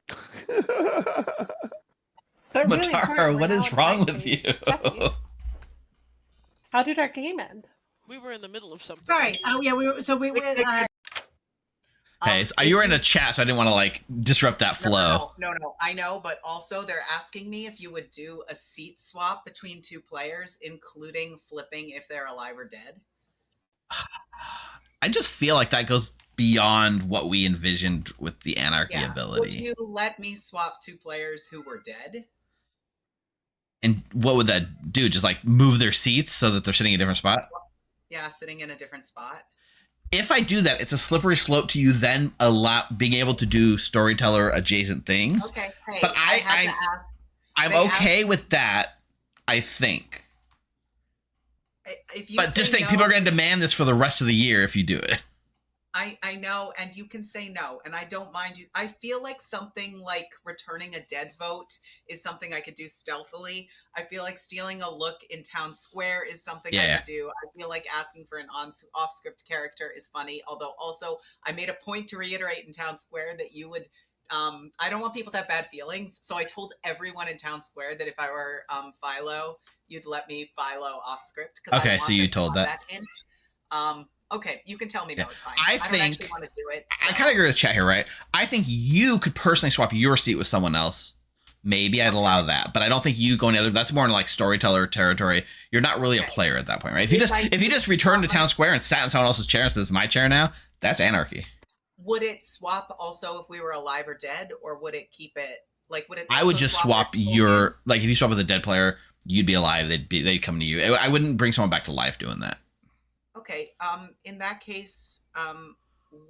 But really Motaro, important, what we're is now wrong in with fight you? phase. Jeffy, how did our game end? We were in the middle of something. Sorry. Oh yeah, we were. So we went. Hey, so you were in a chat, so I didn't want to like disrupt that flow. No, I know, but also they're asking me if you would do a seat swap between 2 players, including flipping if they're alive or dead. I just feel like that goes beyond what we envisioned with the anarchy Would ability. you let me swap 2 players who were dead? And what would that do? Just like move their seats so that they're sitting in a different spot? Yeah, sitting in a different spot. if I do that, it's a slippery slope to you then being able to do storyteller adjacent things. Okay, hey, but I'm okay with that, I think. If you but just think, people are going to demand this for the rest of the year if you do it. I know, and you can say no, and I don't mind you. I feel like something like returning a dead vote is something I could do stealthily. I feel like stealing a look in town square is something I could do. I feel like asking for an off-script character is funny, although also I made a point to reiterate in town square that you would I don't want people to have bad feelings, so I told everyone in town square that if I were Philo, you'd let me Philo off script. Okay, so you told that. Hint. Okay, you can tell me no, it's fine. I don't think actually want to do it. So. I kind of agree with chat here, right? I think you could personally swap your seat with someone else. Maybe I'd allow that, but I don't think you going the other. That's more in like storyteller territory. You're not really a player at that point, right? If you just return to town square and sat in someone else's chair and said, "This is my chair now," that's anarchy. Would it swap also if we were alive or dead, or would it keep it like? Would it? I would just swap your like if you swap with a dead player, you'd be alive. They'd come to you. I wouldn't bring someone back to life doing that. Okay. In that case,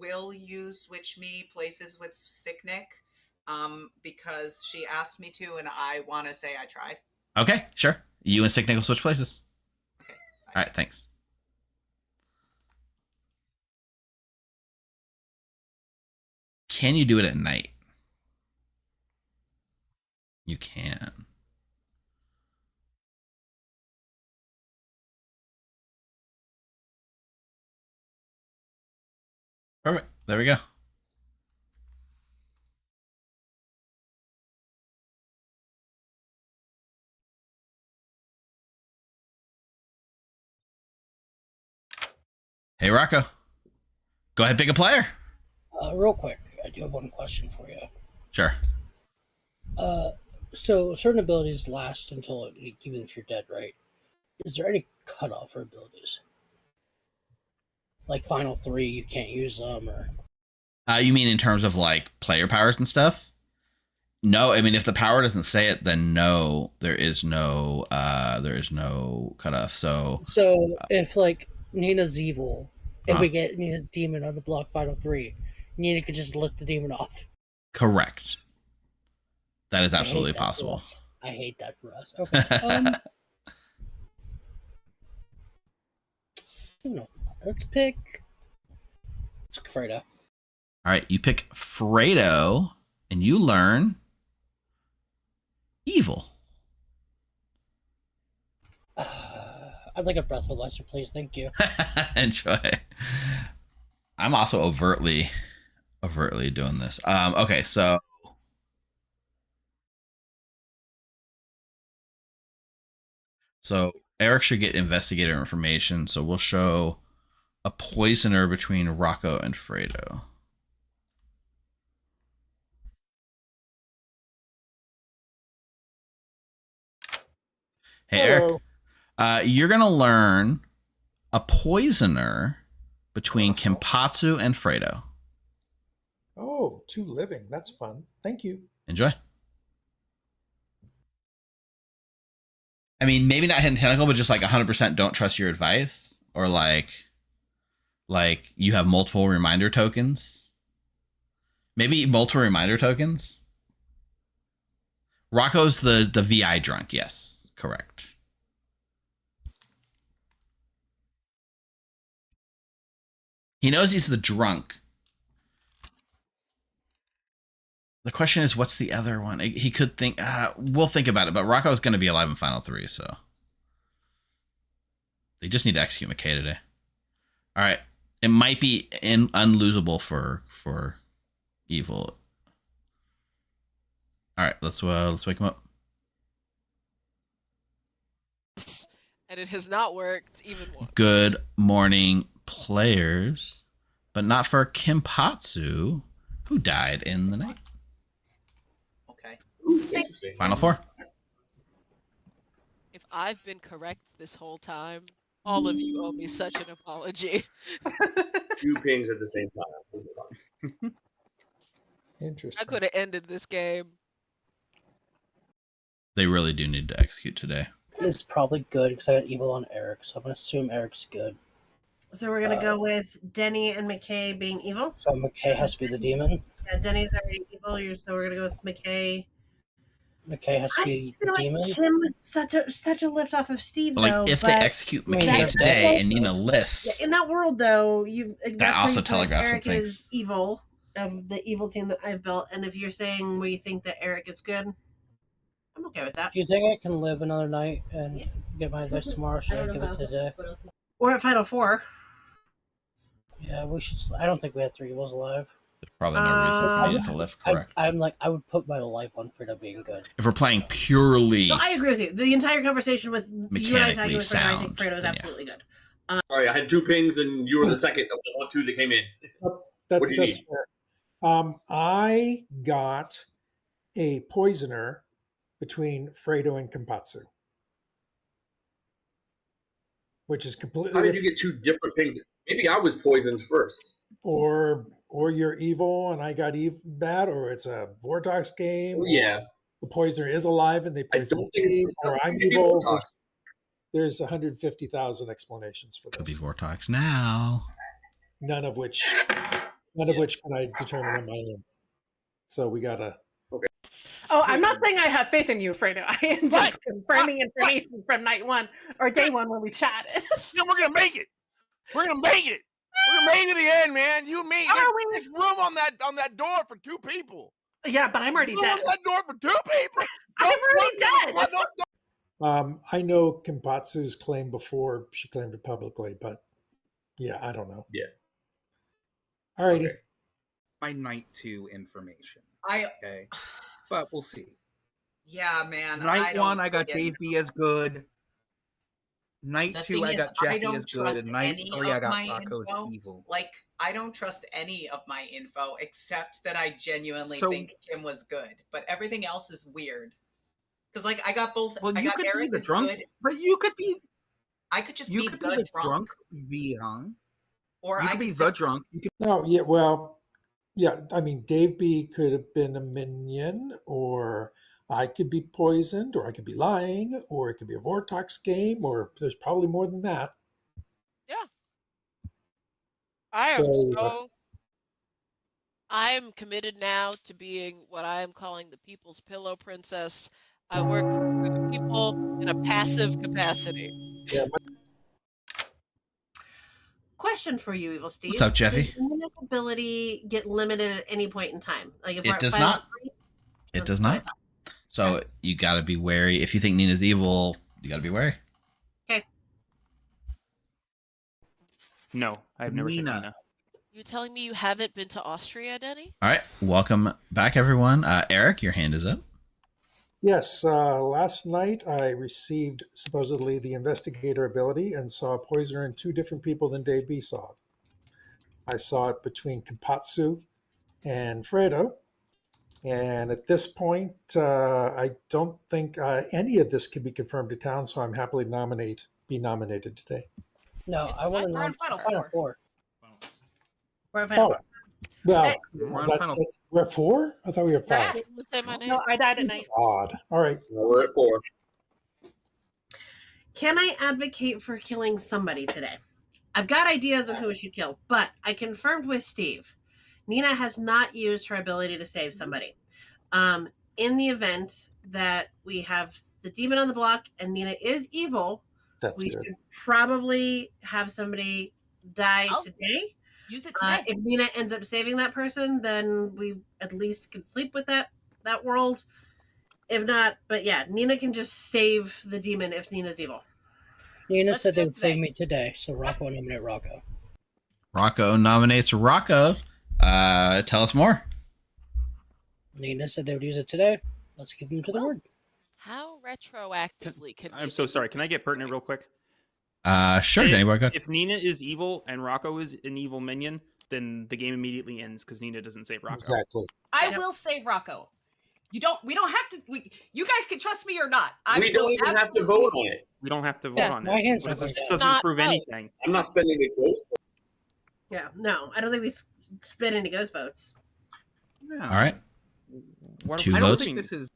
will you switch me places with Sicknick? Because she asked me to, and I want to say I tried. Okay, sure. You and Sicknick will switch places. Okay. Bye. All right. Thanks. Can you do it at night? You can. Perfect. There we go. Hey, Rocco. Go ahead, pick a player. Real quick, I do have one question for you. Sure. So certain abilities last until even if you're dead, right? Is there any cutoff for abilities? Like final 3, you can't use them, or? You mean in terms of like player powers and stuff? No, I mean if the power doesn't say it, then no, there is no cutoff. So if like Nina's evil, and we get Nina's demon on the block final 3, Nina could just lift the demon off. Correct. That is absolutely possible. I hate that for us. Okay. Let's pick Fredo. All right, you pick Fredo, and you learn evil. I'd like a breathalyzer, please. Thank you. Enjoy. I'm also overtly doing this. Okay, so Eric should get investigator information. So we'll show a poisoner between Rocco and Fredo. Hey, Hello. Eric. You're gonna learn a poisoner between Kimpatsu and Fredo. Oh, 2 living. That's fun. Thank you. Enjoy. I mean, maybe not hidden tentacle, but just like 100% don't trust your advice, or like you have multiple reminder tokens. Maybe multiple reminder tokens. Rocco's the VI drunk. Yes, correct. He knows he's the drunk. The question is, what's the other one? He could think, we'll think about it, but Rocco's going to be alive in Final 3, so. They just need to execute McKay today. All right. It might be unlosable for evil. All right, let's wake him up. And it has not worked even once. Good morning, players. But not for Kimpatsu, who died in the night. Okay. Interesting. Final 4. If I've been correct this whole time, all of you owe me such an apology. 2 pings at the same time. Interesting. I could have ended this game. They really do need to execute today. It's probably good because I got evil on Eric, so I'm going to assume Eric's good. So we're gonna go with Denny and McKay being evil. So McKay has to be the demon. Yeah, Denny's already evil. So we're gonna go with McKay. McKay has to be I feel the demon. like Kim was such a lift off of Steve, Like though. if they execute McKay that- today and Nina lifts, in that world, though, that's also where you put telegraphs some Eric things. is evil of the evil team that I've built, and if you're saying we think that Eric is good, I'm okay with that. Do you think I can live another night and get my advice tomorrow? Should I give it today? Or at Final Four. Yeah, we should. I don't think we have 3 evils alive. There's probably no reason for Nina to lift. Correct. I'm like, I would put my life on Fredo being good. If we're playing purely No, I agree with you. The entire conversation with you and I talking mechanically with Fredo, I think sound, Fredo is then absolutely good. Sorry, I had 2 pings and you were the second of the 1-2 that came in. What do you need? Fair. I got a poisoner between Fredo and Kampatsu, which is completely. How did you get 2 different pings? Maybe I was poisoned first. Or you're evil and I got bad, or it's a Vortox game. Yeah. The poisoner is alive and they poison me, or I'm evil. There's 150,000 explanations for this. Could be Vortox now. None of which can I determine on my own. So we gotta. Okay. Oh, I'm not saying I have faith in you, Fredo. I am just confirming information from night 1 or day 1 when we chatted. Yeah, we're gonna make it. We're gonna make it. We're gonna make it to the end, man. You and me. There's room on that door for 2 people. Yeah, but I'm already There's room dead. on that door for 2 people. I'm already dead. I know Kampatsu's claim before she claimed it publicly, but yeah, I don't know. Yeah. Alrighty. Okay. My night 2 information. I Okay. But we'll see. Yeah, man. Night I 1, I got get Dave B as good. Night The 2, thing I is, got I Jeffy don't as good. trust And night any 3, I of got my Rocco as info. evil. Like, I don't trust any of my info except that I genuinely So- think Kim was good. But everything else is weird. Because, like, I got both. Well, I you got could Eric be the as drunk, good. but you could be. I could just You be could the be the drunk. Vian. Or You I could be could the just drunk. You could No, yeah, well, yeah. I mean, Dave B could have been a minion, or I could be poisoned, or I could be lying, or it could be a Vortox game, or there's probably more than that. I am committed now to being what I am calling the People's Pillow Princess. I work for the people in a passive capacity. Yeah. Question for you, Evil Steve. What's up, Jeffy? Does Nina's ability get limited at any point in time? Like if we're It at does Final not. Three? It does not. So you got to be wary. If you think Nina's evil, you got to be wary. Okay. No, I've never seen Nina. Nina. You telling me you haven't been to Austria, Denny? All right. Welcome back, everyone. Eric, your hand is up. Yes, last night I received supposedly the investigator ability and saw a poisoner in 2 different people than Dave B saw it. I saw it between Kampatsu and Fredo. And at this point, I don't think any of this can be confirmed to town, so I'm happily be nominated today. No, I want to We're know. on Final Final Four. Four. We're at Final Oh, Four. well, We're on that- final. we're at 4? I thought we were at 5. Someone say my name. No, I died at night. Odd. All right. Well, we're at 4. Can I advocate for killing somebody today? I've got ideas on who we should kill, but I confirmed with Steve. Nina has not used her ability to save somebody. In the event that we have the demon on the block and Nina is evil, That's we good. should probably have somebody die I'll today. Use it today. If Nina ends up saving that person, then we at least can sleep with that world. If not, but yeah, Nina can just save the demon if Nina's evil. Nina Let's said do they it would save today. me today, so Rocco nominate Rocco. Rocco nominates Rocco. Tell us more. Nina said they would use it today. Let's give them to the word. How retroactively can I'm so sorry. Can I get pertinent real quick? Sure, Danny Boy, go ahead. If Nina is evil and Rocco is an evil minion, then the game immediately ends because Nina doesn't save Rocco. Exactly. I will save Rocco. We don't have to. You guys can trust me or not. I We don't will even have to absolutely- vote on it. We don't have to vote Yeah, on my it. hands What are is it? up. This doesn't Not prove vote. anything. I'm not spending a ghost. Yeah, no, I don't think we spend any ghost votes. Yeah. All right. What, 2 I don't votes. think this is.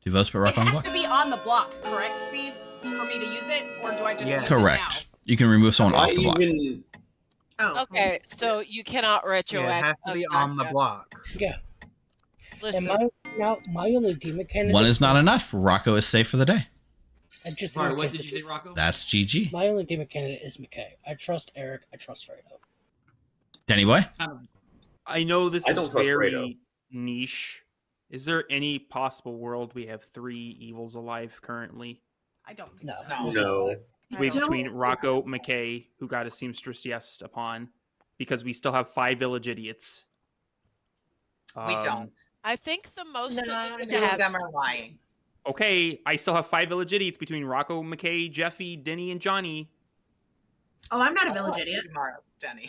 2 votes, but It Rocco on the has block. to be on the block, correct, Steve, for me to use it, or do I just Yeah. use Correct. it You can remove someone Why off the block. even? Oh, Okay, so you cannot Yeah, retroact. it has to be on the block. Yeah. Listen, And my only demon candidate. One is not enough. Rocco is safe for the day. I just Sorry, what did you say, Rocco? That's GG. My only demon candidate is McKay. I trust Eric. I trust Fredo. Danny boy? I know this I is don't trust very Fredo. niche. Is there any possible world we have 3 evils alive currently? I don't think No. so. No. Wait, don't between think Rocco, McKay, who got a seamstress yes upon, because we still have 5 village idiots. We don't. I think the most No, that we Two can of have. them are lying. Okay, I still have 5 village idiots between Rocco, McKay, Jeffy, Denny, and Johnny. Oh, I'm not a village idiot. Tomorrow, Denny.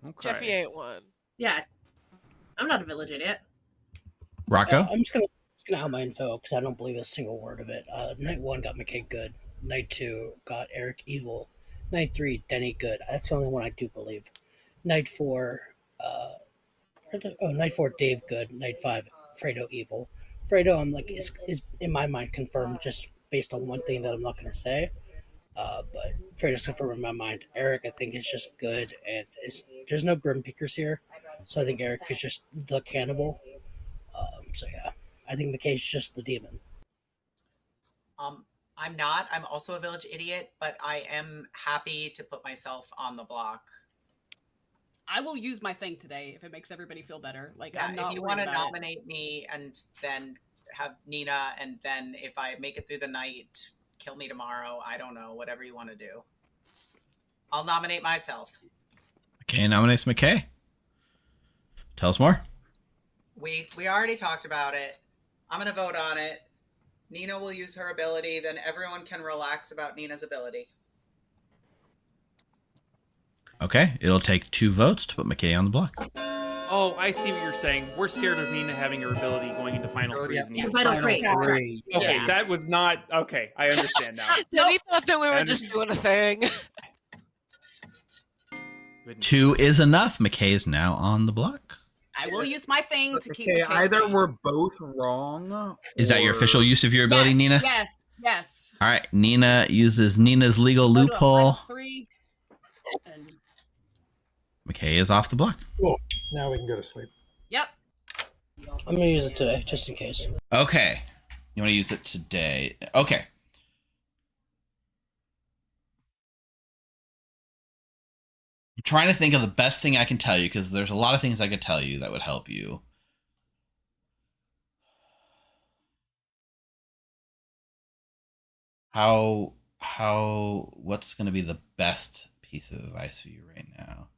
Okay. Jeffy ain't one. Yeah, I'm not a village idiot. Rocco? I'm just gonna out my info because I don't believe a single word of it. Night 1 got McKay good. Night 2 got Eric evil. Night 3 Denny good. That's the only one I do believe. Night 4, Night 4 Dave good. Night 5 Fredo evil. Fredo, I'm like is in my mind confirmed just based on one thing that I'm not gonna say. But Fredo's confirmed in my mind. Eric, I think, is just good, and there's no Grim Pickers here, so I think Eric is just the cannibal. So yeah, I think McKay's just the demon. I'm not. I'm also a village idiot, but I am happy to put myself on the block. I will use my thing today if it makes everybody feel better. Like, Yeah, I'm not if you worried want to about it. nominate me and then have Nina, and then if I make it through the night, kill me tomorrow. I don't know. Whatever you want to do. I'll nominate myself. McKay nominates McKay. Tell us more. We already talked about it. I'm going to vote on it. Nina will use her ability. Then everyone can relax about Nina's ability. Okay, it'll take 2 votes to put McKay on the block. Oh, I see what you're saying. We're scared of Nina having her ability going into Final 3. Yeah, Final 3. Okay, Yeah. that was not... Okay, I understand now. We thought that we I were just doing a thing. 2 is enough. McKay is now on the block. I will use my thing to keep Okay, McKay either safe. we're both wrong. Is that your official use of your ability, Yes, Nina? Yes. All right, Nina uses Nina's legal Go to a loophole. final 3, and McKay is off the block. Cool. Now we can go to sleep. yep. I'm gonna use it today, just in case. Okay. You want to use it today? Okay. I'm trying to think of the best thing I can tell you because there's a lot of things I could tell you that would help you. What's going to be the best piece of advice for you right now?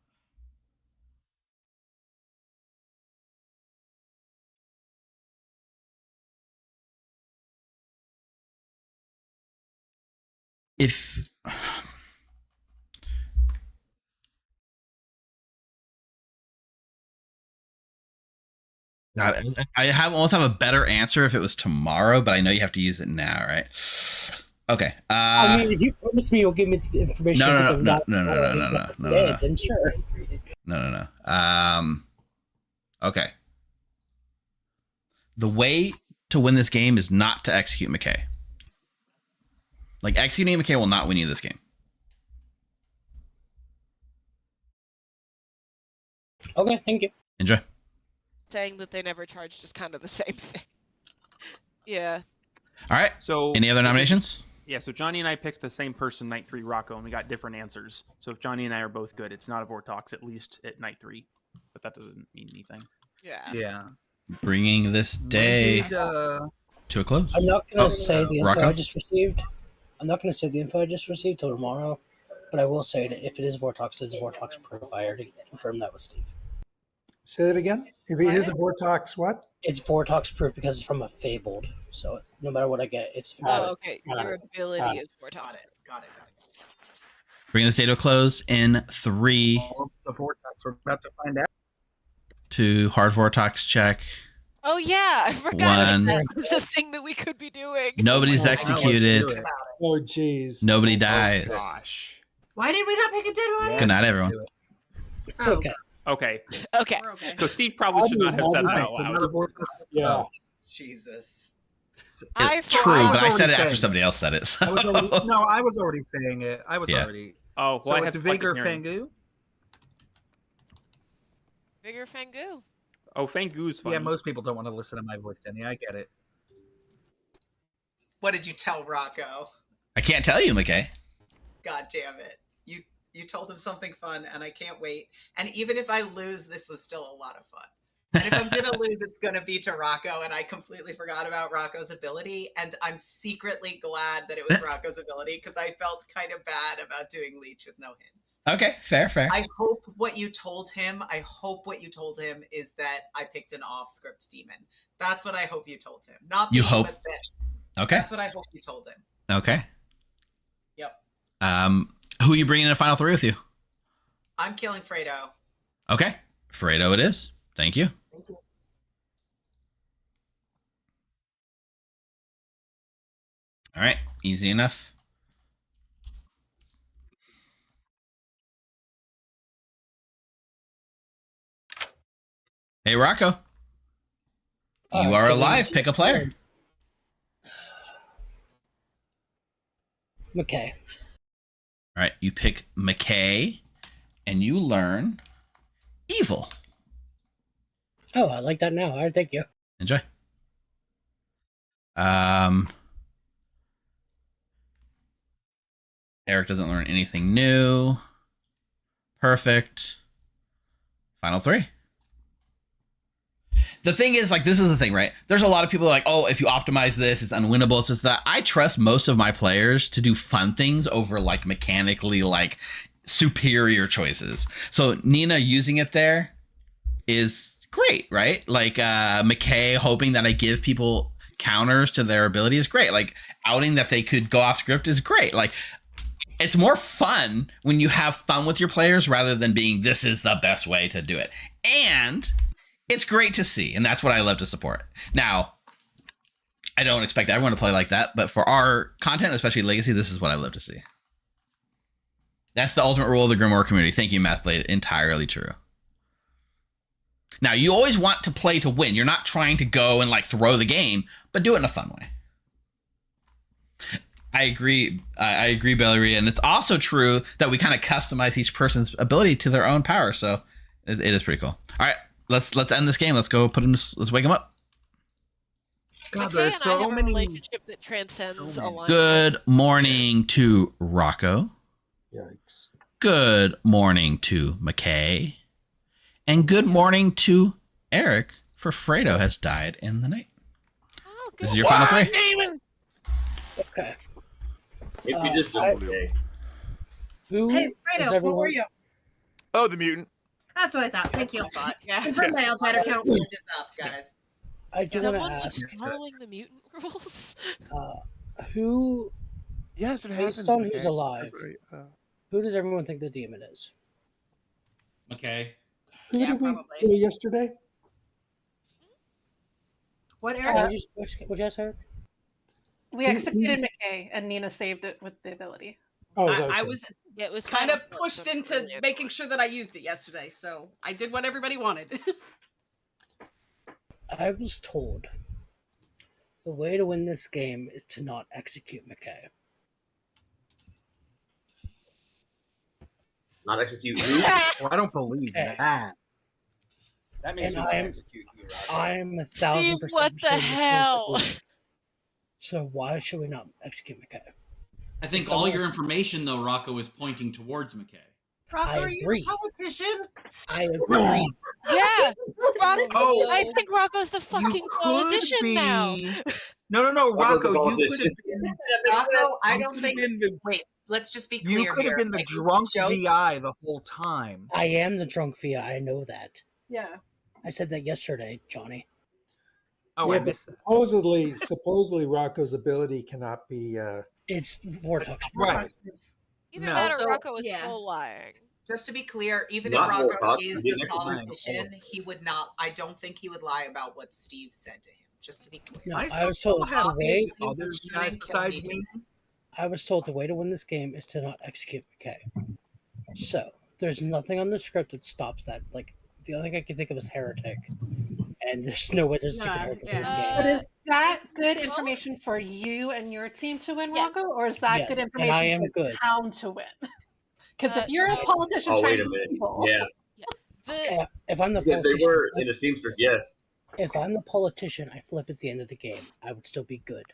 If God, I almost have a better answer if it was tomorrow, but I know you have to use it now, right? Okay. I mean, if you promise me you'll give me the information, No. Then sure. No. Okay. The way to win this game is not to execute McKay. Like, executing McKay will not win you this game. Okay, thank you. Enjoy. Saying that they never charged is kind of the same thing. Yeah. All right. So, any other nominations? Yeah, so Johnny and I picked the same person night 3 Rocco, and we got different answers. So if Johnny and I are both good, it's not a Vortox, at least at night 3. But that doesn't mean anything. Yeah. Bringing this day to a close. I'm not going to say the info Rocco? I just received. I'm not going to say the info I just received till tomorrow, but I will say that if it is Vortox, it's Vortox proof. I already confirmed that with Steve. Say that again. If it is a Vortox, what? It's Vortox proof because it's from a Fabled. So no matter what I get, it's. Oh, okay. Your ability is Vortox. Got it. Bringing this day to a close in 3. The Vortex. We're about to find out. 2. Hard Vortox check. Oh yeah, I forgot 1. that was the thing that we could be doing. Nobody's executed. Oh, jeez. Nobody dies. Gosh. Why did we not pick a dead body? Good night, everyone. Oh. Okay. Okay. So Steve probably should not have said that out loud. Yeah. Jesus. True, but I said it after somebody else said it. So. I was already saying it. I was already. Oh, well, so I have it's Vigor hearing. Fangu. Vigor Fangu. Oh, Fangu's funny. Yeah, most people don't want to listen to my voice, Denny. I get it. What did you tell Rocco? I can't tell you, McKay. God damn it. You told him something fun, and I can't wait. And even if I lose, this was still a lot of fun. And if I'm going to lose, it's going to be to Rocco, and I completely forgot about Rocco's ability, and I'm secretly glad that it was Rocco's ability, because I felt kind of bad about doing Leech with no hints. Okay, fair. I hope what you told him is that I picked an off-script demon. That's what I hope you told him. Not you me, hope. but Okay. That's what I hope you told him. Okay. Yep. Who are you bringing in a final 3 with you? I'm killing Fredo. Okay. Fredo it is. Thank you. Thank you. All right. Easy enough. Hey, Rocco. You are alive. Pick a player. McKay. All right. You pick McKay, and you learn evil. Oh, I like that now. All right, thank you. Enjoy. Eric doesn't learn anything new. Perfect. Final 3. The thing is, like, this is the thing, right? There's a lot of people like, oh, if you optimize this, it's unwinnable. It's just that. I trust most of my players to do fun things over, like, mechanically, like, superior choices. So Nina using it there is great, right? Like, McKay hoping that I give people counters to their ability is great. Like, outing that they could go off script is great. Like, it's more fun when you have fun with your players rather than being, this is the best way to do it. And it's great to see, and that's what I love to support. Now, I don't expect everyone to play like that, but for our content, especially Legacy, this is what I love to see. That's the ultimate rule of the Grimoire community. Thank you, Mathlate. Entirely true. Now, you always want to play to win. You're not trying to go and, like, throw the game, but do it in a fun way. I agree. I agree, Bellery. And it's also true that we kind of customize each person's ability to their own power. So it is pretty cool. All right. Let's end this game. Let's go put him. Let's wake him up. God, there's so many. Relationship that transcends alignment. Good morning to Rocco. Yikes. Good morning to McKay. And good morning to Eric, for Fredo has died in the night. Oh, this is your final 3. Okay. If you just okay. Who hey, Fredo, who are you? Oh, the mutant. That's what I thought. Thank you. Yeah. Confirm my outsider count. This up, guys. I do want to Someone ask. was following the mutant rules. Who? Yes, it based happens. on who's alive, Who does everyone think the demon is? Okay. Who did we play yesterday? What, Eric? What'd you ask, Eric? We executed McKay, and Nina saved it with the ability. Oh, I was it was kind of pushed into making sure that I used it yesterday, so I did what everybody wanted. I was told the way to win this game is to not execute McKay. Not execute who? Well, I don't believe that. That means we can execute you, right? I'm 1,000%. What the hell? So why should we not execute McKay? I think all your information, though, Rocco, is pointing towards McKay. Rocco, are you a politician? I agree. Yeah, Rocco, Oh, I think Rocco's the fucking politician now. No, Rocco, you could have been. Rocco, I don't think. Wait, let's just be clear You could have been the drunk VI the whole time. I am the drunk VI. I know that. Yeah. I said that yesterday, Johnny. Oh, yeah, I missed that. Supposedly, Rocco's ability cannot be. It's vortex. Right. Either that or Rocco was full lying. Just to be clear, even Not if Rocco Volcox, is we the did politician, he would not. I don't think he would lie about what Steve said to him. Just to be clear. No, I was told the way. Other guys besides me. I was told the way to win this game is to not execute McKay. So there's nothing on the script that stops that. Like the only thing I can think of is heretic, and there's no way there's a secret Yeah, hard in yeah. this game. But is that good information for you and your team to win, Yes. Rocco, or is that Yes, good and information I am for good. the town to win? Because if you're a no. politician Oh, trying wait a to minute. be evil, Yeah. If I'm the Because they politician, were in a seamstress, yes. if I'm the politician, I flip at the end of the game. I would still be good.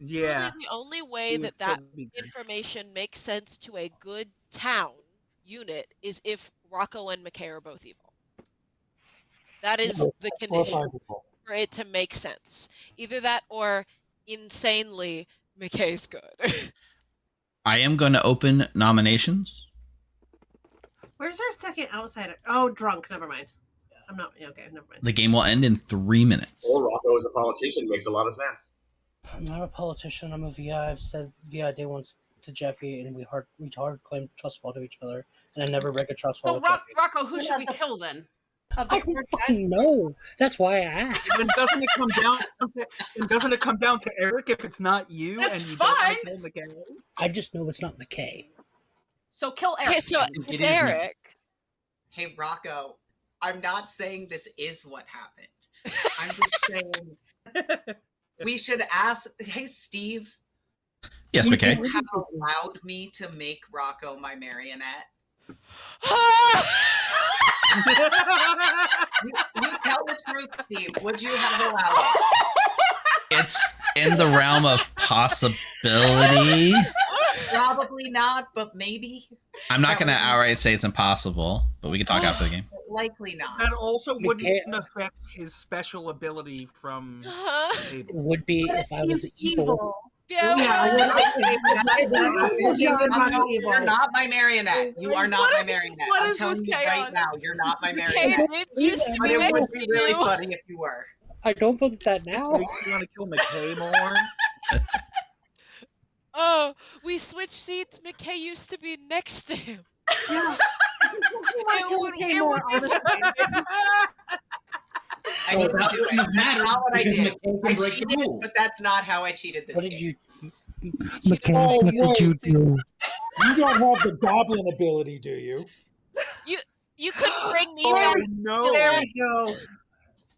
Yeah. Really, the only way It would that still that be good. information makes sense to a good town unit is if Rocco and McKay are both evil. That is the condition for it to make sense. Either that or insanely McKay's good. I am going to open nominations. Where's our second outsider? Oh, drunk. Never mind. I'm not. Okay, never mind. The game will end in 3 minutes. Or Rocco as a politician makes a lot of sense. I'm not a politician. I'm a VI. I've said VI day once to Jeffy, and we hard claim trust fall to each other, and I never break a trust fall. So, Rocco, who should we kill then? I don't fucking know. That's why I asked. Then doesn't it come down? Doesn't it come down to Eric if it's not you That's and you fine. don't want to kill McKay? I just know it's not McKay. So kill Eric. Okay, so it's Eric. Hey, Rocco, I'm not saying this is what happened. I'm just saying we should ask. Hey, Steve. Yes, would McKay. you have allowed me to make Rocco my marionette? you tell the truth, Steve. Would you have allowed it? It's in the realm of possibility. Probably not, but maybe. I'm not going to outright say it's impossible, but we can talk after the game. Likely not. That also wouldn't affect his special ability from. It would be if I was evil. Yeah. You're not my marionette. You are not my marionette. what I'm is telling this you right chaos? now, you're not my marionette. But it would be really funny if you were. I don't believe that now. You want to kill McKay more? Oh, we switched seats. McKay used to be next to him. Yeah. It would be I didn't that do it. wouldn't have mattered That's not what I because did. McKay can I break the cheated, rules. but that's not how I cheated this What did game. you, McKay? What did you do? You don't have the goblin ability, do you? You couldn't bring me Oh, back. no. There we go.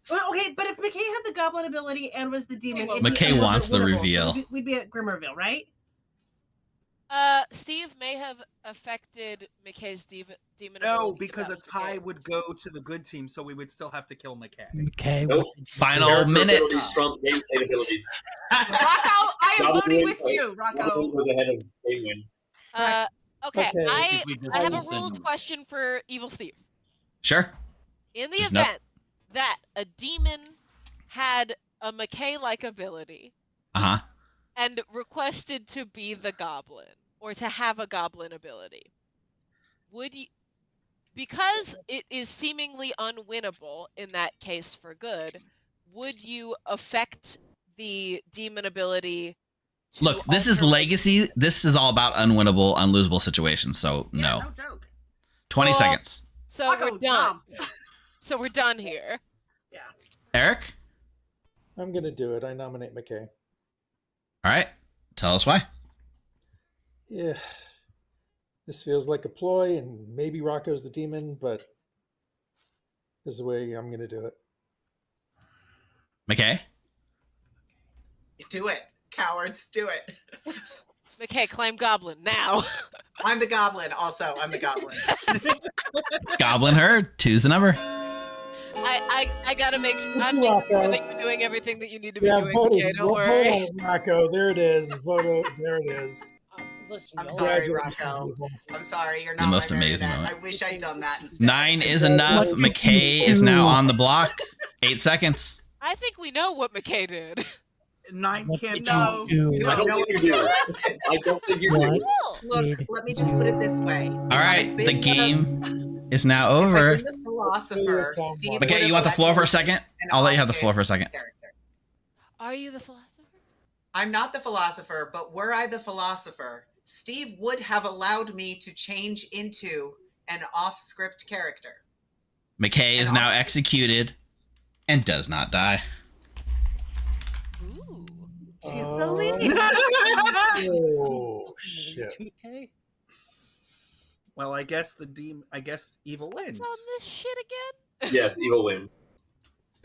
Well, okay, but if McKay had the goblin ability and was the demon, it'd be McKay a little wants bit the winnable, so reveal. we'd be at Grimoireville, right? Steve may have affected McKay's demon No, ability, because but a that was the tie case. would go to the good team, so we would still have to kill McKay. McKay. Nope. Final Character minute. abilities trump game state abilities. Rocco, I am Goblin voting with win, you, Goblin Rocco. was ahead of Damon. Okay, Okay. I have a rules question for Evil Steve. Sure. In the Just no- event that a demon had a McKay-like ability Uh-huh. and requested to be the goblin or to have a goblin ability, would you, because it is seemingly unwinnable in that case for good, would you affect the demon ability? To Look, this is alter- Legacy. This is all about unwinnable, unlosable situations, so Yeah, no. no joke. 20 Well, seconds. So Rocco, we're done. Tom. So we're done here. Eric? I'm going to do it. I nominate McKay. All right. Tell us why. Yeah. This feels like a ploy, and maybe Rocco's the demon, but this is the way I'm going to do it. McKay? Do it. Cowards, do it. McKay, claim goblin now. I'm the goblin. Also, I'm the goblin. Goblin Herd. 2's the number. I gotta make I'm making Rocco. sure that you're doing everything that you need to be Yeah, doing. vote Okay, don't worry. on it, Rocco. There it is. There it is. Listen, I'm y'all- sorry, Congratulations, Rocco. people. I'm sorry. You're The not most my amazing marionette. moment. I wish I'd done that instead. 9 is enough. McKay is now on the block. 8 seconds. I think we know what McKay did. 9 What can't did No. you You do? I don't don't know think you do. I don't think you What? do. Look, let me just put it this way. All right. The game is now over. The philosopher, Steve. McKay, you want the floor for a second? I'll let you have the floor for a second. Are you the philosopher? I'm not the philosopher, but were I the philosopher, Steve would have allowed me to change into an off-script character. McKay is now executed and does not die. Ooh. She's the lead. Oh, shit. McKay? Well, I guess evil wins. What's on this shit again? Yes, evil wins.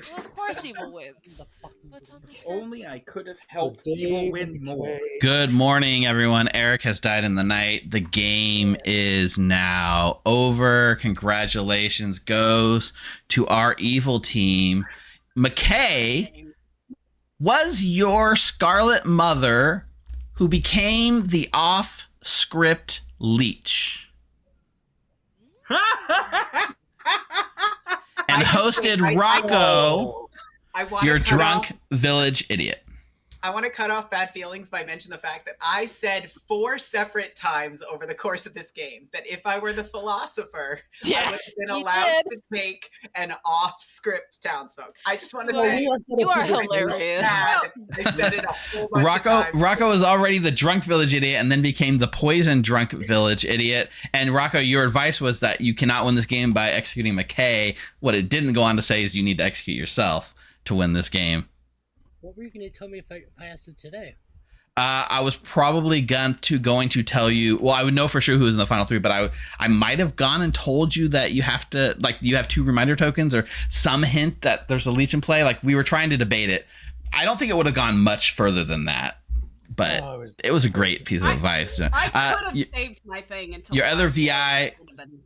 Well, of course evil wins. What's on this? Only I could have helped evil win more. Good morning, everyone. Eric has died in the night. The game is now over. Congratulations goes to our evil team. McKay was your Scarlet Mother who became the off-script leech. And hosted Rocco, your drunk village idiot. I want to cut off bad feelings by mentioning the fact that I said 4 separate times over the course of this game that if I were the philosopher, I would have been allowed to take an off-script townsfolk. I just want to say you are hilarious. I said it a whole bunch of times. Rocco was already the drunk village idiot and then became the poison drunk village idiot. And Rocco, your advice was that you cannot win this game by executing McKay. What it didn't go on to say is you need to execute yourself to win this game. What were you going to tell me if I asked it today? I was probably going to tell you. Well, I would know for sure who was in the final 3, but I might have gone and told you that you have to, like, you have 2 reminder tokens or some hint that there's a leech in play. Like, we were trying to debate it. I don't think it would have gone much further than that, but it was a great piece of advice. I could have saved my thing until your other VI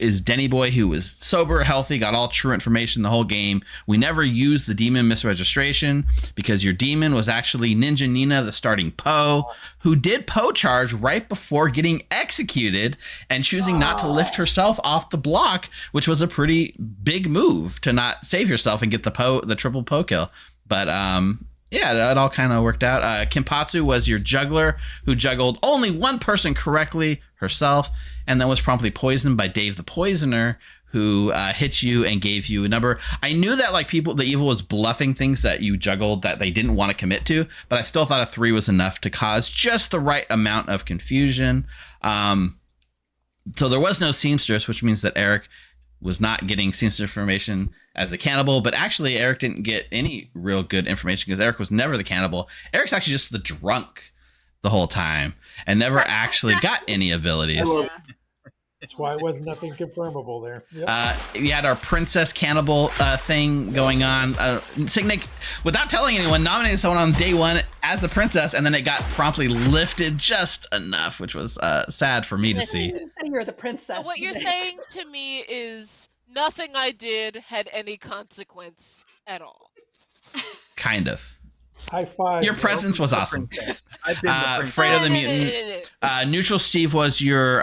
is Denny Boy, who was sober, healthy, got all true information the whole game. We never used the demon misregistration because your demon was actually Ninja Nina, the starting Poe, who did Poe charge right before getting executed and choosing not to lift herself off the block, which was a pretty big move to not save yourself and get the triple Poe kill. But yeah, it all kind of worked out. Kimpatsu was your juggler who juggled only one person correctly, herself, and then was promptly poisoned by Dave the Poisoner, who hit you and gave you a number. I knew that like the evil was bluffing things that you juggled that they didn't want to commit to, but I still thought a 3 was enough to cause just the right amount of confusion. So there was no seamstress, which means that Eric was not getting seamstress information as the cannibal, but actually Eric didn't get any real good information because Eric was never the cannibal. Eric's actually just the drunk the whole time and never actually got any abilities. That's why it was nothing confirmable there. Yep. We had our princess cannibal thing going on. Signic, without telling anyone, nominated someone on day 1 as the princess, and then it got promptly lifted just enough, which was sad for me to see. You're the princess. So what you're saying to me is nothing I did had any consequence at all. Kind of. High five. Your presence was awesome. I've been the Fredo the Mutant. Neutral Steve was your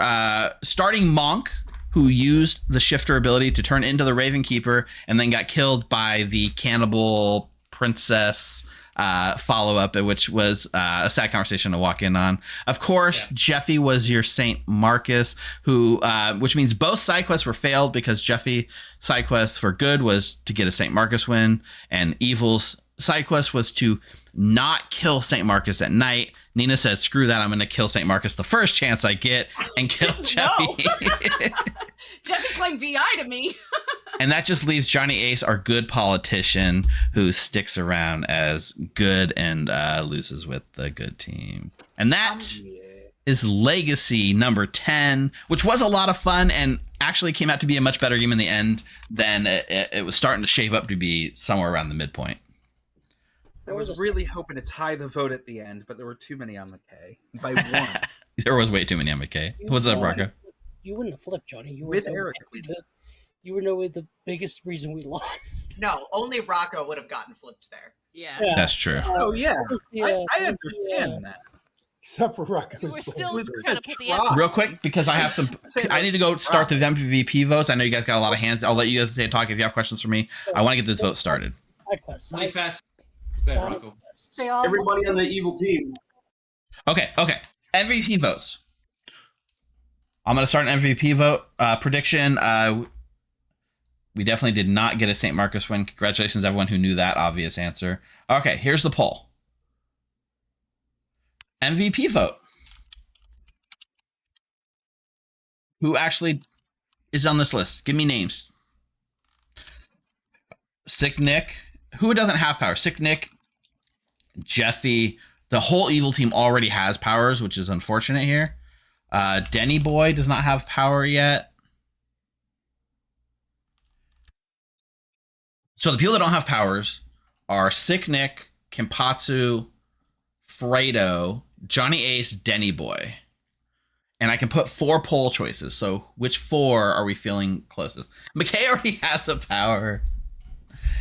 starting monk who used the shifter ability to turn into the Raven Keeper and then got killed by the cannibal princess follow-up, which was a sad conversation to walk in on. Of course, Jeffy was your Saint Marcus, who which means both side quests were failed because Jeffy side quest for good was to get a Saint Marcus win, and Evil's side quest was to not kill St. Marcus at night. Nina said, screw that, I'm going to kill St. Marcus the first chance I get and kill Jeffy. Jeffy claimed VI to me. And that just leaves Johnny Ace, our good politician, who sticks around as good and loses with the good team. And that is Legacy number 10, which was a lot of fun and actually came out to be a much better game in the end than it was starting to shape up to be somewhere around the midpoint. I was really hoping to tie the vote at the end, but there were too many on McKay by 1. There was way too many on McKay. What's up, Rocco? You wouldn't have flipped, Johnny. You with Eric. You were no the biggest reason we lost. No, only Rocco would have gotten flipped there. Yeah. That's true. Oh, yeah. I understand that. Except for Rocco. We're still going to put the real quick, because I have some. I need to go start the MVP votes. I know you guys got a lot of hands. I'll let you guys say talk if you have questions for me. I want to get this vote started. Side quests. Really fast. Everybody on the evil team. Okay. MVP votes. I'm going to start an MVP vote prediction. We definitely did not get a St. Marcus win. Congratulations, everyone who knew that obvious answer. Okay, here's the poll. MVP vote. Who actually is on this list? Give me names. Sick Nick. Who doesn't have power? Sick Nick, Jeffy. The whole evil team already has powers, which is unfortunate here. Denny Boy does not have power yet. So the people that don't have powers are Sick Nick, Kenpatsu, Fredo, Johnny Ace, Denny Boy. And I can put 4 poll choices. So which 4 are we feeling closest? McKay already has a power.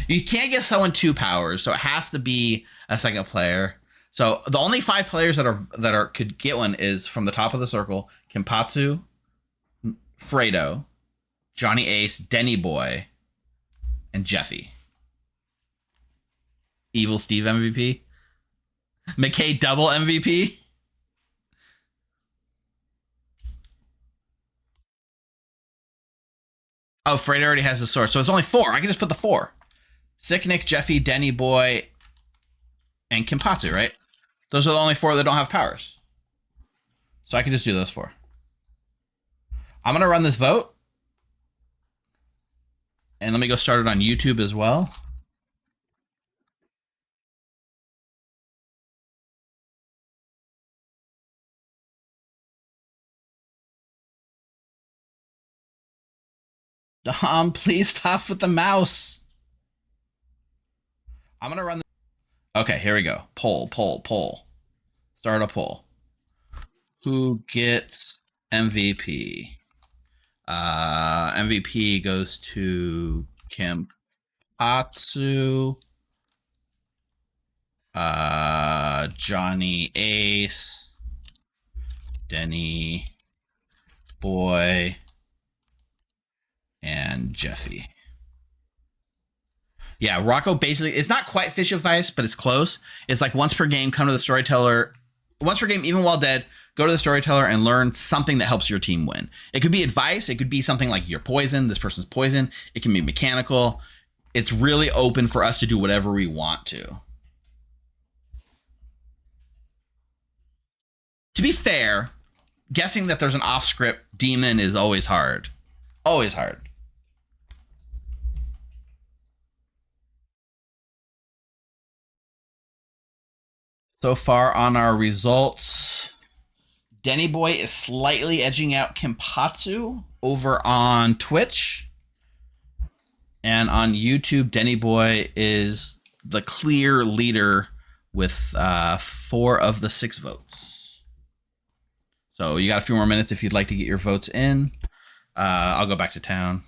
You can't give someone 2 powers, so it has to be a second player. So the only 5 players that are could get one is from the top of the circle: Kenpatsu, Fredo, Johnny Ace, Denny Boy, and Jeffy. Evil Steve MVP. McKay double MVP. Oh, Fredo already has the sword, so it's only 4. I can just put the 4. Sick Nick, Jeffy, Denny Boy, and Kenpatsu, right? Those are the only 4 that don't have powers. So I can just do those 4. I'm going to run this vote. And let me go start it on YouTube as well. Dom, please stop with the mouse. I'm going to run. Okay, here we go. Poll. Start a poll. Who gets MVP? MVP goes to Kenpatsu, Johnny Ace, Denny Boy, and Jeffy. Yeah, Rocco basically, it's not quite fish advice, but it's close. It's like once per game, come to the Storyteller. Once per game, even while dead, go to the Storyteller and learn something that helps your team win. It could be advice. It could be something like you're poison. This person's poison. It can be mechanical. It's really open for us to do whatever we want to. To be fair, guessing that there's an off-script demon is always hard. Always hard. So far on our results, Denny Boy is slightly edging out Kenpatsu over on Twitch. And on YouTube, Denny Boy is the clear leader with 4 of the 6 votes. So you got a few more minutes if you'd like to get your votes in. I'll go back to town.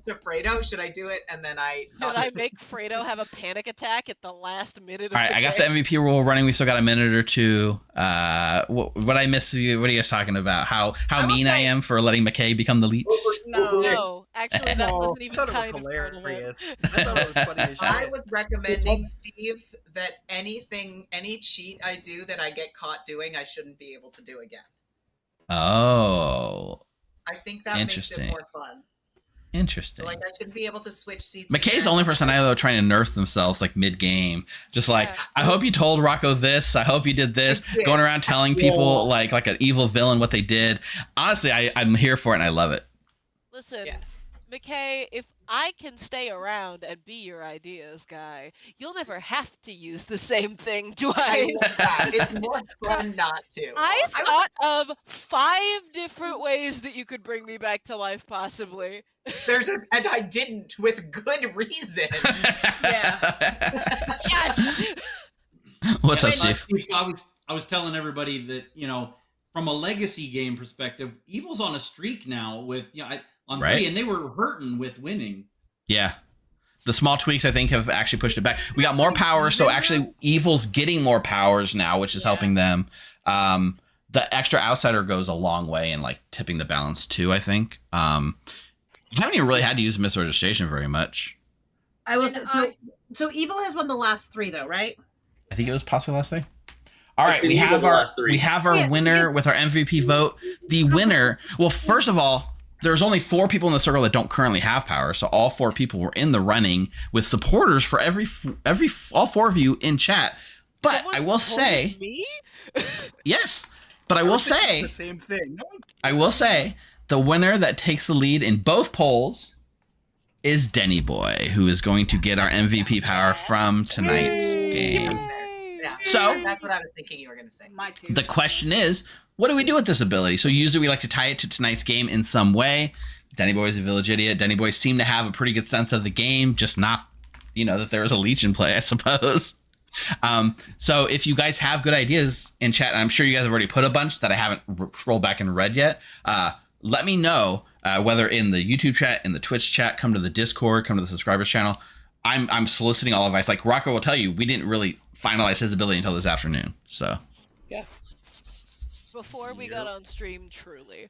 To Fredo, should I do it and then Should I make Fredo have a panic attack at the last minute? All right, I got the MVP rule running. We still got a minute or two. What I missed? What are you guys talking about? How mean I am for letting McKay become the leech? No, actually, that wasn't even kind of hilarious. I thought it was funny as shit. I was recommending, Steve, that any cheat I do that I get caught doing, I shouldn't be able to do again. Oh, I think that makes it more fun. Interesting. So, like, I should be able to switch seats. McKay's the only person I know trying to nerf themselves like mid-game. Just like, I hope you told Rocco this. I hope you did this. Going around telling people like an evil villain what they did. Honestly, I'm here for it and I love it. Listen, McKay, if I can stay around and be your ideas guy, you'll never have to use the same thing twice. It's more fun not to. I thought of 5 different ways that you could bring me back to life, possibly. And I didn't, with good reason. Yes. What's up, Steve? I was telling everybody that, from a legacy game perspective, Evil's on a streak now with on 3, and they were hurting with winning. Yeah. The small tweaks, I think, have actually pushed it back. We got more power, so actually Evil's getting more powers now, which is helping them. The extra outsider goes a long way in like tipping the balance too, I think. I haven't even really had to use misregistration very much. So Evil has won the last 3 though, right? I think it was possibly last thing. All right, we have our winner with our MVP vote. The winner, well, first of all, there's only 4 people in the circle that don't currently have power, so all 4 people were in the running with supporters for all 4 of you in chat. But I will say, yes. But I will say the same thing. I will say the winner that takes the lead in both polls is Denny Boy, who is going to get our MVP power from tonight's game. Yeah, so that's what I was thinking you were going to say. The question is, what do we do with this ability? So usually we like to tie it to tonight's game in some way. Denny Boy is a village idiot. Denny Boy seemed to have a pretty good sense of the game, just not that there was a Leech in play, I suppose. So if you guys have good ideas in chat, and I'm sure you guys have already put a bunch that I haven't rolled back and read yet, let me know, whether in the YouTube chat, in the Twitch chat, come to the Discord, come to the subscribers channel. I'm soliciting all advice. Like Rocco will tell you, we didn't really finalize his ability until this afternoon. So yeah. Before we got on stream, truly.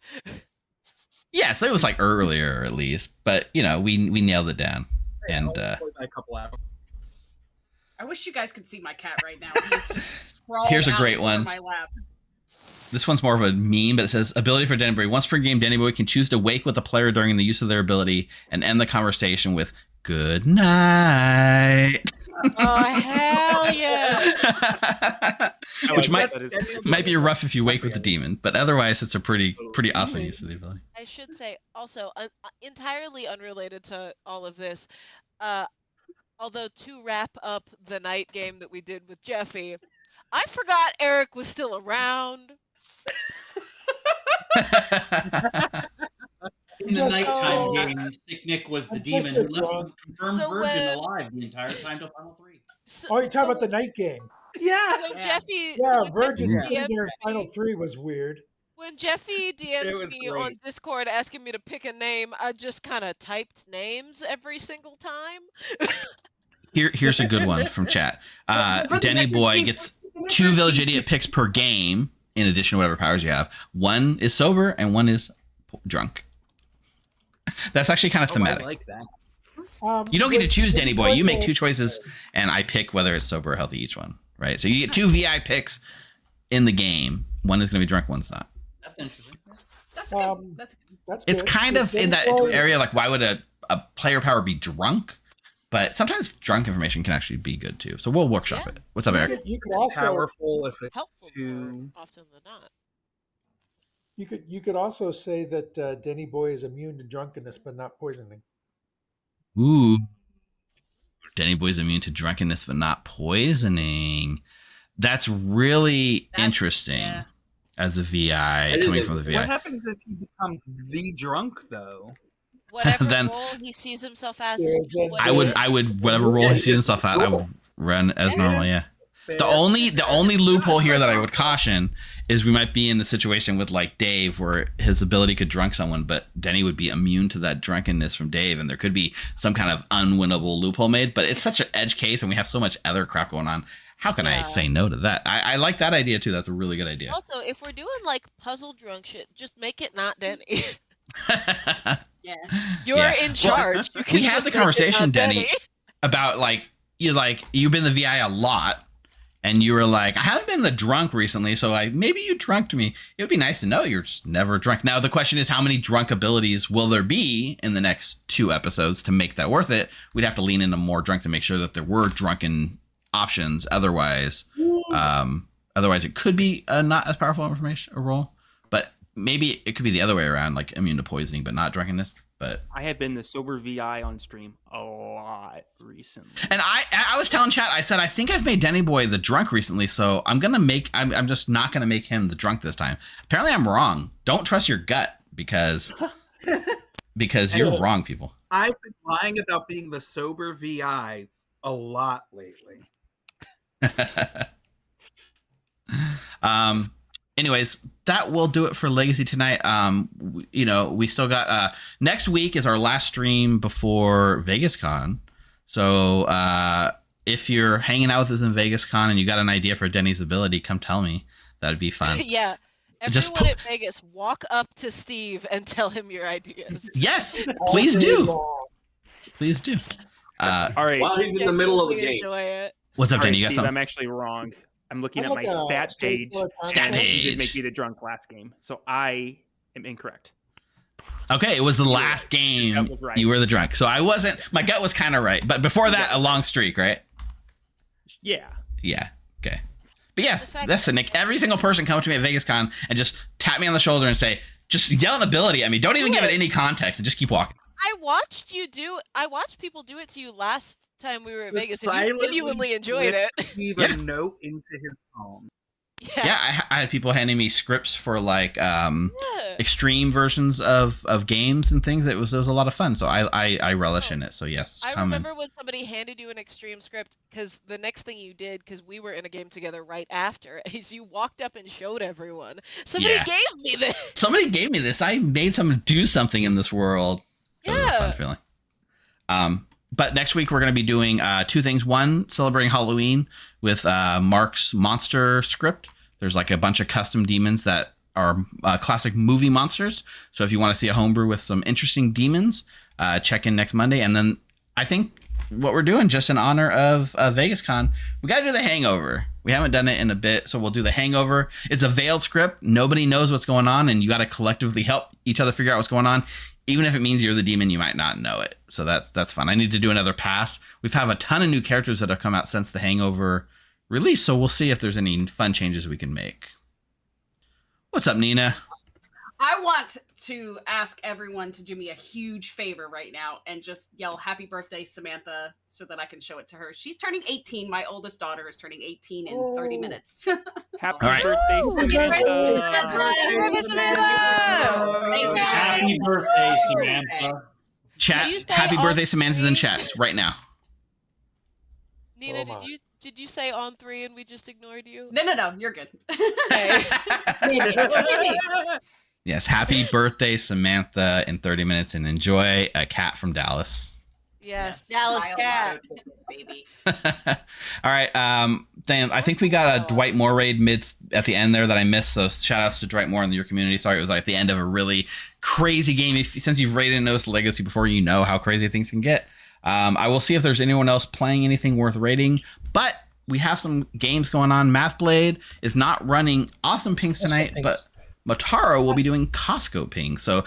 Yeah, so it was like earlier at least, but we nailed it down. Yeah, And a couple hours. I wish you guys could see my cat right now. He's just sprawled Here's a out great over one. my lap. This one's more of a meme, but it says, ability for Denny Boy. Once per game, Denny Boy can choose to wake with the player during the use of their ability and end the conversation with good night. Oh, hell yeah. Which might be rough if you wake with the demon, but otherwise it's a pretty awesome use of the ability. I should say also, entirely unrelated to all of this, although to wrap up the night game that we did with Jeffy, I forgot Eric was still around. In the nighttime game, Sick Nick was the demon who left a confirmed virgin alive the entire time till Final 3. Oh, you're talking about the night game. Yeah. When Jeffy, Yeah, when Virgin Jeffy sitting there in DM'd Final me- 3 was weird. When Jeffy DM'd was me great. on Discord asking me to pick a name, I just kind of typed names every single time. Here's a good one from chat. Denny Boy gets 2 Village Idiot picks per game in addition to whatever powers you have. One is sober and one is drunk. That's actually kind of thematic. I like that. You don't get to choose Denny Boy. You make 2 choices, and I pick whether it's sober or healthy each one. Right? So you get 2 VI picks in the game. One is going to be drunk, one's not. That's interesting. That's good. That's good. It's kind of in that area, like why would a player power be drunk? But sometimes drunk information can actually be good too. So we'll workshop it. What's up, Eric? You could also Powerful if it's helpful too often than not. You could also say that Denny Boy is immune to drunkenness but not poisoning. Ooh. Denny Boy's immune to drunkenness but not poisoning. That's really interesting as the VI coming from the VI. What happens if he becomes the drunk though? Whatever Then- role he sees himself as. I would whatever role he sees himself at, I would run as normal, yeah. The only loophole here that I would caution is we might be in the situation with like Dave where his ability could drunk someone, but Denny would be immune to that drunkenness from Dave, and there could be some kind of unwinnable loophole made. But it's such an edge case, and we have so much other crap going on. How can I say no to that? I like that idea too. That's a really good idea. Also, if we're doing like puzzle drunk shit, just make it not Denny. Yeah. You're in charge. You can We had just the make it conversation, not Denny, about you've been the VI a lot, and you were like, I haven't been the drunk recently, so maybe you drunked me. It would be nice to know you're just never drunk. Now the question is, how many drunk abilities will there be in the next 2 episodes to make that worth it? We'd have to lean into more drunk to make sure that there were drunken options. Otherwise it could be a not as powerful information a role, but maybe it could be the other way around, like immune to poisoning but not drunkenness. But I have been the sober VI on stream a lot recently. And I was telling chat, I said I think I've made Denny Boy the drunk recently, so I'm just not gonna make him the drunk this time. Apparently I'm wrong. Don't trust your gut because you're wrong, people. I've been lying about being the sober VI a lot lately. Anyways, that will do it for Legacy tonight. We still got next week is our last stream before VegasCon. So if you're hanging out with us in VegasCon and you got an idea for Denny's ability, come tell me. That'd be fun. Yeah. Everyone at Vegas, walk up to Steve and tell him your ideas. Yes, please do. Please do. All right. While he's in the middle of a game. Enjoy it. What's up, All right, Denny? You got Steve, something? I'm actually wrong. I'm looking I'm at my like a stat page. Stat You page. did make me the drunk last game, so I am incorrect. Okay, it was the last game. That was right. You were the drunk, so I wasn't. My gut was kind of right, but before that, a long streak, right? Yeah. Yeah. Okay. But yes, listen, Nick. Every single person come to me at VegasCon and just tap me on the shoulder and say, just yell an ability at me. Don't even give it any context and just keep walking. I watched people do it to you last time we were at Vegas, and you genuinely enjoyed it. Leave a note into his phone. Yeah, I had people handing me scripts for like extreme versions of games and things. It was a lot of fun. So I relish in it. So yes, I remember when somebody handed you an extreme script, because the next thing you did, because we were in a game together right after, is you walked up and showed everyone. Somebody gave me this. Somebody gave me this. I made someone do something in this world. It was a fun feeling. But next week we're going to be doing 2 things. One, celebrating Halloween with Mark's monster script. There's like a bunch of custom demons that are classic movie monsters. So if you want to see a homebrew with some interesting demons, check in next Monday. And then I think what we're doing, just in honor of VegasCon, we got to do the Hangover. We haven't done it in a bit, so we'll do the Hangover. It's a veiled script. Nobody knows what's going on, and you got to collectively help each other figure out what's going on. Even if it means you're the demon, you might not know it. So that's fun. I need to do another pass. We've have a ton of new characters that have come out since the Hangover release, so we'll see if there's any fun changes we can make. What's up, Nina? I want to ask everyone to do me a huge favor right now and just yell happy birthday, Samantha, so that I can show it to her. She's turning 18. My oldest daughter is turning 18 in 30 minutes. Happy birthday, Samantha. Happy birthday, Samantha. Chat, happy birthday, Samantha's in chat right now. Nina, did you say on 3 and we just ignored you? No, you're good. Yes, happy birthday, Samantha, in 30 minutes, and enjoy a cat from Dallas. Yes, Dallas cat. Baby. All right, I think we got a Dwight Moore raid at the end there that I missed, so shout outs to Dwight Moore in your community. Sorry, it was like the end of a really crazy game. Since you've raided and noticed Legacy before, you know how crazy things can get. I will see if there's anyone else playing anything worth rating, but we have some games going on. Mathblade is not running awesome pings tonight, but Motaro will be doing Costco pings. So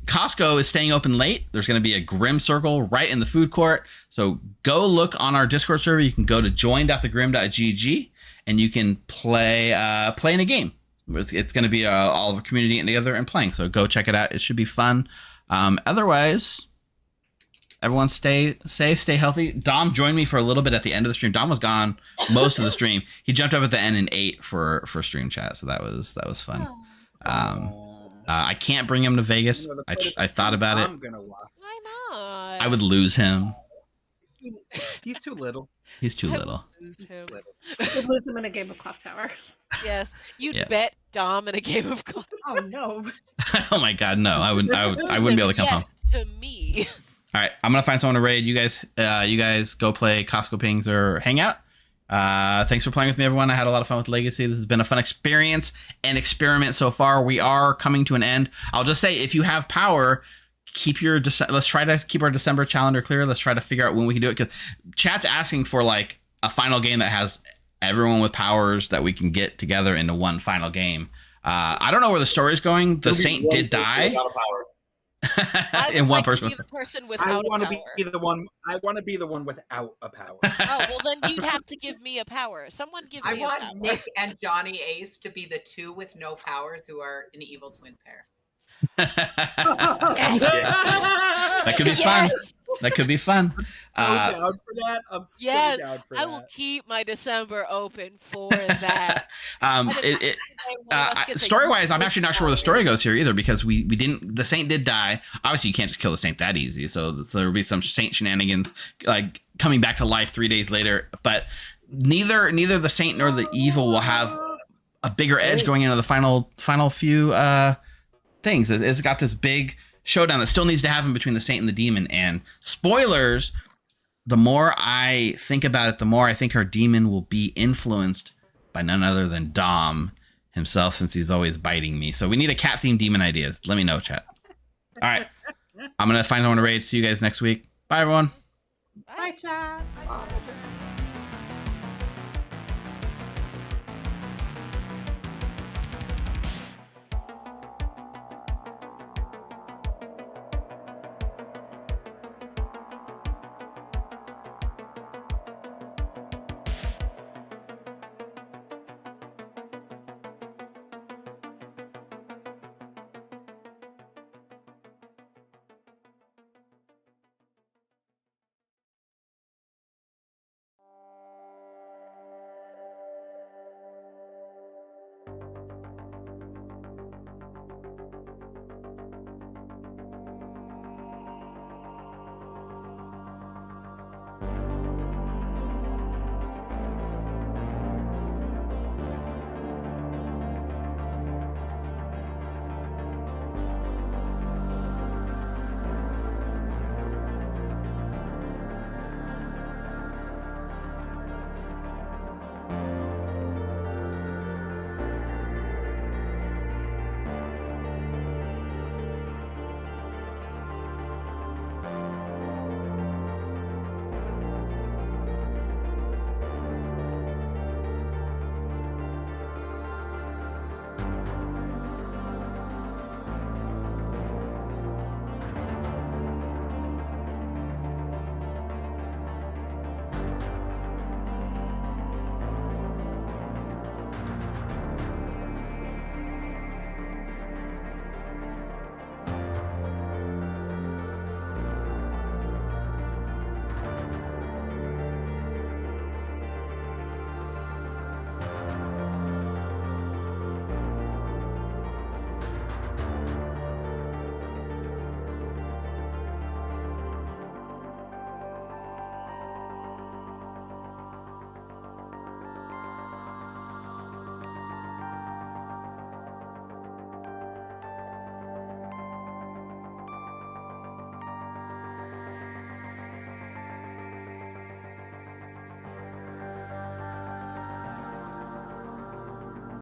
Costco is staying open late. There's going to be a Grim Circle right in the food court. So go look on our Discord server. You can go to join.thegrim.gg and you can play in a game. It's going to be all of the community getting together and playing. So go check it out. It should be fun. Otherwise, everyone stay safe, stay healthy. Dom joined me for a little bit at the end of the stream. Dom was gone most of the stream. He jumped up at the end and ate for stream chat. So that was fun. I can't bring him to Vegas. I thought about it. Why not? I would lose him. He's too little. He's too little. Would lose him in a game of Clocktower. Yes, you'd bet Dom in a game of Clocktower. Oh no! Oh my God, no! I wouldn't be able to come home. To me. All right, I'm gonna find someone to raid. You guys go play Costco pings or hang out. Thanks for playing with me, everyone. I had a lot of fun with Legacy. This has been a fun experience and experiment so far. We are coming to an end. I'll just say, if you have power, let's try to keep our December calendar clear. Let's try to figure out when we can do it, because chat's asking for like a final game that has everyone with powers that we can get together into one final game. I don't know where the story's going. The Saint did die. In one person. Be the person without I want to be the one. I want to be the one without a power. Oh well, then you'd have to give me a power. Someone give me. I want a power. Nick and Johnny Ace to be the 2 with no powers who are an evil twin pair. That could be fun. That could be fun. I'm so down for that. I'm so down for that. I will keep my December open for that. Story-wise, I'm actually not sure where the story goes here either, because we didn't. The Saint did die. Obviously, you can't just kill the Saint that easy. So there'll be some Saint shenanigans, like coming back to life 3 days later. But neither the Saint nor the evil will have a bigger edge going into the final few things. It's got this big showdown that still needs to happen between the Saint and the demon. And spoilers, the more I think about it, the more I think our demon will be influenced by none other than Dom himself, since he's always biting me. So we need a cat themed demon ideas. Let me know, chat. All right, I'm gonna find someone to raid. See you guys next week. Bye, everyone. Bye, chat. Bye.